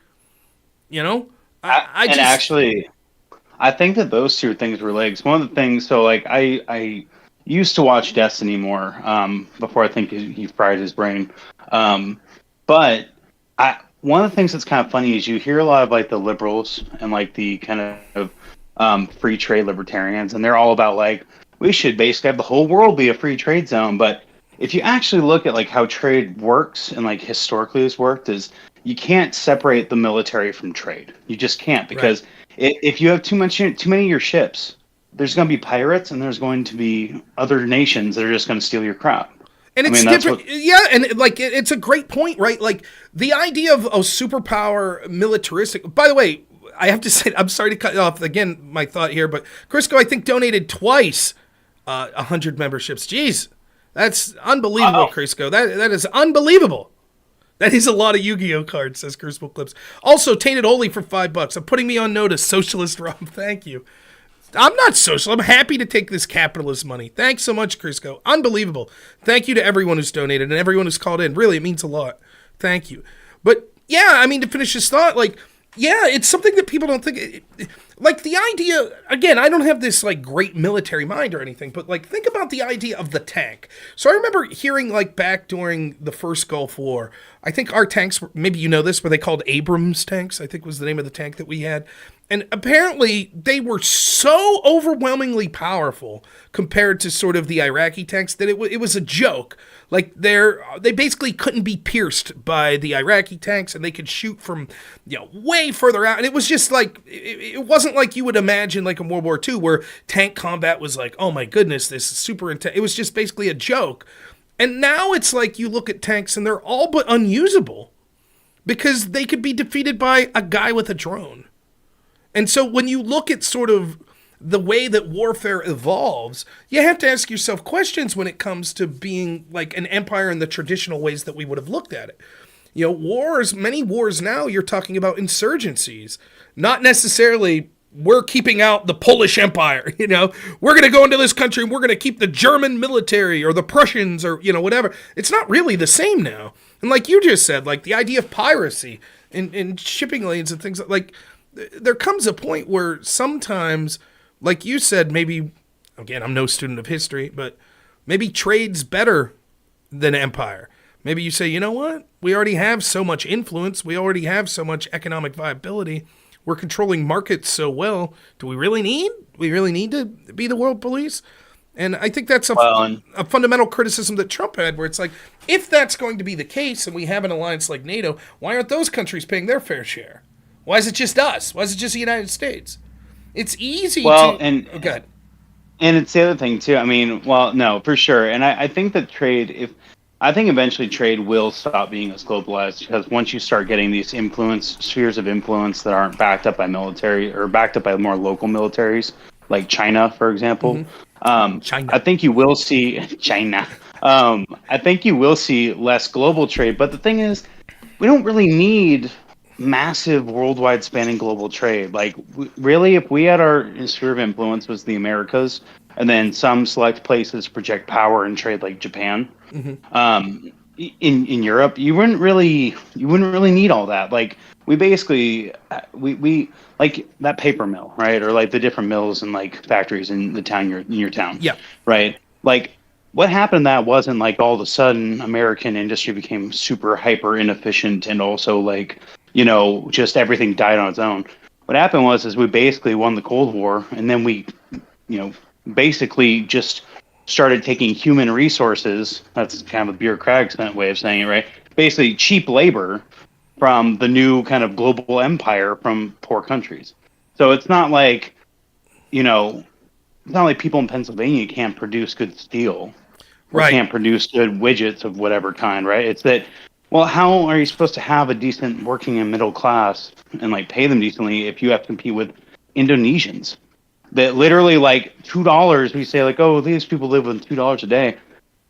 Actually, I think that those two things were legs. One of the things, so like I used to watch Destiny more before I think he fried his brain. But one of the things that's kind of funny is you hear a lot of like the liberals and like the kind of free trade libertarians, and they're all about like, we should basically have the whole world be a free trade zone. But if you actually look at like how trade works and like historically has worked, is you can't separate the military from trade. You just can't, because if you have too many of your ships, there's going to be pirates and there's going to be other nations that are just going to steal your crop. And it's different. And like, it's a great point, right? Like, the idea of a superpower militaristic. By the way, I have to say, I'm sorry to cut off again my thought here, but Chrisco, I think, donated twice 100 memberships. Jeez, that's unbelievable, Chrisco. That is unbelievable. That is a lot of Yu-Gi-Oh cards, says Crucible Clips. Also, Tainted Holy for $5. I'm putting me on notice, Socialist Rob. Thank you. I'm not social. I'm happy to take this capitalist money. Thanks so much, Chrisco. Unbelievable. Thank you to everyone who's donated and everyone who's called in. Really, it means a lot. Thank you. But yeah, I mean, to finish this thought, like, yeah, it's something that people don't think. Like, the idea, again, I don't have this like great military mind or anything, but like, think about the idea of the tank. So I remember hearing, like, back during the first Gulf War, I think our tanks were, maybe you know this, were they called Abrams tanks, I think was the name of the tank that we had. And apparently they were so overwhelmingly powerful compared to sort of the Iraqi tanks that it was a joke. Like, they basically couldn't be pierced by the Iraqi tanks, and they could shoot from, way further out. And it was just like, it wasn't like you would imagine like in World War II, where tank combat was like, oh my goodness, this is super intense. It was just basically a joke. And now it's like you look at tanks and they're all but unusable because they could be defeated by a guy with a drone. And so when you look at sort of the way that warfare evolves, you have to ask yourself questions when it comes to being like an empire in the traditional ways that we would have looked at it. Many wars now, you're talking about insurgencies, not necessarily we're keeping out the Polish Empire, we're going to go into this country and we're going to keep the German military or the Prussians or, whatever. It's not really the same now. And like you just said, like the idea of piracy in shipping lanes and things like, there comes a point where sometimes, like you said, maybe, again, I'm no student of history, but maybe trade's better than empire. Maybe you say, you know what? We already have so much influence. We already have so much economic viability. We're controlling markets so well. Do we really need? We really need to be the world police? And I think that's a fundamental criticism that Trump had, where it's like, if that's going to be the case and we have an alliance like NATO, why aren't those countries paying their fair share? Why is it just us? Why is it just the United States? It's easy and it's the other thing too. I mean, no, for sure. And I think that I think eventually trade will stop being as globalized, because once you start getting these spheres of influence that aren't backed up by military or backed up by more local militaries, like China, for example, China. I think you will see China. I think you will see less global trade. But the thing is, we don't really need massive worldwide spanning global trade. Like, really, if we had our sphere of influence was the Americas, and then some select places project power and trade like Japan, in Europe, you wouldn't really need all that. Like we basically we like that paper mill, right? Or like the different mills and like factories in the town in your town. Yeah. Right. Like what happened that wasn't like all of a sudden American industry became super hyper inefficient and also like, you know, just everything died on its own. What happened was we basically won the Cold War, and then we, you know, basically just started taking human resources. That's kind of a bureaucratic way of saying it, right? Basically cheap labor from the new kind of global empire from poor countries. So it's not like, you know, it's not like people in Pennsylvania can't produce good steel or Right. can't produce good widgets of whatever kind, right? It's that, well, how are you supposed to have a decent working and middle class and like pay them decently if you have to compete with Indonesians that literally like $2? We say like, oh, these people live with $2 a day.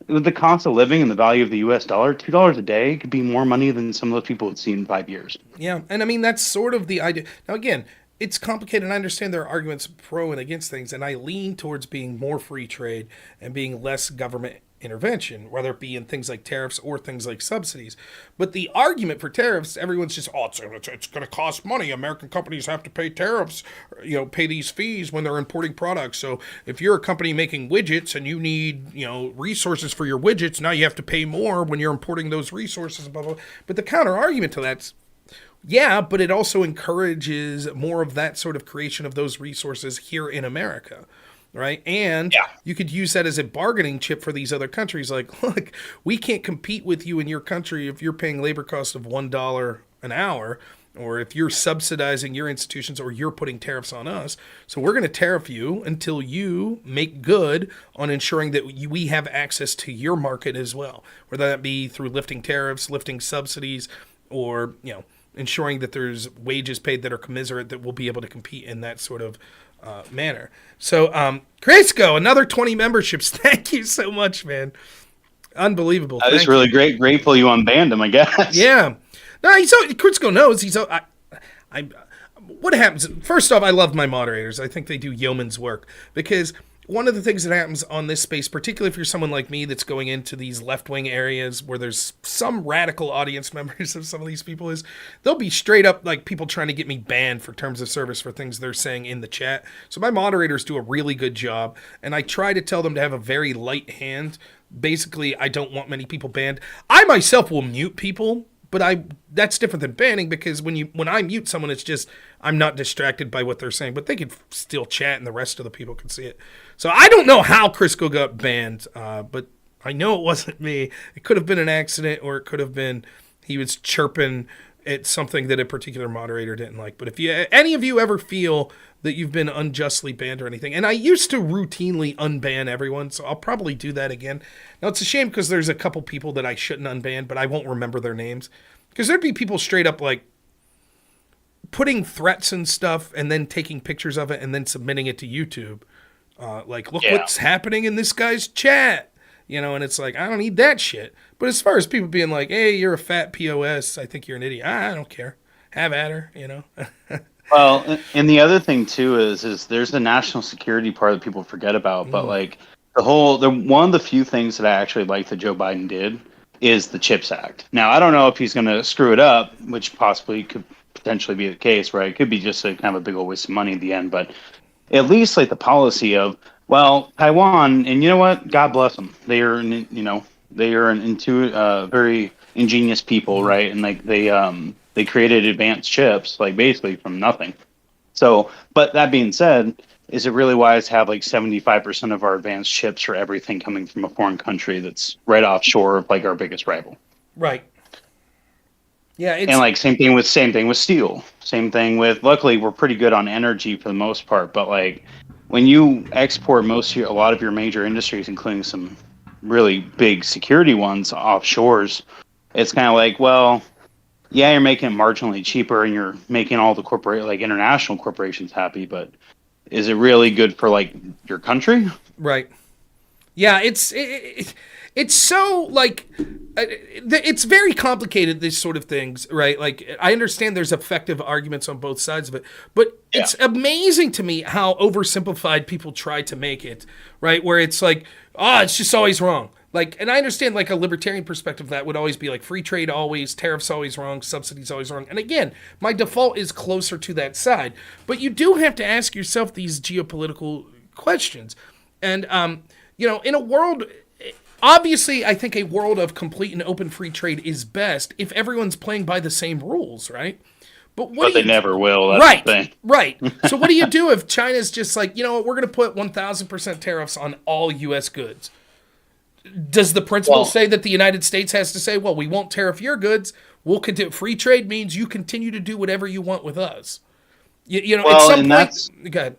With the cost of living and the value of the U.S. dollar, $2 a day could be more money than some of those people would see in 5 years. Yeah, and I mean that's sort of the idea. Now again, it's complicated, and I understand there are arguments pro and against things, and I lean towards being more free trade and being less government intervention, whether it be in things like tariffs or things like subsidies. But the argument for tariffs, everyone's just, oh, it's going to cost money. American companies have to pay tariffs, you know, pay these fees when they're importing products. So if you're a company making widgets and you need, you know, resources for your widgets, now you have to pay more when you're importing those resources, blah, blah, blah. But the counter argument to that's, yeah, but it also encourages more of that sort of creation of those resources here in America. Right. And you could use that as a bargaining chip for these other countries. Like, look, we can't compete with you in your country if you're paying labor costs of $1 an hour, or if you're subsidizing your institutions, or you're putting tariffs on us. So we're going to tariff you until you make good on ensuring that we have access to your market as well, whether that be through lifting tariffs, lifting subsidies, or, you know, ensuring that there's wages paid that are commensurate, that we'll be able to compete in that sort of manner. So, Chrisco, another 20 memberships. Thank you so much, man. Unbelievable. That is really great. Grateful you unbanned him, I guess. Yeah. No, Chrisco knows. What happens? First off, I love my moderators. I think they do yeoman's work, because one of the things that happens on this space, particularly if you're someone like me that's going into these left-wing areas where there's some radical audience members of some of these people, is they'll be straight up like people trying to get me banned for terms of service for things they're saying in the chat. So my moderators do a really good job, and I try to tell them to have a very light hand. Basically, I don't want many people banned. I myself will mute people, but that's different than banning, because when I mute someone, it's just I'm not distracted by what they're saying, but they could still chat and the rest of the people can see it. So I don't know how Chrisco got banned, but I know it wasn't me. It could have been an accident, or it could have been he was chirping at something that a particular moderator didn't like. But if any of you ever feel that you've been unjustly banned or anything, and I used to routinely unban everyone, so I'll probably do that again. Now, it's a shame because there's a couple people that I shouldn't unban, but I won't remember their names. Because there'd be people straight up like putting threats and stuff and then taking pictures of it and then submitting it to YouTube. Like, look what's happening in this guy's chat. You know, and it's like, I don't need that shit. But as far as people being like, hey, you're a fat POS, I think you're an idiot. I don't care. Have at her, you know. Well, and the other thing too is there's the national security part that people forget about. But like one of the few things that I actually like that Joe Biden did is the CHIPS Act. Now, I don't know if he's going to screw it up, which possibly could potentially be the case, right? It could be just a kind of a big old waste of money at the end, but at least like the policy of, well, Taiwan, and you know what? God bless them. They are, very ingenious people, right? And like they created advanced chips, like basically from nothing. So, but that being said, is it really wise to have like 75% of our advanced chips for everything coming from a foreign country that's right offshore of like our biggest rival? Right. Yeah, and like same thing with steel. Same thing with, luckily we're pretty good on energy for the most part, but like when you export a lot of your major industries, including some really big security ones offshores, it's kind of like, well, yeah, you're making it marginally cheaper and you're making all the international corporations happy, but is it really good for like your country? Right. Yeah, it's so like it's very complicated, these sort of things, right? Like, I understand there's effective arguments on both sides of it, but it's amazing to me how oversimplified people try to make it, right? Where it's like, it's just always wrong. Like, and I understand like a libertarian perspective that would always be like free trade always, tariffs always wrong, subsidies always wrong. And again, my default is closer to that side. But you do have to ask yourself these geopolitical questions. And, in a world, obviously, I think a world of complete and open free trade is best if everyone's playing by the same rules, right? But they never will. That's right, the thing. right. So what do you do if China's just like, we're going to put 1,000% tariffs on all U.S. goods? Does the principle say that the United States has to say, well, we won't tariff your goods. We'll continue. Free trade means you continue to do whatever you want with us. At some point. Go ahead.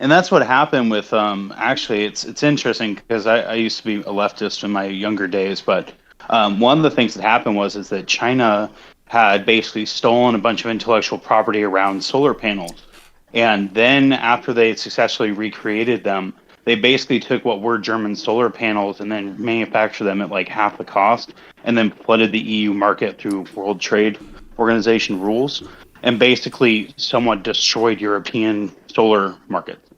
And that's what happened with. Actually, it's interesting because I used to be a leftist in my younger days, but one of the things that happened is that China had basically stolen a bunch of intellectual property around solar panels, and then after they successfully recreated them, they basically took what were German solar panels and then manufactured them at like half the cost, and then flooded the EU market through World Trade Organization rules, and basically somewhat destroyed European solar markets,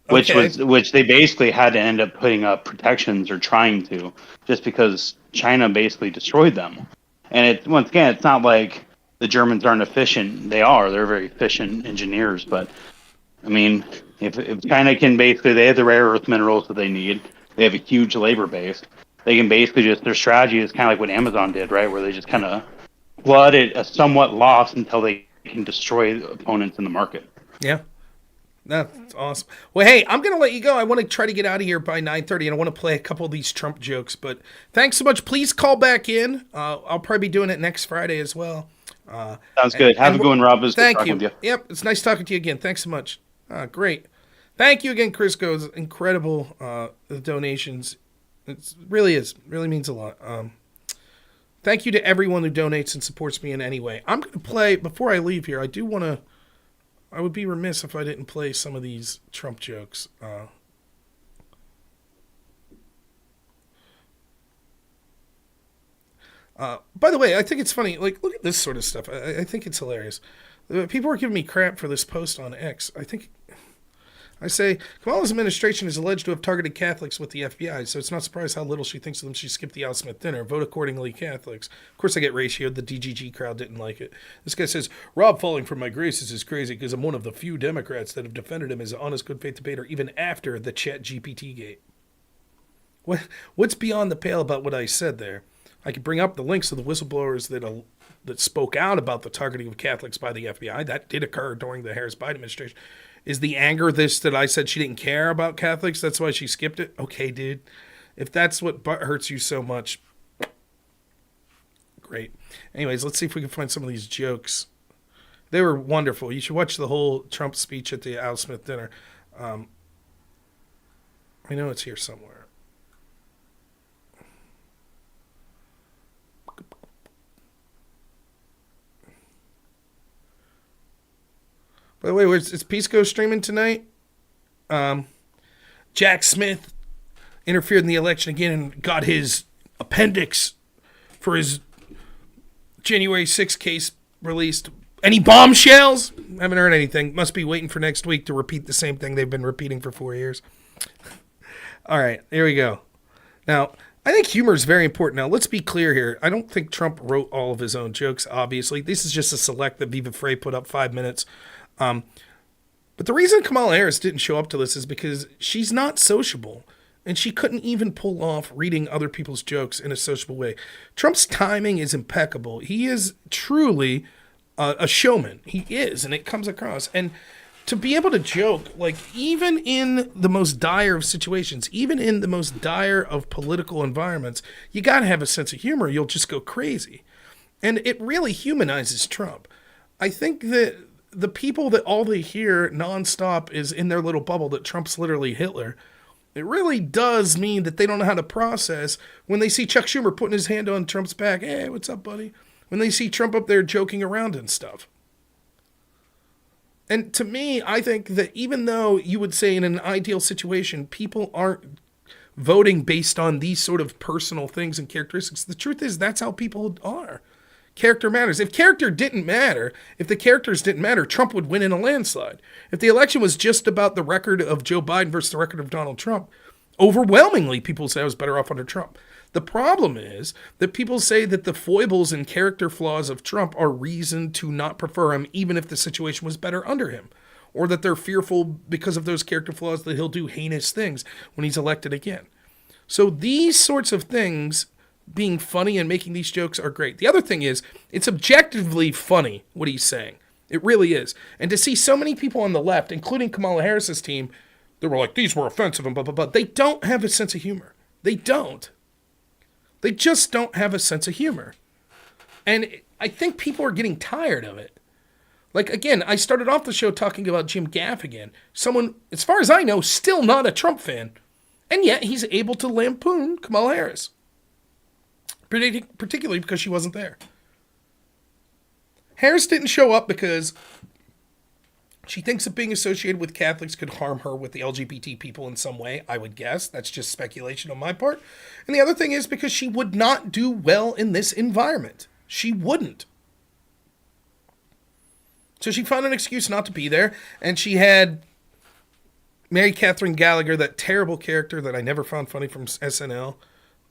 which they basically had to end up putting up protections or trying to, just because China basically destroyed them. And once again, it's not like the Germans aren't efficient. They are. They're very efficient engineers, but I mean, if China can they have the rare earth minerals that they need, they have a huge labor base, they can basically their strategy is kind of like what Amazon did, right? Where they just kind of flood it a somewhat loss until they can destroy opponents in the market. Yeah. That's awesome. Well, hey, I'm going to let you go. I want to try to get out of here by 9:30, and I want to play a couple of these Trump jokes. But thanks so much. Please call back in. I'll probably be doing it next Friday as well. Sounds good. Have a good one, Rob. Thank you. Yep, it's nice talking to you again. Thanks so much. Great. Thank you again, Chrisco. It's incredible, the donations. It really is. Really means a lot. Thank you to everyone who donates and supports me in any way. I'm going to play, before I leave here, I would be remiss if I didn't play some of these Trump jokes. By the way, I think it's funny. Like, look at this sort of stuff. I think it's hilarious. People are giving me crap for this post on X. I say, Kamala's administration is alleged to have targeted Catholics with the FBI, so it's not surprised how little she thinks of them. She skipped the Al Smith dinner. Vote accordingly, Catholics. Of course, I get ratioed. The DGG crowd didn't like it. This guy says, Rob falling from my graces is crazy because I'm one of the few Democrats that have defended him as an honest, good faith debater even after the Chat GPT gate. What's beyond the pale about what I said there? I could bring up the links to the whistleblowers that spoke out about the targeting of Catholics by the FBI. That did occur during the Harris-Biden administration. Is the anger that I said she didn't care about Catholics? That's why she skipped it? Okay, dude. If that's what hurts you so much, great. Anyways, let's see if we can find some of these jokes. They were wonderful. You should watch the whole Trump speech at the Al Smith dinner. I know it's here somewhere. By the way, is Pisco streaming tonight? Jack Smith interfered in the election again and got his appendix for his January 6th case released. Any bombshells? Haven't heard anything. Must be waiting for next week to repeat the same thing they've been repeating for 4 years. All right, here we go. Now, I think humor is very important. Now, let's be clear here. I don't think Trump wrote all of his own jokes, obviously. This is just a select that Viva Frey put up 5 minutes. But the reason Kamala Harris didn't show up to this is because she's not sociable, and she couldn't even pull off reading other people's jokes in a sociable way. Trump's timing is impeccable. He is truly a showman. He is, and it comes across. And to be able to joke, like, even in the most dire of situations, even in the most dire of political environments, you got to have a sense of humor. You'll just go crazy. And it really humanizes Trump. I think that the people that all they hear nonstop is in their little bubble that Trump's literally Hitler, it really does mean that they don't know how to process when they see Chuck Schumer putting his hand on Trump's back. Hey, what's up, buddy? When they see Trump up there joking around and stuff. And to me, I think that even though you would say in an ideal situation, people aren't voting based on these sort of personal things and characteristics, the truth is that's how people are. Character matters. If character didn't matter, if the characters didn't matter, Trump would win in a landslide. If the election was just about the record of Joe Biden versus the record of Donald Trump, Overwhelmingly, people say I was better off under Trump. The problem is that people say that the foibles and character flaws of Trump are reason to not prefer him, even if the situation was better under him, or that they're fearful because of those character flaws that he'll do heinous things when he's elected again. So these sorts of things, being funny and making these jokes, are great. The other thing is, it's objectively funny what he's saying. It really is. And to see so many people on the left, including Kamala Harris's team, they were like, these were offensive and blah, blah, blah. They don't have a sense of humor. They don't. They just don't have a sense of humor. And I think people are getting tired of it. Like, again, I started off the show talking about Jim Gaffigan, someone, as far as I know, still not a Trump fan. And yet he's able to lampoon Kamala Harris. Particularly because she wasn't there. Harris didn't show up because she thinks that being associated with Catholics could harm her with the LGBT people in some way, I would guess. That's just speculation on my part. And the other thing is because she would not do well in this environment. She wouldn't. So she found an excuse not to be there, and she had Mary Catherine Gallagher, that terrible character that I never found funny from SNL,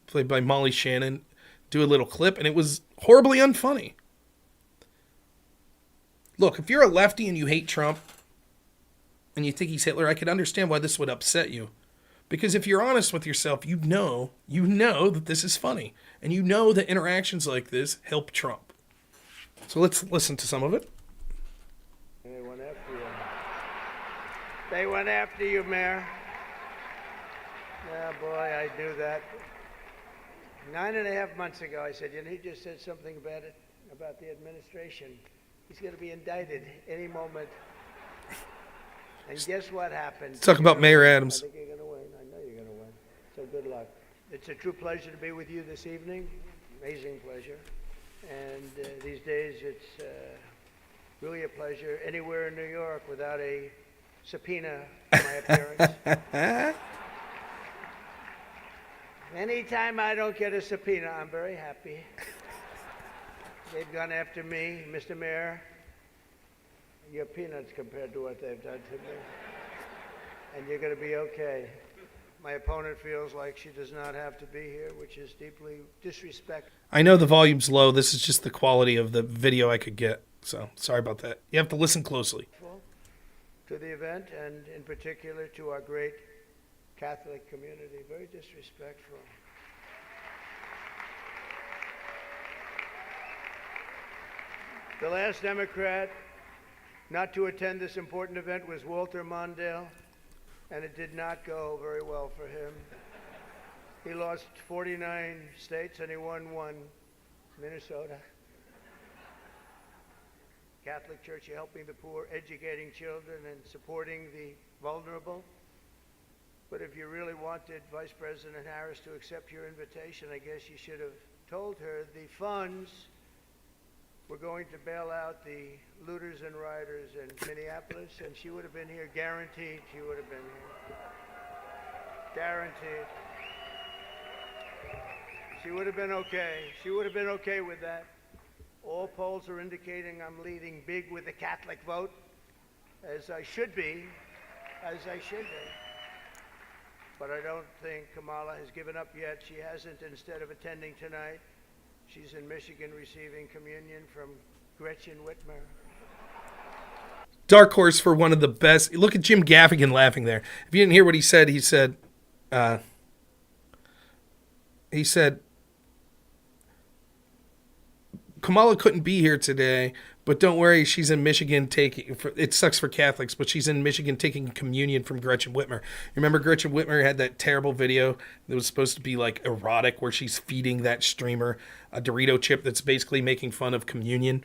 played by Molly Shannon, do a little clip, and it was horribly unfunny. Look, if you're a lefty and you hate Trump and you think he's Hitler, I could understand why this would upset you. Because if you're honest with yourself, you know that this is funny. And you know that interactions like this help Trump. So let's listen to some of it. They went after you. They went after you, Mayor. Yeah, boy, I knew that. 9.5 months ago, I said, he just said something about the administration. He's going to be indicted any moment. And guess what happened? Let's talk about Mayor Adams. I think you're going to win. I know you're going to win. So good luck. It's a true pleasure to be with you this evening. Amazing pleasure. And these days, it's really a pleasure anywhere in New York without a subpoena for my appearance. Anytime I don't get a subpoena, I'm very happy. They've gone after me, Mr. Mayor. You're peanuts compared to what they've done to me. And you're going to be okay. My opponent feels like she does not have to be here, which is deeply disrespectful. I know the volume's low. This is just the quality of the video I could get. So sorry about that. You have to listen closely. To the event, and in particular to our great Catholic community. Very disrespectful. The last Democrat not to attend this important event was Walter Mondale, and it did not go very well for him. He lost 49 states and he won one, Minnesota. Catholic Church, you're helping the poor, educating children, and supporting the vulnerable. But if you really wanted Vice President Harris to accept your invitation, I guess you should have told her the funds were going to bail out the looters and rioters in Minneapolis, and she would have been here, guaranteed she would have been here. Guaranteed. She would have been okay. She would have been okay with that. All polls are indicating I'm leading big with the Catholic vote, as I should be, But I don't think Kamala has given up yet. She hasn't. Instead of attending tonight, she's in Michigan receiving communion from Gretchen Whitmer. Dark horse for one of the best. Look at Jim Gaffigan laughing there. If you didn't hear what he said, Kamala couldn't be here today, but don't worry, she's in Michigan it sucks for Catholics, but she's in Michigan taking communion from Gretchen Whitmer. Remember Gretchen Whitmer had that terrible video that was supposed to be like erotic where she's feeding that streamer a Dorito chip that's basically making fun of communion.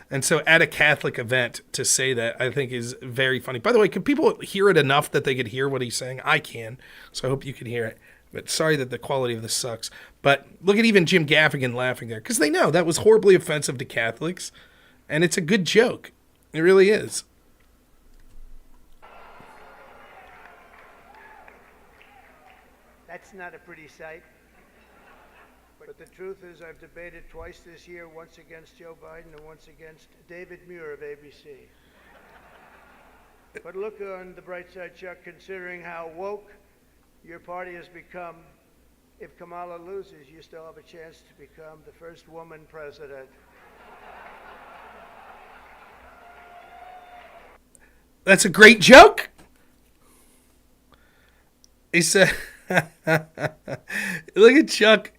And so at a Catholic event to say that, I think is very funny. By the way, can people hear it enough that they could hear what he's saying? I can, so I hope you can hear it. But sorry that the quality of this sucks. But look at even Jim Gaffigan laughing there. Because they know that was horribly offensive to Catholics. And it's a good joke. It really is. That's not a pretty sight. But the truth is I've debated twice this year, once against Joe Biden and once against David Muir of ABC. But look on the bright side, Chuck, considering how woke your party has become, if Kamala loses, you still have a chance to become the first woman president. That's a great joke. He said, look at Chuck.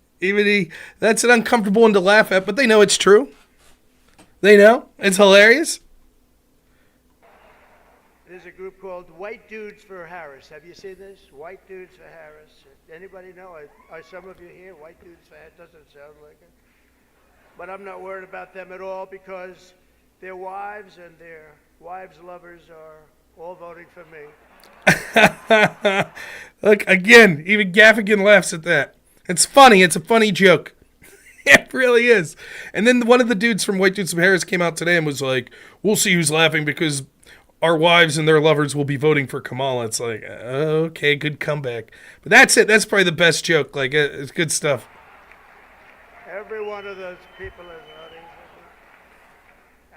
That's an uncomfortable one to laugh at, but they know it's true. They know. It's hilarious. There's a group called White Dudes for Harris. Have you seen this? White Dudes for Harris. Anybody know? Are some of you here? White Dudes for Harris? Doesn't sound like it. But I'm not worried about them at all because their wives and their wives' lovers are all voting for me. Look, again, even Gaffigan laughs at that. It's funny. It's a funny joke. It really is. And then one of the dudes from White Dudes from Harris came out today and was like, we'll see who's laughing because our wives and their lovers will be voting for Kamala. It's like, okay, good comeback. But that's it. That's probably the best joke. Like, it's good stuff. Every one of those people is voting.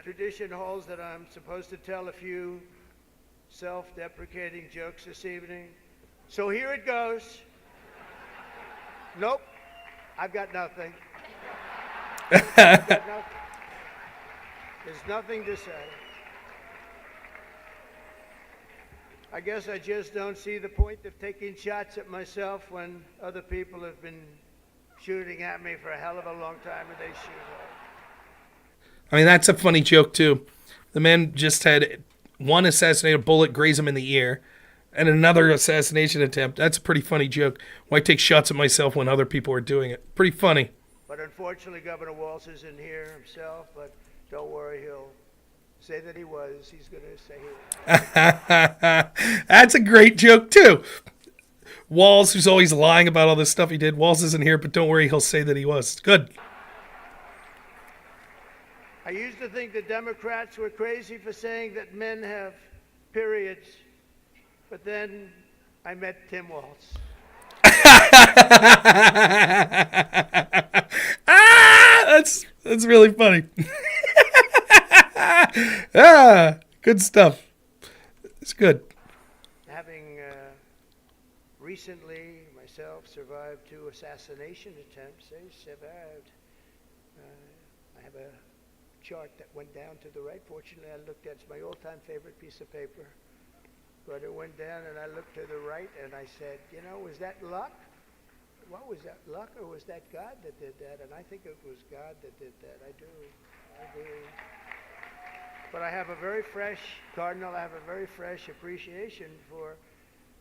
Tradition holds that I'm supposed to tell a few self-deprecating jokes this evening. So here it goes. Nope, I've got nothing. I've got nothing. There's nothing to say. I guess I just don't see the point of taking shots at myself when other people have been shooting at me for a hell of a long time and they shoot at. I mean, that's a funny joke, too. The man just had one assassinated bullet graze him in the ear and another assassination attempt. That's a pretty funny joke. Why take shots at myself when other people are doing it? Pretty funny. But unfortunately, Governor Walz isn't here himself, but don't worry, he'll say that he was. He's going to say he was. That's a great joke, too. Walz, who's always lying about all this stuff he did. Walz isn't here, but don't worry, he'll say that he was. Good. I used to think the Democrats were crazy for saying that men have periods, but then I met Tim Walz. That's really funny. Good stuff. It's good. Having recently myself survived 2 assassination attempts, survived. I have a chart that went down to the right. Fortunately, I looked at it's my all-time favorite piece of paper. But it went down, and I looked to the right, and I said, was that luck? What was that, luck, or was that God that did that? And I think it was God that did that. I do. But I have a very fresh, Cardinal, I have a very fresh appreciation for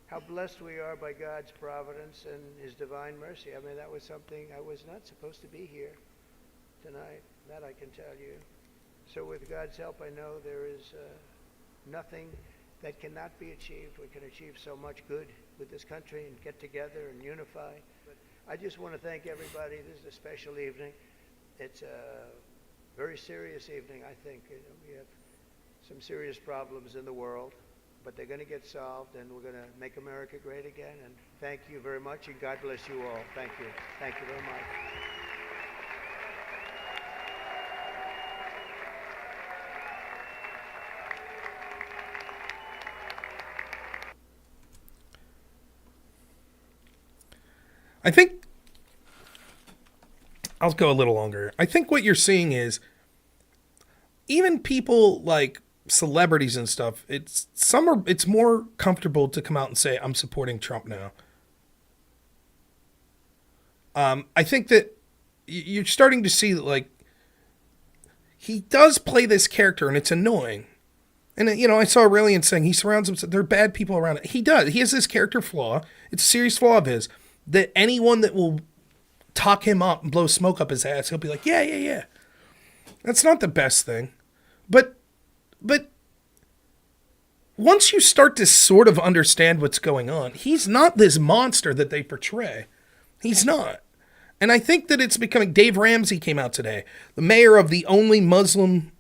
how blessed we are by God's providence and his divine mercy. I mean, that was something, I was not supposed to be here tonight. That I can tell you. So with God's help, I know there is nothing that cannot be achieved. We can achieve so much good with this country and get together and unify. But I just want to thank everybody. This is a special evening. It's a very serious evening, I think. We have some serious problems in the world, but they're going to get solved, and we're going to make America great again. And thank you very much, and God bless you all. Thank you. Thank you very much. I think I'll go a little longer. I think what you're seeing is even people like celebrities and stuff, it's more comfortable to come out and say, I'm supporting Trump now. I think that you're starting to see that, like, he does play this character and it's annoying. And, I saw Aurelian saying he surrounds himself, there are bad people around it. He does. He has this character flaw. It's a serious flaw of his. That anyone that will talk him up and blow smoke up his ass, he'll be like, yeah. That's not the best thing. But once you start to sort of understand what's going on, he's not this monster that they portray. He's not. And I think that it's becoming... Dave Ramsey came out today, the mayor of the only Muslim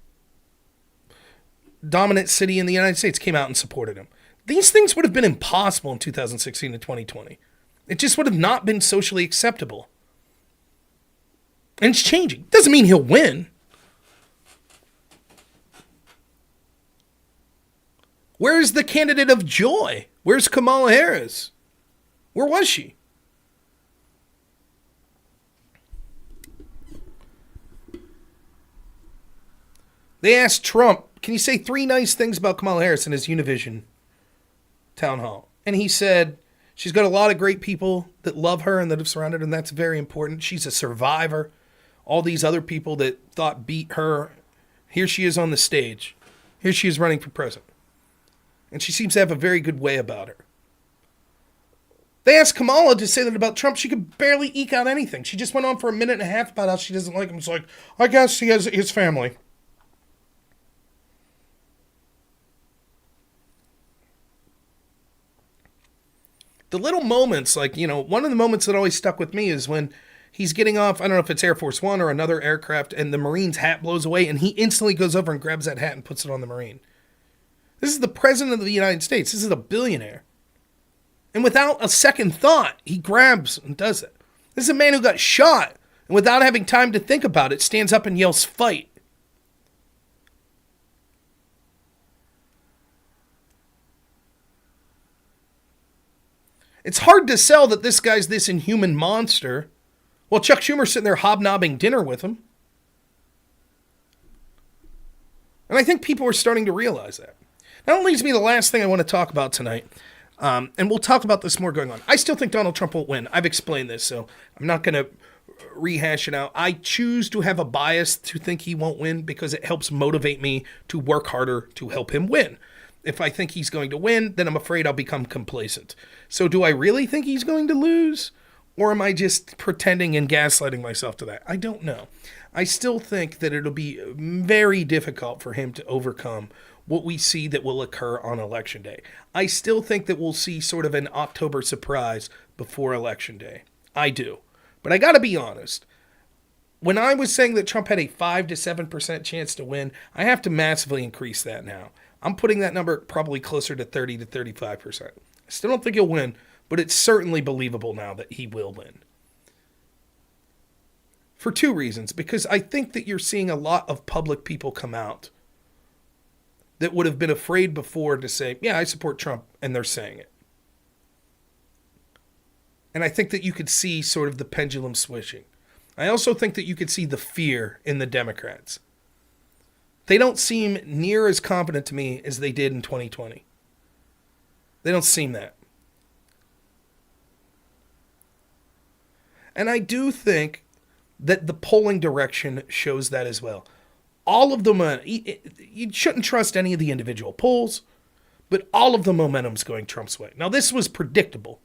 dominant city in the United States, came out and supported him. These things would have been impossible in 2016 and 2020. It just would have not been socially acceptable. And it's changing. Doesn't mean he'll win. Where's the candidate of joy? Where's Kamala Harris? Where was she? They asked Trump, can you say 3 nice things about Kamala Harris in his Univision town hall? And he said, she's got a lot of great people that love her and that have surrounded her, and that's very important. She's a survivor. All these other people that thought beat her, here she is on the stage. Here she is running for president. And she seems to have a very good way about her. They asked Kamala to say that about Trump. She could barely eke out anything. She just went on for a minute and a half about how she doesn't like him. It's like, I guess he has his family. The little moments, like, one of the moments that always stuck with me is when he's getting off, I don't know if it's Air Force One or another aircraft, and the Marine's hat blows away, and he instantly goes over and grabs that hat and puts it on the Marine. This is the President of the United States. This is a billionaire. And without a second thought, he grabs and does it. This is a man who got shot, and without having time to think about it, stands up and yells, fight. It's hard to sell that this guy's this inhuman monster while Chuck Schumer's sitting there hobnobbing dinner with him. And I think people are starting to realize that. That leads me to the last thing I want to talk about tonight. And we'll talk about this more going on. I still think Donald Trump won't win. I've explained this, so I'm not going to rehash it out. I choose to have a bias to think he won't win because it helps motivate me to work harder to help him win. If I think he's going to win, then I'm afraid I'll become complacent. So do I really think he's going to lose? Or am I just pretending and gaslighting myself to that? I don't know. I still think that it'll be very difficult for him to overcome what we see that will occur on Election Day. I still think that we'll see sort of an October surprise before Election Day. I do. But I got to be honest. When I was saying that Trump had a 5 to 7% chance to win, I have to massively increase that now. I'm putting that number probably closer to 30 to 35%. I still don't think he'll win, but it's certainly believable now that he will win. For 2 reasons. Because I think that you're seeing a lot of public people come out that would have been afraid before to say, yeah, I support Trump, and they're saying it. And I think that you could see sort of the pendulum switching. I also think that you could see the fear in the Democrats. They don't seem near as confident to me as they did in 2020. They don't seem that. And I do think that the polling direction shows that as well. All of the you shouldn't trust any of the individual polls, but all of the momentum's going Trump's way. Now, this was predictable.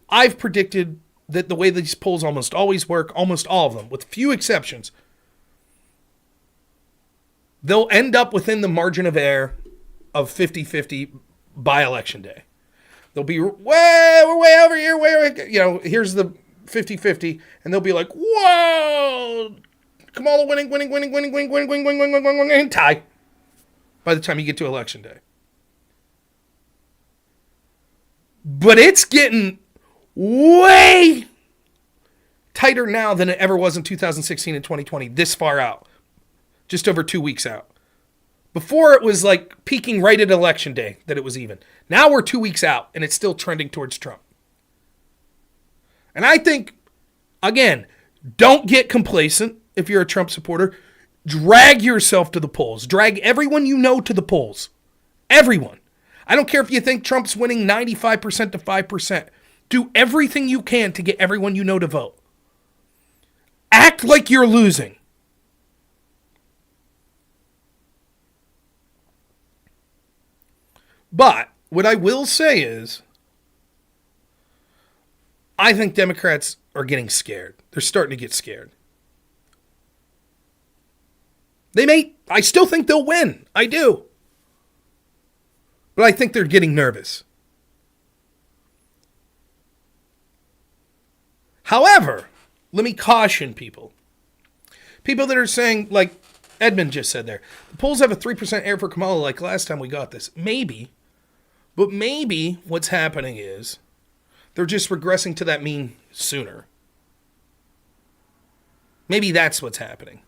I've predicted that the way these polls almost always work, almost all of them, with few exceptions, they'll end up within the margin of error of 50-50 by Election Day. They'll be, we're way over here, here's the 50-50, and they'll be like, whoa, Kamala winning, tie by the time you get to Election Day. But it's getting way tighter now than it ever was in 2016 and 2020, this far out. Just over 2 weeks out. Before it was like peaking right at Election Day that it was even. Now we're 2 weeks out and it's still trending towards Trump. And I think, again, don't get complacent if you're a Trump supporter. Drag yourself to the polls. Drag everyone you know to the polls. Everyone. I don't care if you think Trump's winning 95% to 5%. Do everything you can to get everyone you know to vote. Act like you're losing. But what I will say is, I think Democrats are getting scared. They're starting to get scared. I still think they'll win. I do. But I think they're getting nervous. However, let me caution people. People that are saying, like Edmund just said there, the polls have a 3% error for Kamala like last time we got this. Maybe. But maybe what's happening is they're just regressing to that mean sooner. Maybe that's what's happening.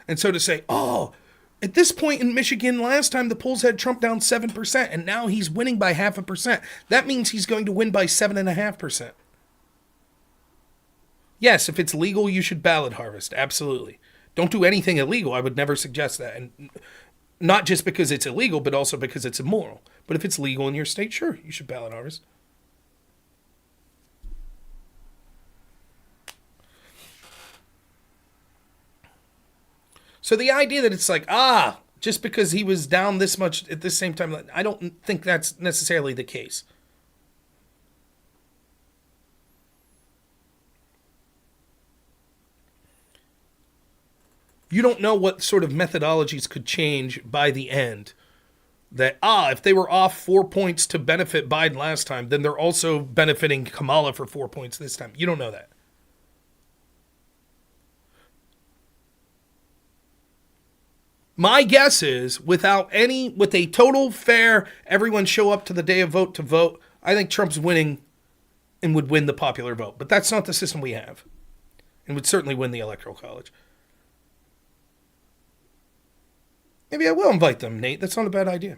And so to say, At this point in Michigan, last time the polls had Trump down 7%, and now he's winning by 0.5%. That means he's going to win by 7.5%. Yes, if it's legal, you should ballot harvest. Absolutely. Don't do anything illegal. I would never suggest that. And not just because it's illegal, but also because it's immoral. But if it's legal in your state, sure, you should ballot harvest. So the idea that it's like, just because he was down this much at the same time, I don't think that's necessarily the case. You don't know what sort of methodologies could change by the end. That, if they were off 4 points to benefit Biden last time, then they're also benefiting Kamala for 4 points this time. You don't know that. My guess is, with a total fair, everyone show up to the day of vote to vote, I think Trump's winning and would win the popular vote. But that's not the system we have. And would certainly win the Electoral College. Maybe I will invite them, Nate. That's not a bad idea.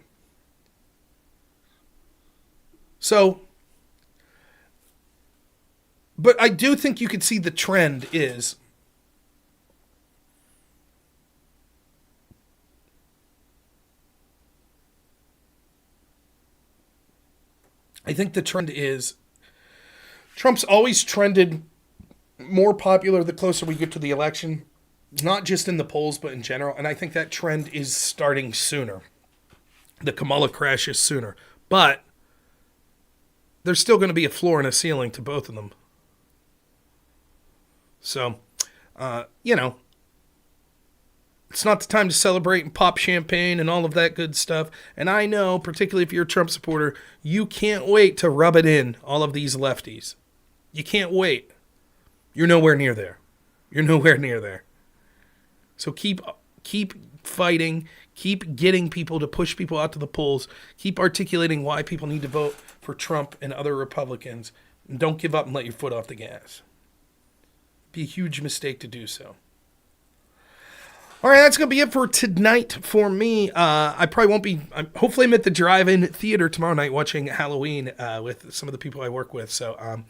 So, but I do think you could see the trend is Trump's always trended more popular the closer we get to the election. Not just in the polls, but in general. And I think that trend is starting sooner. The Kamala crashes sooner. But there's still going to be a floor and a ceiling to both of them. So, it's not the time to celebrate and pop champagne and all of that good stuff. And I know, particularly if you're a Trump supporter, you can't wait to rub it in, all of these lefties. You can't wait. You're nowhere near there. You're nowhere near there. So keep fighting, keep getting people to push people out to the polls, keep articulating why people need to vote for Trump and other Republicans, and don't give up and let your foot off the gas. It'd be a huge mistake to do so. All right, that's going to be it for tonight for me. I probably won't be, hopefully I'm at the drive-in theater tomorrow night watching Halloween with some of the people I work with. So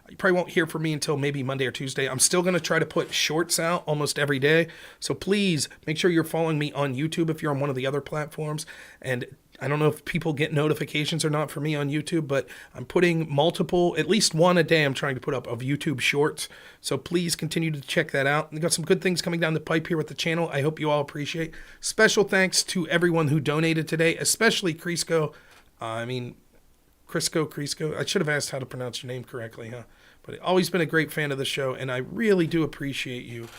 you probably won't hear from me until maybe Monday or Tuesday. I'm still going to try to put shorts out almost every day. So please make sure you're following me on YouTube if you're on one of the other platforms. And I don't know if people get notifications or not for me on YouTube, but I'm putting multiple, at least one a day I'm trying to put up of YouTube shorts. So please continue to check that out. We've got some good things coming down the pipe here with the channel. I hope you all appreciate. Special thanks to everyone who donated today, especially Chrisco. Chrisco. I should have asked how to pronounce your name correctly, huh? But I've always been a great fan of the show, and I really do appreciate you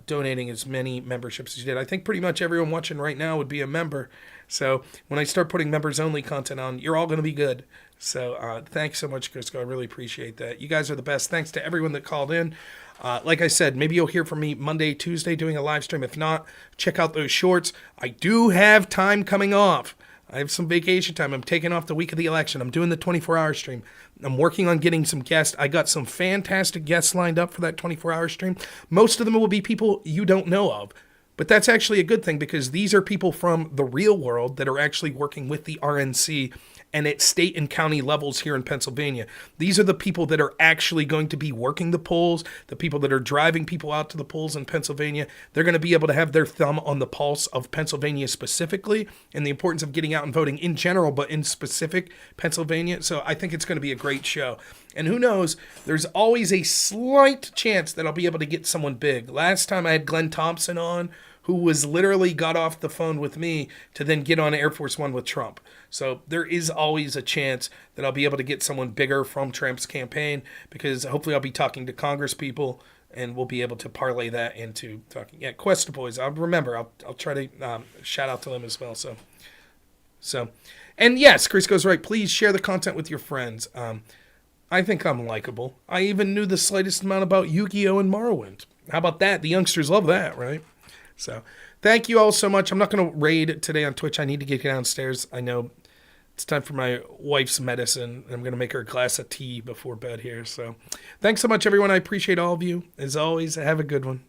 donating as many memberships as you did. I think pretty much everyone watching right now would be a member. So when I start putting members-only content on, you're all going to be good. So thanks so much, Chrisco. I really appreciate that. You guys are the best. Thanks to everyone that called in. Like I said, maybe you'll hear from me Monday, Tuesday doing a live stream. If not, check out those shorts. I do have time coming off. I have some vacation time. I'm taking off the week of the election. I'm doing the 24-hour stream. I'm working on getting some guests. I got some fantastic guests lined up for that 24-hour stream. Most of them will be people you don't know of. But that's actually a good thing because these are people from the real world that are actually working with the RNC and at state and county levels here in Pennsylvania. These are the people that are actually going to be working the polls, the people that are driving people out to the polls in Pennsylvania. They're going to be able to have their thumb on the pulse of Pennsylvania specifically and the importance of getting out and voting in general, but in specific Pennsylvania. So I think it's going to be a great show. And who knows, there's always a slight chance that I'll be able to get someone big. Last time I had Glenn Thompson on, who was literally got off the phone with me to then get on Air Force One with Trump. So there is always a chance that I'll be able to get someone bigger from Trump's campaign because hopefully I'll be talking to Congress people and we'll be able to parlay that into talking. Yeah, Quest Boys. I'll try to shout out to them as well. So, and yes, Chris goes right. Please share the content with your friends. I think I'm likable. I even knew the slightest amount about Yu-Gi-Oh! And Morrowind. How about that? The youngsters love that, right? So, thank you all so much. I'm not going to raid today on Twitch. I need to get downstairs. I know it's time for my wife's medicine. I'm going to make her a glass of tea before bed here. So, thanks so much, everyone. I appreciate all of you. As always, have a good one.